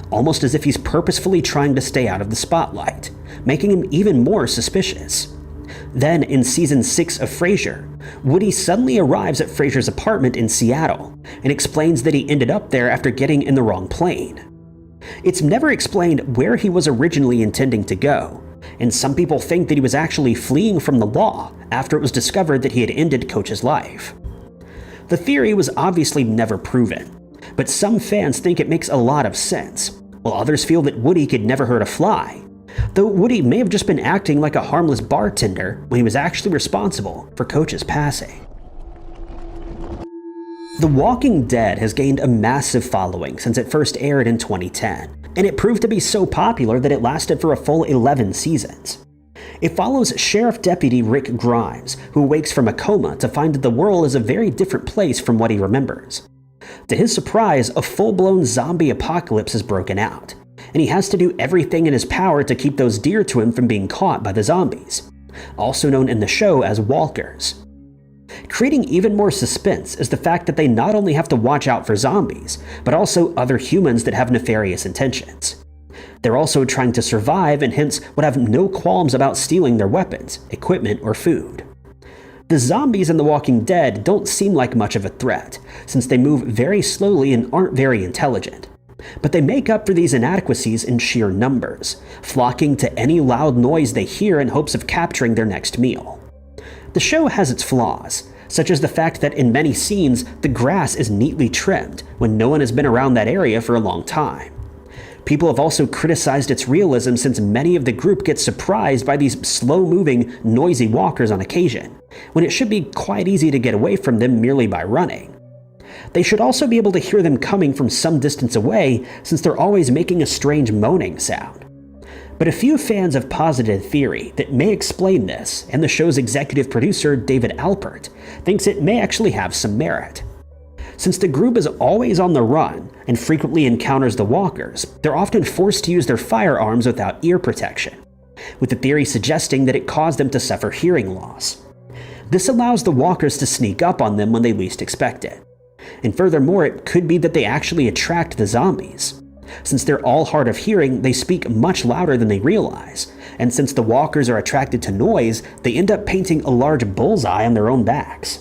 almost as if he's purposefully trying to stay out of the spotlight, making him even more suspicious. Then, in season 6 of Frasier, Woody suddenly arrives at Frasier's apartment in Seattle and explains that he ended up there after getting in the wrong plane. It's never explained where he was originally intending to go, and some people think that he was actually fleeing from the law after it was discovered that he had ended Coach's life. The theory was obviously never proven, but some fans think it makes a lot of sense, while others feel that Woody could never hurt a fly, though Woody may have just been acting like a harmless bartender when he was actually responsible for Coach's passing. The Walking Dead has gained a massive following since it first aired in 2010, and it proved to be so popular that it lasted for a full 11 seasons. It follows Sheriff Deputy Rick Grimes, who wakes from a coma to find that the world is a very different place from what he remembers. To his surprise, a full-blown zombie apocalypse has broken out, and he has to do everything in his power to keep those dear to him from being caught by the zombies, also known in the show as walkers. Creating even more suspense is the fact that they not only have to watch out for zombies, but also other humans that have nefarious intentions. They're also trying to survive and hence would have no qualms about stealing their weapons, equipment, or food. The zombies in The Walking Dead don't seem like much of a threat, since they move very slowly and aren't very intelligent. But they make up for these inadequacies in sheer numbers, flocking to any loud noise they hear in hopes of capturing their next meal. The show has its flaws, such as the fact that in many scenes the grass is neatly trimmed when no one has been around that area for a long time. People have also criticized its realism since many of the group get surprised by these slow-moving, noisy walkers on occasion, when it should be quite easy to get away from them merely by running. They should also be able to hear them coming from some distance away since they're always making a strange moaning sound. But a few fans have posited a theory that may explain this, and the show's executive producer, David Alpert, thinks it may actually have some merit. Since the group is always on the run and frequently encounters the walkers, they're often forced to use their firearms without ear protection, with the theory suggesting that it caused them to suffer hearing loss. This allows the walkers to sneak up on them when they least expect it. And furthermore, it could be that they actually attract the zombies. Since they're all hard of hearing, they speak much louder than they realize, and since the walkers are attracted to noise, they end up painting a large bullseye on their own backs.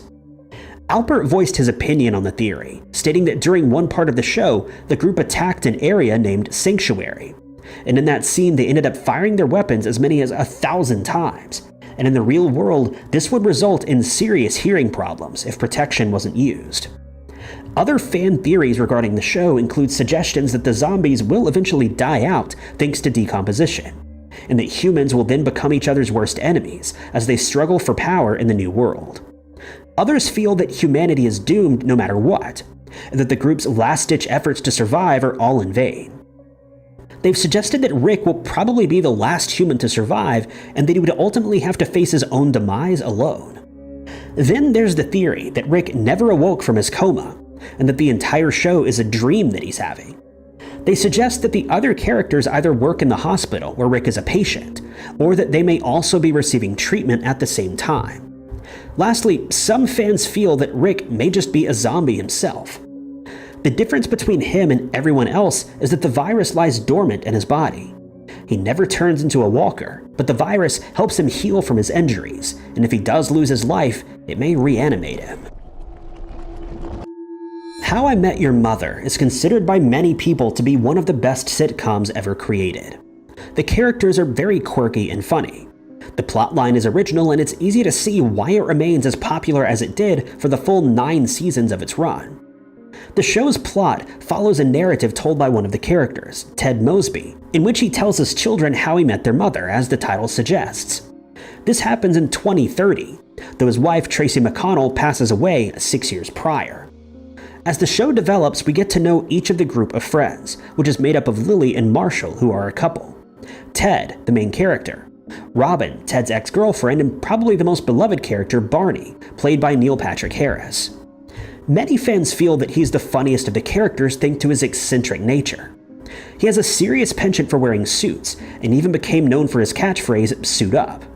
Alpert voiced his opinion on the theory, stating that during one part of the show, the group attacked an area named Sanctuary, and in that scene they ended up firing their weapons as many as 1,000 times, and in the real world, this would result in serious hearing problems if protection wasn't used. Other fan theories regarding the show include suggestions that the zombies will eventually die out thanks to decomposition, and that humans will then become each other's worst enemies as they struggle for power in the new world. Others feel that humanity is doomed no matter what, and that the group's last-ditch efforts to survive are all in vain. They've suggested that Rick will probably be the last human to survive, and that he would ultimately have to face his own demise alone. Then there's the theory that Rick never awoke from his coma, and that the entire show is a dream that he's having. They suggest that the other characters either work in the hospital where Rick is a patient, or that they may also be receiving treatment at the same time. Lastly, some fans feel that Rick may just be a zombie himself. The difference between him and everyone else is that the virus lies dormant in his body. He never turns into a walker, but the virus helps him heal from his injuries, and if he does lose his life, it may reanimate him. How I Met Your Mother is considered by many people to be one of the best sitcoms ever created. The characters are very quirky and funny. The plotline is original, and it's easy to see why it remains as popular as it did for the full 9 seasons of its run. The show's plot follows a narrative told by one of the characters, Ted Mosby, in which he tells his children how he met their mother, as the title suggests. This happens in 2030, though his wife Tracy McConnell passes away 6 years prior. As the show develops, we get to know each of the group of friends, which is made up of Lily and Marshall, who are a couple. Ted, the main character. Robin, Ted's ex-girlfriend, and probably the most beloved character, Barney, played by Neil Patrick Harris. Many fans feel that he's the funniest of the characters thanks to his eccentric nature. He has a serious penchant for wearing suits, and even became known for his catchphrase, "suit up."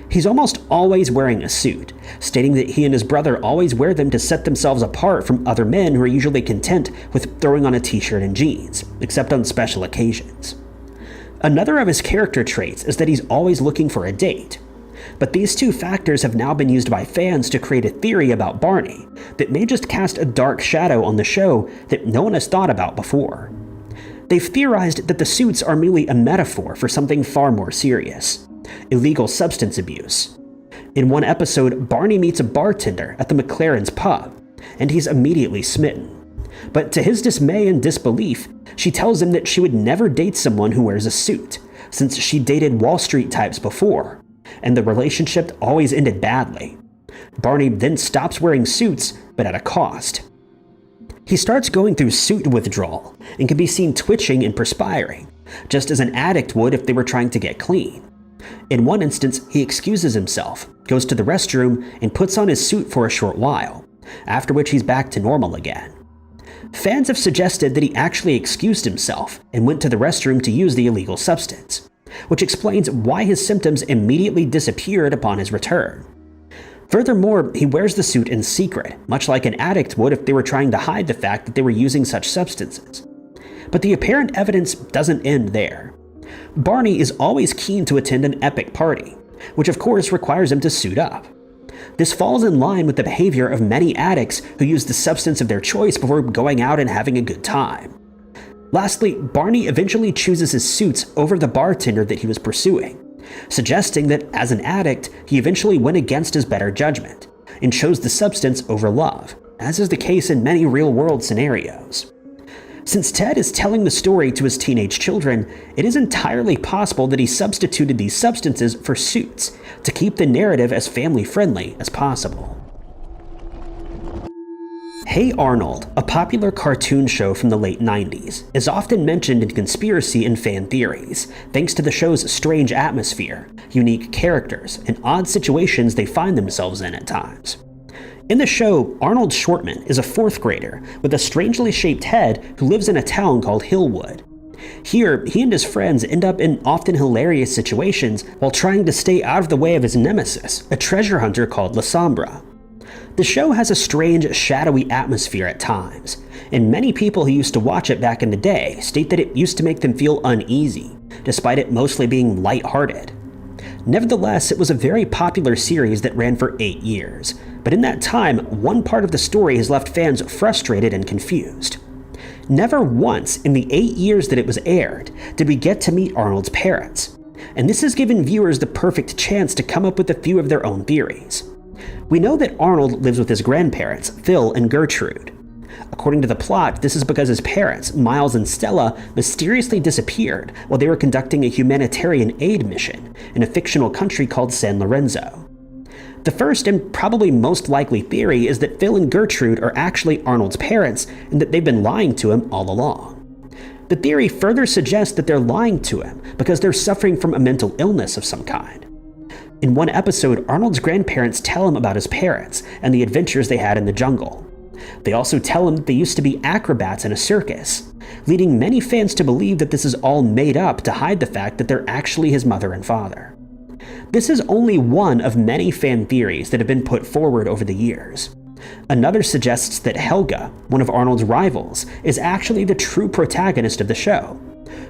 He's almost always wearing a suit, stating that he and his brother always wear them to set themselves apart from other men who are usually content with throwing on a t-shirt and jeans, except on special occasions. Another of his character traits is that he's always looking for a date. But these two factors have now been used by fans to create a theory about Barney that may just cast a dark shadow on the show that no one has thought about before. They've theorized that the suits are merely a metaphor for something far more serious: illegal substance abuse. In one episode, Barney meets a bartender at the McLaren's pub, and he's immediately smitten. But to his dismay and disbelief, she tells him that she would never date someone who wears a suit, since she dated Wall Street types before, and the relationship always ended badly. Barney then stops wearing suits, but at a cost. He starts going through suit withdrawal and can be seen twitching and perspiring, just as an addict would if they were trying to get clean. In one instance, he excuses himself, goes to the restroom, and puts on his suit for a short while, after which he's back to normal again. Fans have suggested that he actually excused himself and went to the restroom to use the illegal substance, which explains why his symptoms immediately disappeared upon his return. Furthermore, he wears the suit in secret, much like an addict would if they were trying to hide the fact that they were using such substances. But the apparent evidence doesn't end there. Barney is always keen to attend an epic party, which of course requires him to suit up. This falls in line with the behavior of many addicts who use the substance of their choice before going out and having a good time. Lastly, Barney eventually chooses his suits over the bartender that he was pursuing, suggesting that as an addict, he eventually went against his better judgment and chose the substance over love, as is the case in many real-world scenarios. Since Ted is telling the story to his teenage children, it is entirely possible that he substituted these substances for suits to keep the narrative as family-friendly as possible. Hey Arnold, a popular cartoon show from the late 90s, is often mentioned in conspiracy and fan theories, thanks to the show's strange atmosphere, unique characters, and odd situations they find themselves in at times. In the show, Arnold Shortman is a 4th grader with a strangely shaped head who lives in a town called Hillwood. Here, he and his friends end up in often hilarious situations while trying to stay out of the way of his nemesis, a treasure hunter called La Sombra. The show has a strange, shadowy atmosphere at times, and many people who used to watch it back in the day state that it used to make them feel uneasy, despite it mostly being lighthearted. Nevertheless, it was a very popular series that ran for 8 years, but in that time, one part of the story has left fans frustrated and confused. Never once in the 8 years that it was aired did we get to meet Arnold's parents, and this has given viewers the perfect chance to come up with a few of their own theories. We know that Arnold lives with his grandparents, Phil and Gertrude. According to the plot, this is because his parents, Miles and Stella, mysteriously disappeared while they were conducting a humanitarian aid mission in a fictional country called San Lorenzo. The first and probably most likely theory is that Phil and Gertrude are actually Arnold's parents and that they've been lying to him all along. The theory further suggests that they're lying to him because they're suffering from a mental illness of some kind. In one episode, Arnold's grandparents tell him about his parents and the adventures they had in the jungle. They also tell him that they used to be acrobats in a circus, leading many fans to believe that this is all made up to hide the fact that they're actually his mother and father. This is only one of many fan theories that have been put forward over the years. Another suggests that Helga, one of Arnold's rivals, is actually the true protagonist of the show.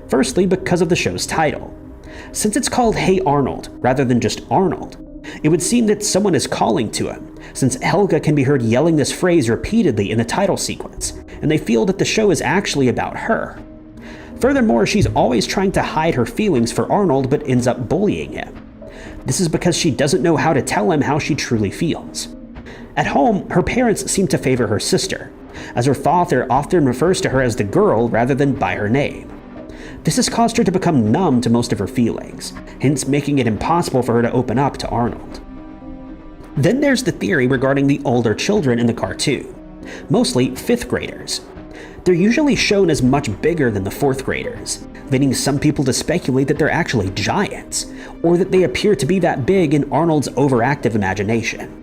Firstly, because of the show's title. Since it's called Hey Arnold rather than just Arnold, it would seem that someone is calling to him, since Helga can be heard yelling this phrase repeatedly in the title sequence, and they feel that the show is actually about her. Furthermore, she's always trying to hide her feelings for Arnold but ends up bullying him. This is because she doesn't know how to tell him how she truly feels. At home, her parents seem to favor her sister, as her father often refers to her as the girl rather than by her name. This has caused her to become numb to most of her feelings, hence making it impossible for her to open up to Arnold. Then there's the theory regarding the older children in the cartoon, mostly 5th graders. They're usually shown as much bigger than the 4th graders, leading some people to speculate that they're actually giants, or that they appear to be that big in Arnold's overactive imagination.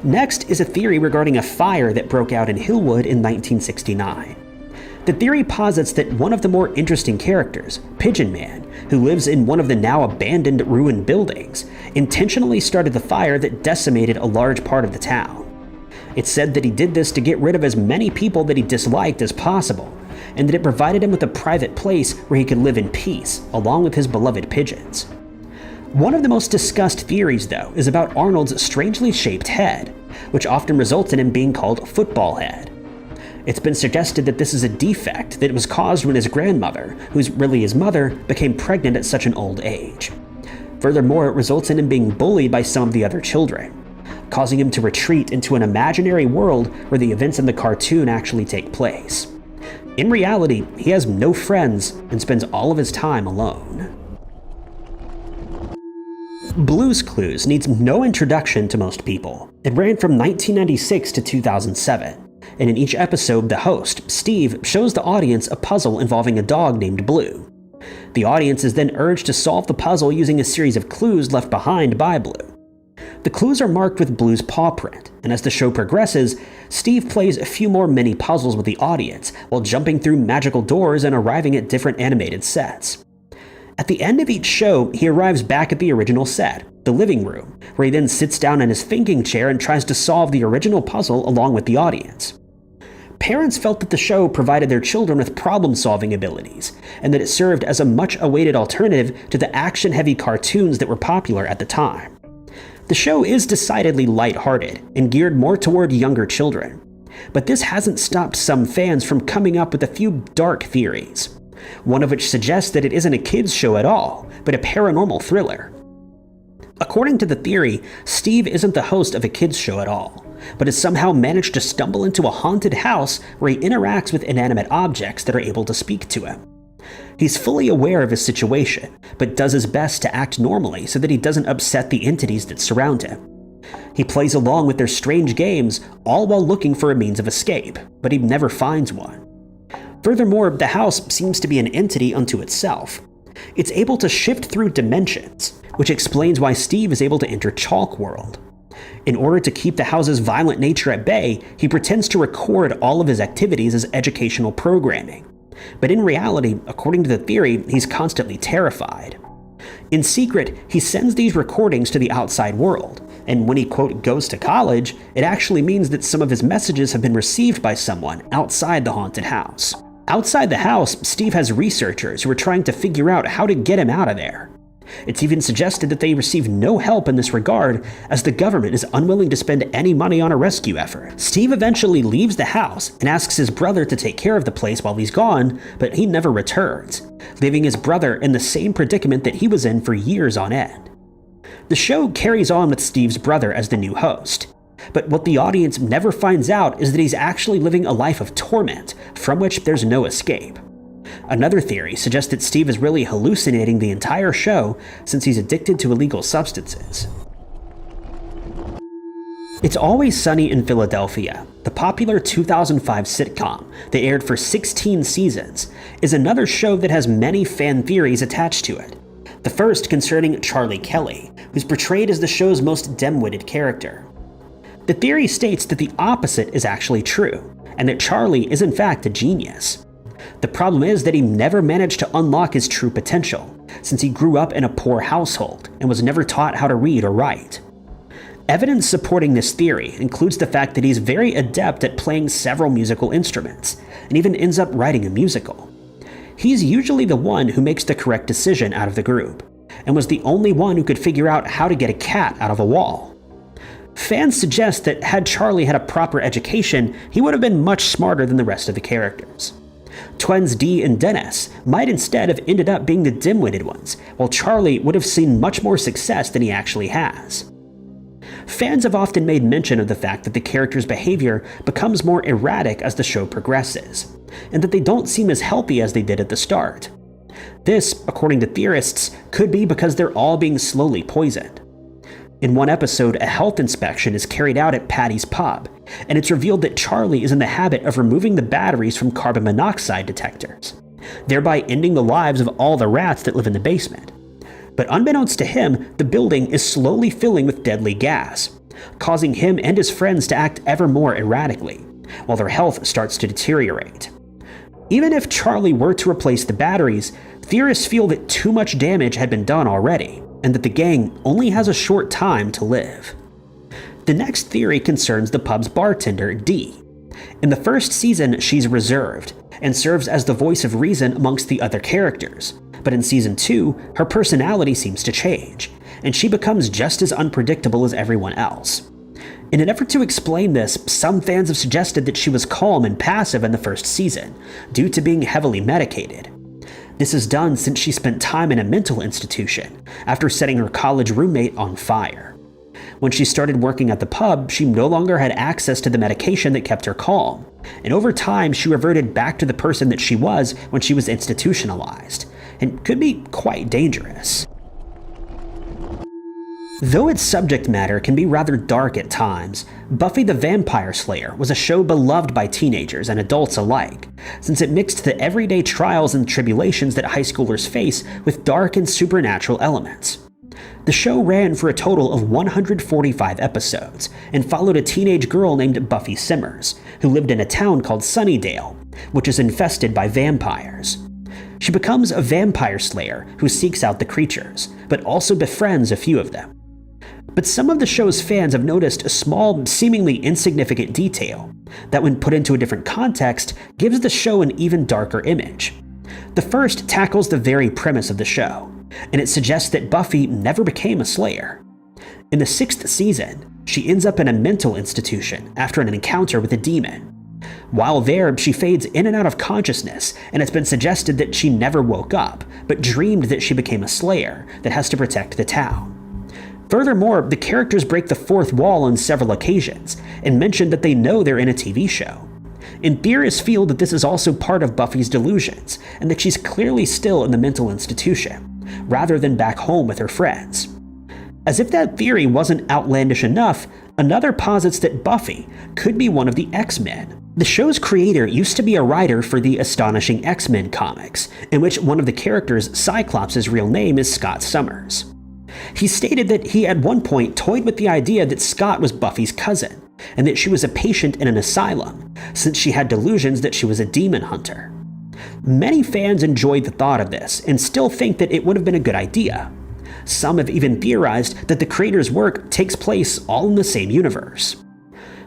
Next is a theory regarding a fire that broke out in Hillwood in 1969. The theory posits that one of the more interesting characters, Pigeon Man, who lives in one of the now abandoned ruined buildings, intentionally started the fire that decimated a large part of the town. It's said that he did this to get rid of as many people that he disliked as possible, and that it provided him with a private place where he could live in peace, along with his beloved pigeons. One of the most discussed theories, though, is about Arnold's strangely shaped head, which often results in him being called Football Head. It's been suggested that this is a defect that was caused when his grandmother, who's really his mother, became pregnant at such an old age. Furthermore, it results in him being bullied by some of the other children, causing him to retreat into an imaginary world where the events in the cartoon actually take place. In reality, he has no friends and spends all of his time alone. Blue's Clues needs no introduction to most people. It ran from 1996 to 2007. And in each episode, the host, Steve, shows the audience a puzzle involving a dog named Blue. The audience is then urged to solve the puzzle using a series of clues left behind by Blue. The clues are marked with Blue's paw print, and as the show progresses, Steve plays a few more mini puzzles with the audience while jumping through magical doors and arriving at different animated sets. At the end of each show, he arrives back at the original set, the living room, where he then sits down in his thinking chair and tries to solve the original puzzle along with the audience. Parents felt that the show provided their children with problem-solving abilities, and that it served as a much-awaited alternative to the action-heavy cartoons that were popular at the time. The show is decidedly light-hearted and geared more toward younger children, but this hasn't stopped some fans from coming up with a few dark theories, one of which suggests that it isn't a kids' show at all, but a paranormal thriller. According to the theory, Steve isn't the host of a kids' show at all, but has somehow managed to stumble into a haunted house where he interacts with inanimate objects that are able to speak to him. He's fully aware of his situation, but does his best to act normally so that he doesn't upset the entities that surround him. He plays along with their strange games, all while looking for a means of escape, but he never finds one. Furthermore, the house seems to be an entity unto itself. It's able to shift through dimensions, which explains why Steve is able to enter Chalk World. In order to keep the house's violent nature at bay, he pretends to record all of his activities as educational programming. But in reality, according to the theory, he's constantly terrified. In secret, he sends these recordings to the outside world, and when he, quote, goes to college, it actually means that some of his messages have been received by someone outside the haunted house. Outside the house, Steve has researchers who are trying to figure out how to get him out of there. It's even suggested that they receive no help in this regard, as the government is unwilling to spend any money on a rescue effort. Steve eventually leaves the house and asks his brother to take care of the place while he's gone, but he never returns, leaving his brother in the same predicament that he was in for years on end. The show carries on with Steve's brother as the new host, but what the audience never finds out is that he's actually living a life of torment from which there's no escape. Another theory suggests that Steve is really hallucinating the entire show since he's addicted to illegal substances. It's Always Sunny in Philadelphia, the popular 2005 sitcom that aired for 16 seasons, is another show that has many fan theories attached to it. The first concerning Charlie Kelly, who's portrayed as the show's most dim-witted character. The theory states that the opposite is actually true, and that Charlie is in fact a genius. The problem is that he never managed to unlock his true potential, since he grew up in a poor household and was never taught how to read or write. Evidence supporting this theory includes the fact that he's very adept at playing several musical instruments, and even ends up writing a musical. He's usually the one who makes the correct decision out of the group, and was the only one who could figure out how to get a cat out of a wall. Fans suggest that had Charlie had a proper education, he would have been much smarter than the rest of the characters. Twins Dee and Dennis might instead have ended up being the dim-witted ones, while Charlie would have seen much more success than he actually has. Fans have often made mention of the fact that the character's behavior becomes more erratic as the show progresses, and that they don't seem as healthy as they did at the start. This, according to theorists, could be because they're all being slowly poisoned. In one episode, a health inspection is carried out at Patty's pub, and it's revealed that Charlie is in the habit of removing the batteries from carbon monoxide detectors, thereby ending the lives of all the rats that live in the basement. But unbeknownst to him, the building is slowly filling with deadly gas, causing him and his friends to act ever more erratically, while their health starts to deteriorate. Even if Charlie were to replace the batteries, theorists feel that too much damage had been done already, and that the gang only has a short time to live. The next theory concerns the pub's bartender, Dee. In the first season, she's reserved, and serves as the voice of reason amongst the other characters, but in season 2, her personality seems to change, and she becomes just as unpredictable as everyone else. In an effort to explain this, some fans have suggested that she was calm and passive in the first season, due to being heavily medicated. This is done since she spent time in a mental institution, after setting her college roommate on fire. When she started working at the pub, she no longer had access to the medication that kept her calm, and over time she reverted back to the person that she was when she was institutionalized, and could be quite dangerous. Though its subject matter can be rather dark at times, Buffy the Vampire Slayer was a show beloved by teenagers and adults alike, since it mixed the everyday trials and tribulations that high schoolers face with dark and supernatural elements. The show ran for a total of 145 episodes, and followed a teenage girl named Buffy Simmers, who lived in a town called Sunnydale, which is infested by vampires. She becomes a vampire slayer who seeks out the creatures, but also befriends a few of them. But some of the show's fans have noticed a small, seemingly insignificant detail that, when put into a different context, gives the show an even darker image. The first tackles the very premise of the show, and it suggests that Buffy never became a Slayer. In the 6th season, she ends up in a mental institution after an encounter with a demon. While there, she fades in and out of consciousness, and it's been suggested that she never woke up, but dreamed that she became a Slayer that has to protect the town. Furthermore, the characters break the fourth wall on several occasions, and mention that they know they're in a TV show. And theorists feel that this is also part of Buffy's delusions, and that she's clearly still in the mental institution, rather than back home with her friends. As if that theory wasn't outlandish enough, another posits that Buffy could be one of the X-Men. The show's creator used to be a writer for the Astonishing X-Men comics, in which one of the characters, Cyclops' real name is Scott Summers. He stated that he at one point toyed with the idea that Scott was Buffy's cousin, and that she was a patient in an asylum, since she had delusions that she was a demon hunter. Many fans enjoyed the thought of this, and still think that it would have been a good idea. Some have even theorized that the creator's work takes place all in the same universe.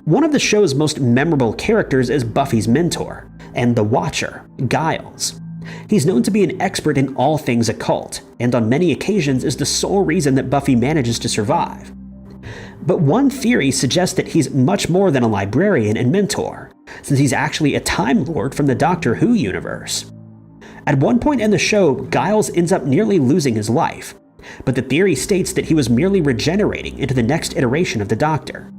One of the show's most memorable characters is Buffy's mentor, and the Watcher, Giles. He's known to be an expert in all things occult, and on many occasions is the sole reason that Buffy manages to survive. But one theory suggests that he's much more than a librarian and mentor, since he's actually a Time Lord from the Doctor Who universe. At one point in the show, Giles ends up nearly losing his life, but the theory states that he was merely regenerating into the next iteration of the Doctor.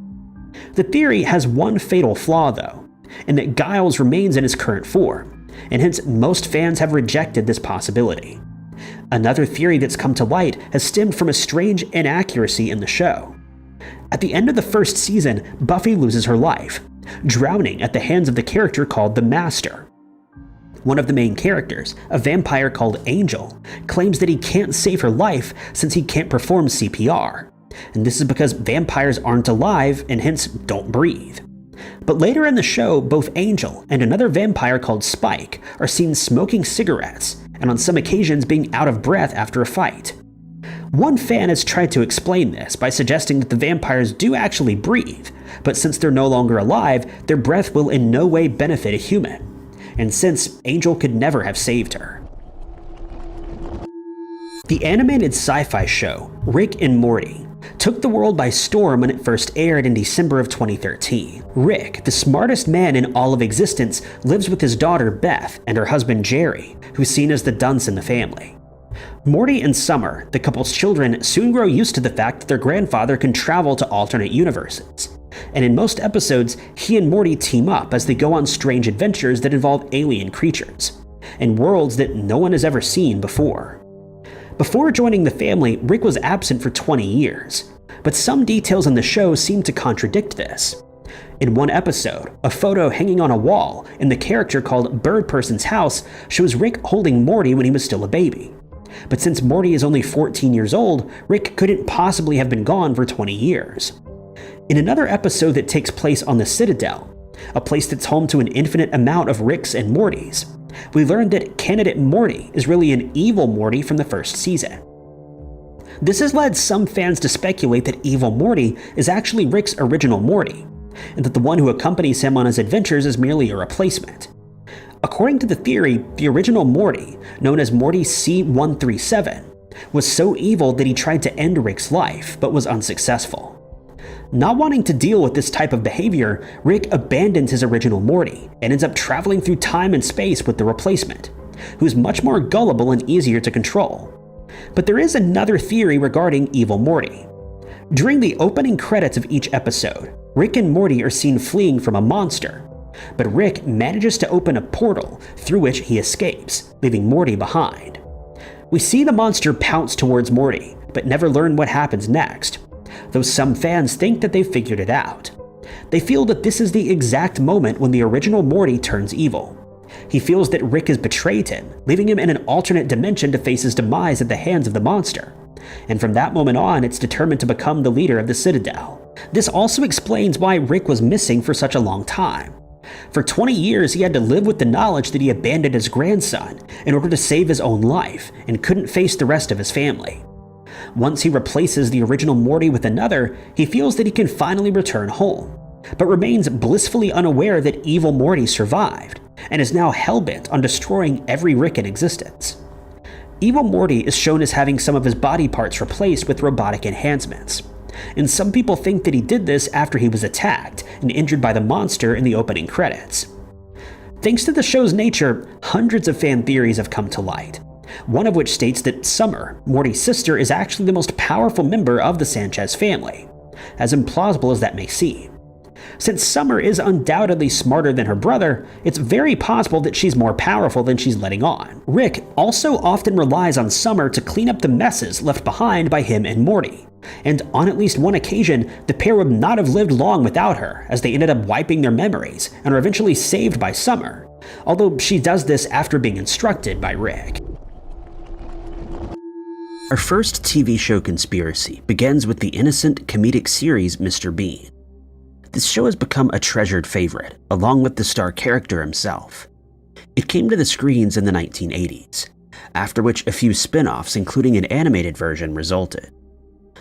The theory has one fatal flaw, though, in that Giles remains in his current form, and hence most fans have rejected this possibility. Another theory that's come to light has stemmed from a strange inaccuracy in the show. At the end of the first season, Buffy loses her life, drowning at the hands of the character called the Master. One of the main characters, a vampire called Angel, claims that he can't save her life since he can't perform CPR, and this is because vampires aren't alive and hence don't breathe. But later in the show, both Angel and another vampire called Spike are seen smoking cigarettes, and on some occasions being out of breath after a fight. One fan has tried to explain this by suggesting that the vampires do actually breathe, but since they're no longer alive, their breath will in no way benefit a human, and since Angel could never have saved her. The animated sci-fi show, Rick and Morty, took the world by storm when it first aired in December of 2013. Rick, the smartest man in all of existence, lives with his daughter Beth and her husband Jerry, who's seen as the dunce in the family. Morty and Summer, the couple's children, soon grow used to the fact that their grandfather can travel to alternate universes, and in most episodes, he and Morty team up as they go on strange adventures that involve alien creatures, and worlds that no one has ever seen before. Before joining the family, Rick was absent for 20 years, but some details in the show seem to contradict this. In one episode, a photo hanging on a wall in the character called Bird Person's house shows Rick holding Morty when he was still a baby. But since Morty is only 14 years old, Rick couldn't possibly have been gone for 20 years. In another episode that takes place on the Citadel, a place that's home to an infinite amount of Ricks and Mortys, we learned that Candidate Morty is really an evil Morty from the first season. This has led some fans to speculate that Evil Morty is actually Rick's original Morty, and that the one who accompanies him on his adventures is merely a replacement. According to the theory, the original Morty, known as Morty C-137, was so evil that he tried to end Rick's life, but was unsuccessful. Not wanting to deal with this type of behavior, Rick abandons his original Morty and ends up traveling through time and space with the replacement, who's much more gullible and easier to control. But there is another theory regarding Evil Morty. During the opening credits of each episode, Rick and Morty are seen fleeing from a monster, but Rick manages to open a portal through which he escapes, leaving Morty behind. We see the monster pounce towards Morty, but never learn what happens next, though some fans think that they've figured it out. They feel that this is the exact moment when the original Morty turns evil. He feels that Rick has betrayed him, leaving him in an alternate dimension to face his demise at the hands of the monster, and from that moment on, it's determined to become the leader of the Citadel. This also explains why Rick was missing for such a long time. For 20 years, he had to live with the knowledge that he abandoned his grandson in order to save his own life, and couldn't face the rest of his family. Once he replaces the original Morty with another, he feels that he can finally return home, but remains blissfully unaware that evil Morty survived, and is now hellbent on destroying every Rick in existence. Evil Morty is shown as having some of his body parts replaced with robotic enhancements, and some people think that he did this after he was attacked and injured by the monster in the opening credits. Thanks to the show's nature, hundreds of fan theories have come to light, one of which states that Summer, Morty's sister, is actually the most powerful member of the Sanchez family, as implausible as that may seem. Since Summer is undoubtedly smarter than her brother, it's very possible that she's more powerful than she's letting on. Rick also often relies on Summer to clean up the messes left behind by him and Morty, and on at least one occasion, the pair would not have lived long without her, as they ended up wiping their memories and are eventually saved by Summer, although she does this after being instructed by Rick.
Our first TV show conspiracy begins with the innocent comedic series Mr. Bean. This show has become a treasured favorite, along with the star character himself. It came to the screens in the 1980s, after which a few spin-offs, including an animated version, resulted.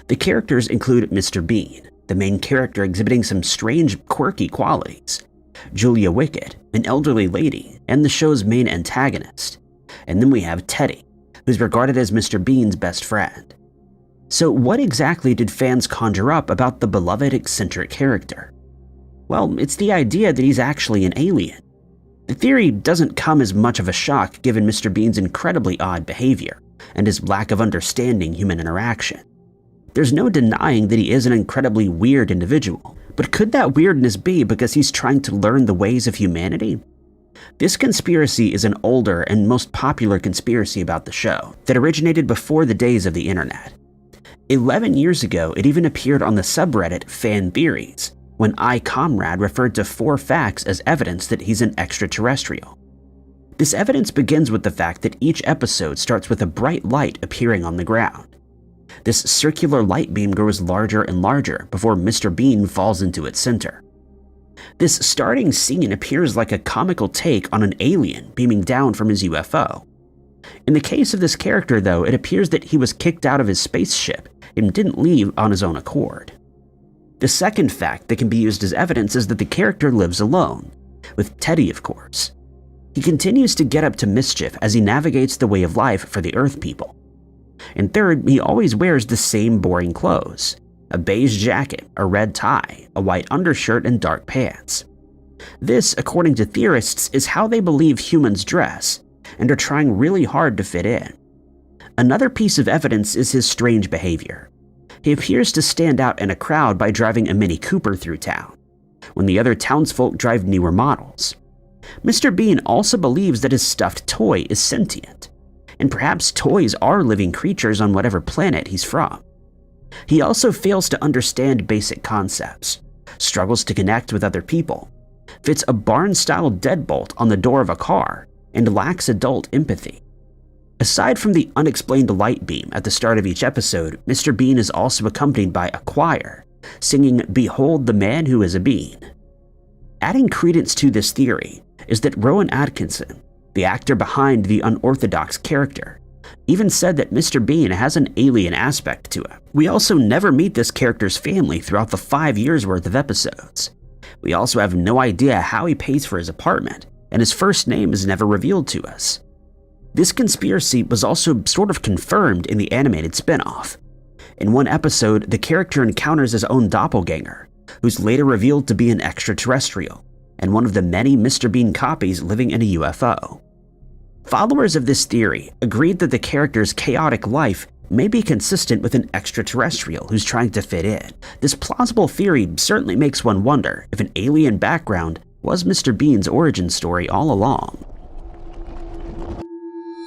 The characters include Mr. Bean, the main character exhibiting some strange, quirky qualities, Julia Wicked, an elderly lady, and the show's main antagonist. And then we have Teddy, who's regarded as Mr. Bean's best friend. So what exactly did fans conjure up about the beloved eccentric character? Well, it's the idea that he's actually an alien. The theory doesn't come as much of a shock given Mr. Bean's incredibly odd behavior and his lack of understanding human interaction. There's no denying that he is an incredibly weird individual, but could that weirdness be because he's trying to learn the ways of humanity? This conspiracy is an older and most popular conspiracy about the show that originated before the days of the internet. 11 years ago, it even appeared on the subreddit Fan Theories, when iComrade referred to 4 facts as evidence that he's an extraterrestrial. This evidence begins with the fact that each episode starts with a bright light appearing on the ground. This circular light beam grows larger and larger before Mr. Bean falls into its center. This starting scene appears like a comical take on an alien beaming down from his UFO. In the case of this character, though, it appears that he was kicked out of his spaceship and didn't leave on his own accord. The second fact that can be used as evidence is that the character lives alone, with Teddy, of course. He continues to get up to mischief as he navigates the way of life for the Earth people. And third, he always wears the same boring clothes: a beige jacket, a red tie, a white undershirt, and dark pants. This, according to theorists, is how they believe humans dress, and are trying really hard to fit in. Another piece of evidence is his strange behavior. He appears to stand out in a crowd by driving a Mini Cooper through town, when the other townsfolk drive newer models. Mr. Bean also believes that his stuffed toy is sentient, and perhaps toys are living creatures on whatever planet he's from. He also fails to understand basic concepts, struggles to connect with other people, fits a barn-style deadbolt on the door of a car, and lacks adult empathy. Aside from the unexplained light beam at the start of each episode, Mr. Bean is also accompanied by a choir, singing "Behold the Man Who Is a Bean." Adding credence to this theory is that Rowan Atkinson, the actor behind the unorthodox character, even said that Mr. Bean has an alien aspect to him. We also never meet this character's family throughout the 5 years worth of episodes. We also have no idea how he pays for his apartment, and his first name is never revealed to us. This conspiracy was also sort of confirmed in the animated spin-off. In one episode, the character encounters his own doppelganger, who's later revealed to be an extraterrestrial, and one of the many Mr. Bean copies living in a UFO. Followers of this theory agreed that the character's chaotic life may be consistent with an extraterrestrial who's trying to fit in. This plausible theory certainly makes one wonder if an alien background was Mr. Bean's origin story all along.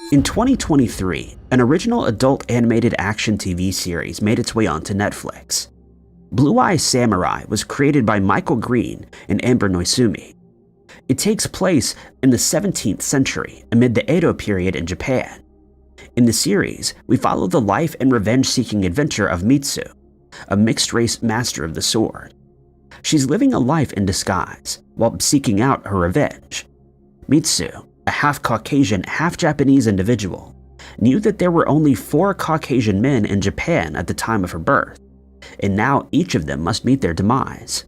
In 2023, an original adult animated action TV series made its way onto Netflix. Blue Eye Samurai was created by Michael Green and Amber Noisumi. It takes place in the 17th century amid the Edo period in Japan. In the series, we follow the life and revenge-seeking adventure of Mitsu, a mixed-race master of the sword. She's living a life in disguise while seeking out her revenge. Mitsu, a half-Caucasian, half-Japanese individual, knew that there were only 4 Caucasian men in Japan at the time of her birth, and now each of them must meet their demise.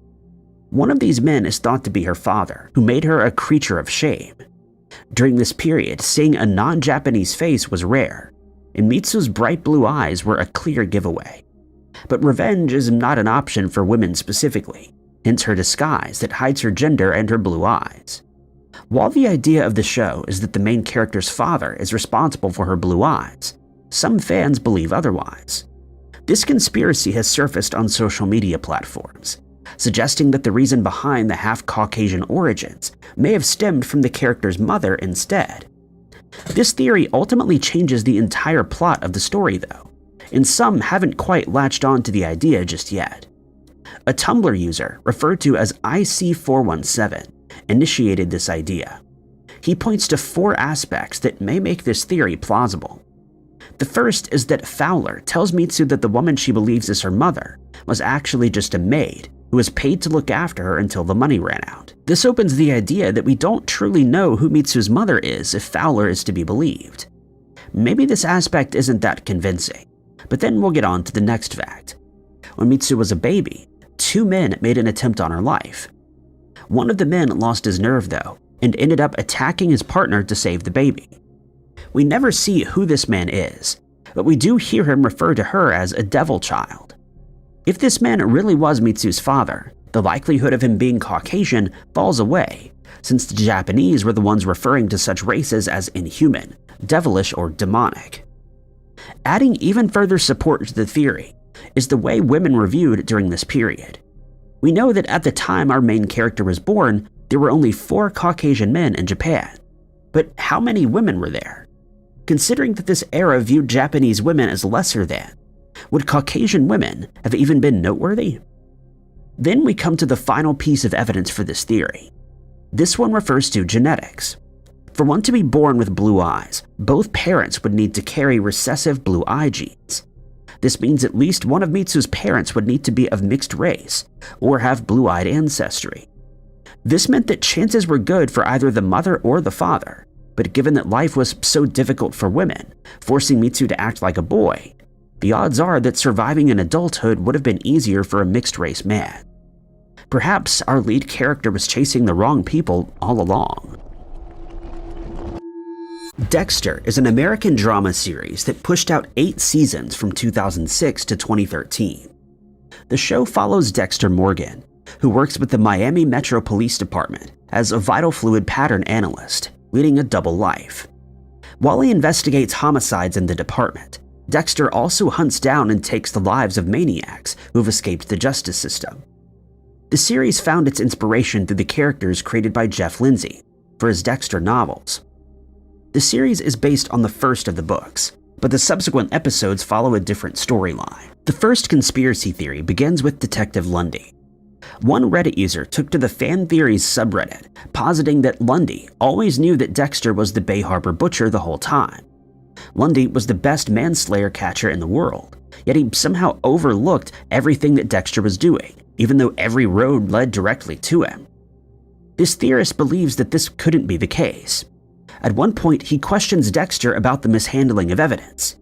One of these men is thought to be her father, who made her a creature of shame. During this period, seeing a non-Japanese face was rare, and Mitsu's bright blue eyes were a clear giveaway. But revenge is not an option for women specifically, hence her disguise that hides her gender and her blue eyes. While the idea of the show is that the main character's father is responsible for her blue eyes, some fans believe otherwise. This conspiracy has surfaced on social media platforms, suggesting that the reason behind the half-Caucasian origins may have stemmed from the character's mother instead. This theory ultimately changes the entire plot of the story though, and some haven't quite latched on to the idea just yet. A Tumblr user, referred to as IC417, initiated this idea. He points to 4 aspects that may make this theory plausible. The first is that Fowler tells Mitsu that the woman she believes is her mother was actually just a maid who was paid to look after her until the money ran out. This opens the idea that we don't truly know who Mitsu's mother is if Fowler is to be believed. Maybe this aspect isn't that convincing, but then we'll get on to the next fact. When Mitsu was a baby, 2 men made an attempt on her life. One of the men lost his nerve though, and ended up attacking his partner to save the baby. We never see who this man is, but we do hear him refer to her as a devil child. If this man really was Mitsu's father, the likelihood of him being Caucasian falls away, since the Japanese were the ones referring to such races as inhuman, devilish, or demonic. Adding even further support to the theory is the way women were viewed during this period. We know that at the time our main character was born, there were only 4 Caucasian men in Japan. But how many women were there? Considering that this era viewed Japanese women as lesser than, would Caucasian women have even been noteworthy? Then we come to the final piece of evidence for this theory. This one refers to genetics. For one to be born with blue eyes, both parents would need to carry recessive blue eye genes. This means at least one of Mitsu's parents would need to be of mixed race or have blue-eyed ancestry. This meant that chances were good for either the mother or the father, but given that life was so difficult for women, forcing Mitsu to act like a boy, the odds are that surviving in adulthood would have been easier for a mixed-race man. Perhaps our lead character was chasing the wrong people all along. Dexter is an American drama series that pushed out 8 seasons from 2006 to 2013. The show follows Dexter Morgan, who works with the Miami Metro Police Department as a vital fluid pattern analyst, leading a double life. While he investigates homicides in the department, Dexter also hunts down and takes the lives of maniacs who have escaped the justice system. The series found its inspiration through the characters created by Jeff Lindsay for his Dexter novels. The series is based on the first of the books, but the subsequent episodes follow a different storyline. The first conspiracy theory begins with Detective Lundy. One Reddit user took to the fan theories subreddit, positing that Lundy always knew that Dexter was the Bay Harbor Butcher the whole time. Lundy was the best manslayer catcher in the world, yet he somehow overlooked everything that Dexter was doing, even though every road led directly to him. This theorist believes that this couldn't be the case. At one point, he questions Dexter about the mishandling of evidence.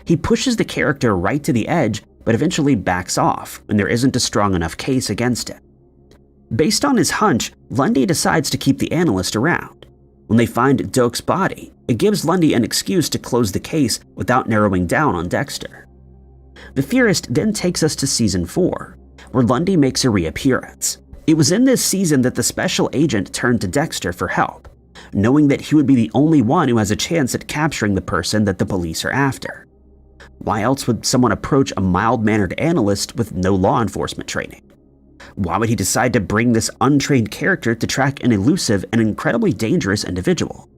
He pushes the character right to the edge, but eventually backs off when there isn't a strong enough case against him. Based on his hunch, Lundy decides to keep the analyst around. When they find Doak's body, it gives Lundy an excuse to close the case without narrowing down on Dexter. The theorist then takes us to season 4, where Lundy makes a reappearance. It was in this season that the special agent turned to Dexter for help, knowing that he would be the only one who has a chance at capturing the person that the police are after. Why else would someone approach a mild-mannered analyst with no law enforcement training? Why would he decide to bring this untrained character to track an elusive and incredibly dangerous individual?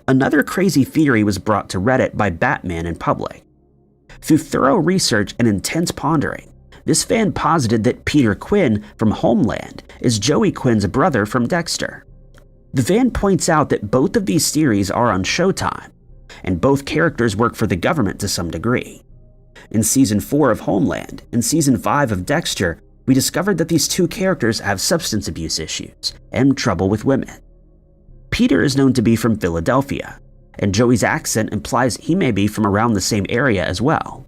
Another crazy theory was brought to Reddit by Batman in public. Through thorough research and intense pondering, this fan posited that Peter Quinn from Homeland is Joey Quinn's brother from Dexter. The fan points out that both of these theories are on Showtime, and both characters work for the government to some degree. In Season 4 of Homeland and Season 5 of Dexter, we discovered that these 2 characters have substance abuse issues and trouble with women. Peter is known to be from Philadelphia,
and Joey's accent implies he may be from around the same area as well.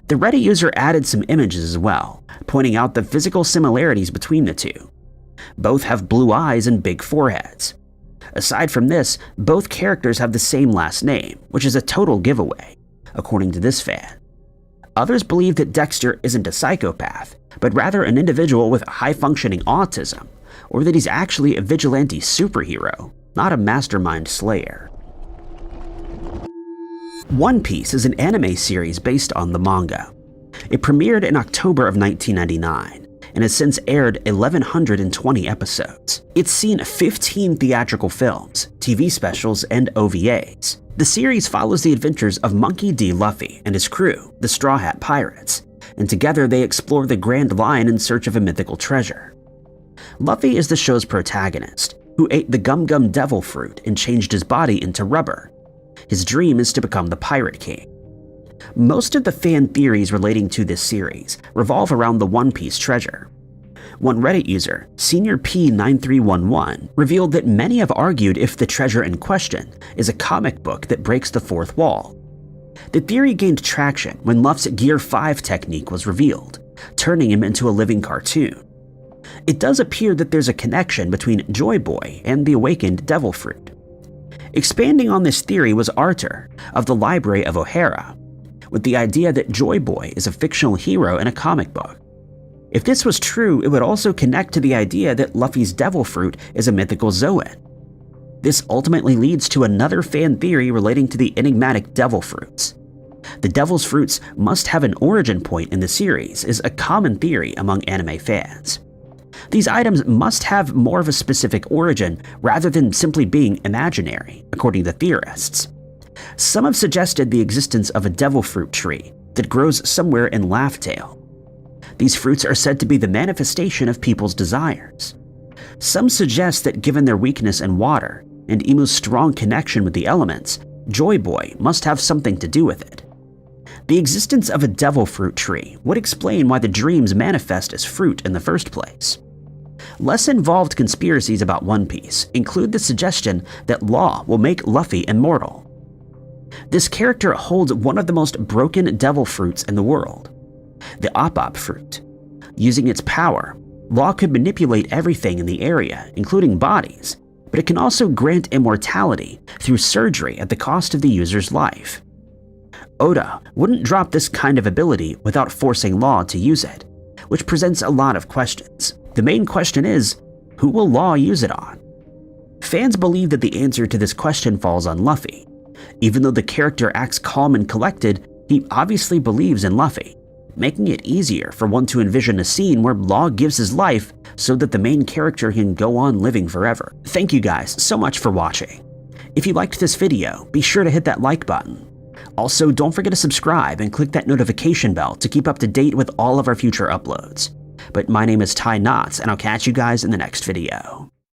The Reddit user added some images as well, pointing out the physical similarities between the two. Both have blue eyes and big foreheads. Aside from this, both characters have the same last name, which is a total giveaway, according to this fan. Others believe that Dexter isn't a psychopath, but rather an individual with high-functioning autism, or that he's actually a vigilante superhero, not a mastermind slayer. One Piece is an anime series based on the manga. It premiered in October of 1999 and has since aired 1,120 episodes. It's seen 15 theatrical films, TV specials, and OVAs. The series follows the adventures of Monkey D. Luffy and his crew, the Straw Hat Pirates, and together they explore the Grand Line in search of a mythical treasure. Luffy is the show's protagonist, who ate the Gum Gum Devil Fruit and changed his body into rubber. His dream is to become the Pirate King. Most of the fan theories relating to this series revolve around the One Piece treasure. One Reddit user, Senior P9311, revealed that many have argued if the treasure in question is a comic book that breaks the fourth wall. The theory gained traction when Luffy's Gear 5 technique was revealed, turning him into a living cartoon. It does appear that there's a connection between Joy Boy and the awakened Devil Fruit. Expanding on this theory was Arthur of the Library of O'Hara, with the idea that Joy Boy is a fictional hero in a comic book. If this was true, it would also connect to the idea that Luffy's Devil Fruit is a mythical Zoan. This ultimately leads to another fan theory relating to the enigmatic Devil Fruits. The Devil's Fruits must have an origin point in the series is a common theory among anime fans. These items must have more of a specific origin rather than simply being imaginary, according to theorists. Some have suggested the existence of a devil fruit tree that grows somewhere in Laugh Tale. These fruits are said to be the manifestation of people's desires. Some suggest that given their weakness in water and Imu's strong connection with the elements, Joy Boy must have something to do with it. The existence of a devil fruit tree would explain why the dreams manifest as fruit in the first place. Less involved conspiracies about One Piece include the suggestion that Law will make Luffy immortal. This character holds one of the most broken devil fruits in the world, the Op fruit. Using its power, Law could manipulate everything in the area, including bodies, but it can also grant immortality through surgery at the cost of the user's life. Oda wouldn't drop this kind of ability without forcing Law to use it, which presents a lot of questions. The main question is, who will Law use it on? Fans believe that the answer to this question falls on Luffy. Even though the character acts calm and collected, he obviously believes in Luffy, making it easier for one to envision a scene where Law gives his life so that the main character can go on living forever. Thank you guys so much for watching. If you liked this video, be sure to hit that like button. Also, don't forget to subscribe and click that notification bell to keep up to date with all of our future uploads. But my name is Ty Knotts, and I'll catch you guys in the next video.